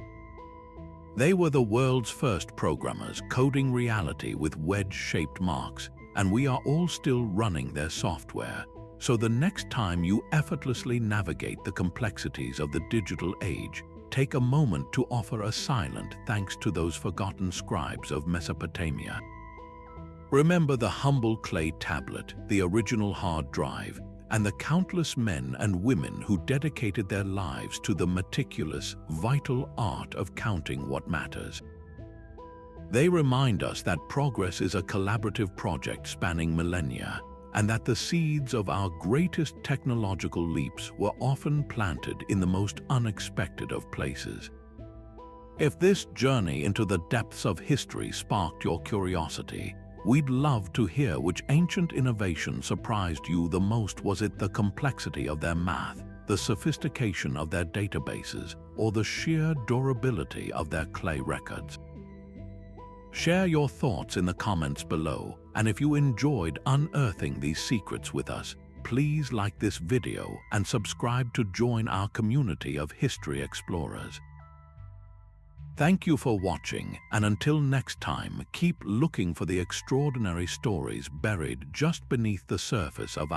They were the world's first programmers, coding reality with wedge-shaped marks, and we are all still running their software. So the next time you effortlessly navigate the complexities of the digital age, take a moment to offer a silent thanks to those forgotten scribes of Mesopotamia. Remember the humble clay tablet, the original hard drive, and the countless men and women who dedicated their lives to the meticulous, vital art of counting what matters. They remind us that progress is a collaborative project spanning millennia, and that the seeds of our greatest technological leaps were often planted in the most unexpected of places. If this journey into the depths of history sparked your curiosity, We'd love to hear which ancient innovation surprised you the most. Was it the complexity of their math, the sophistication of their databases, or the sheer durability of their clay records? Share your thoughts in the comments below, and if you enjoyed unearthing these secrets with us, please like this video and subscribe to join our community of history explorers. Thank you for watching, and until next time, keep looking for the extraordinary stories buried just beneath the surface of our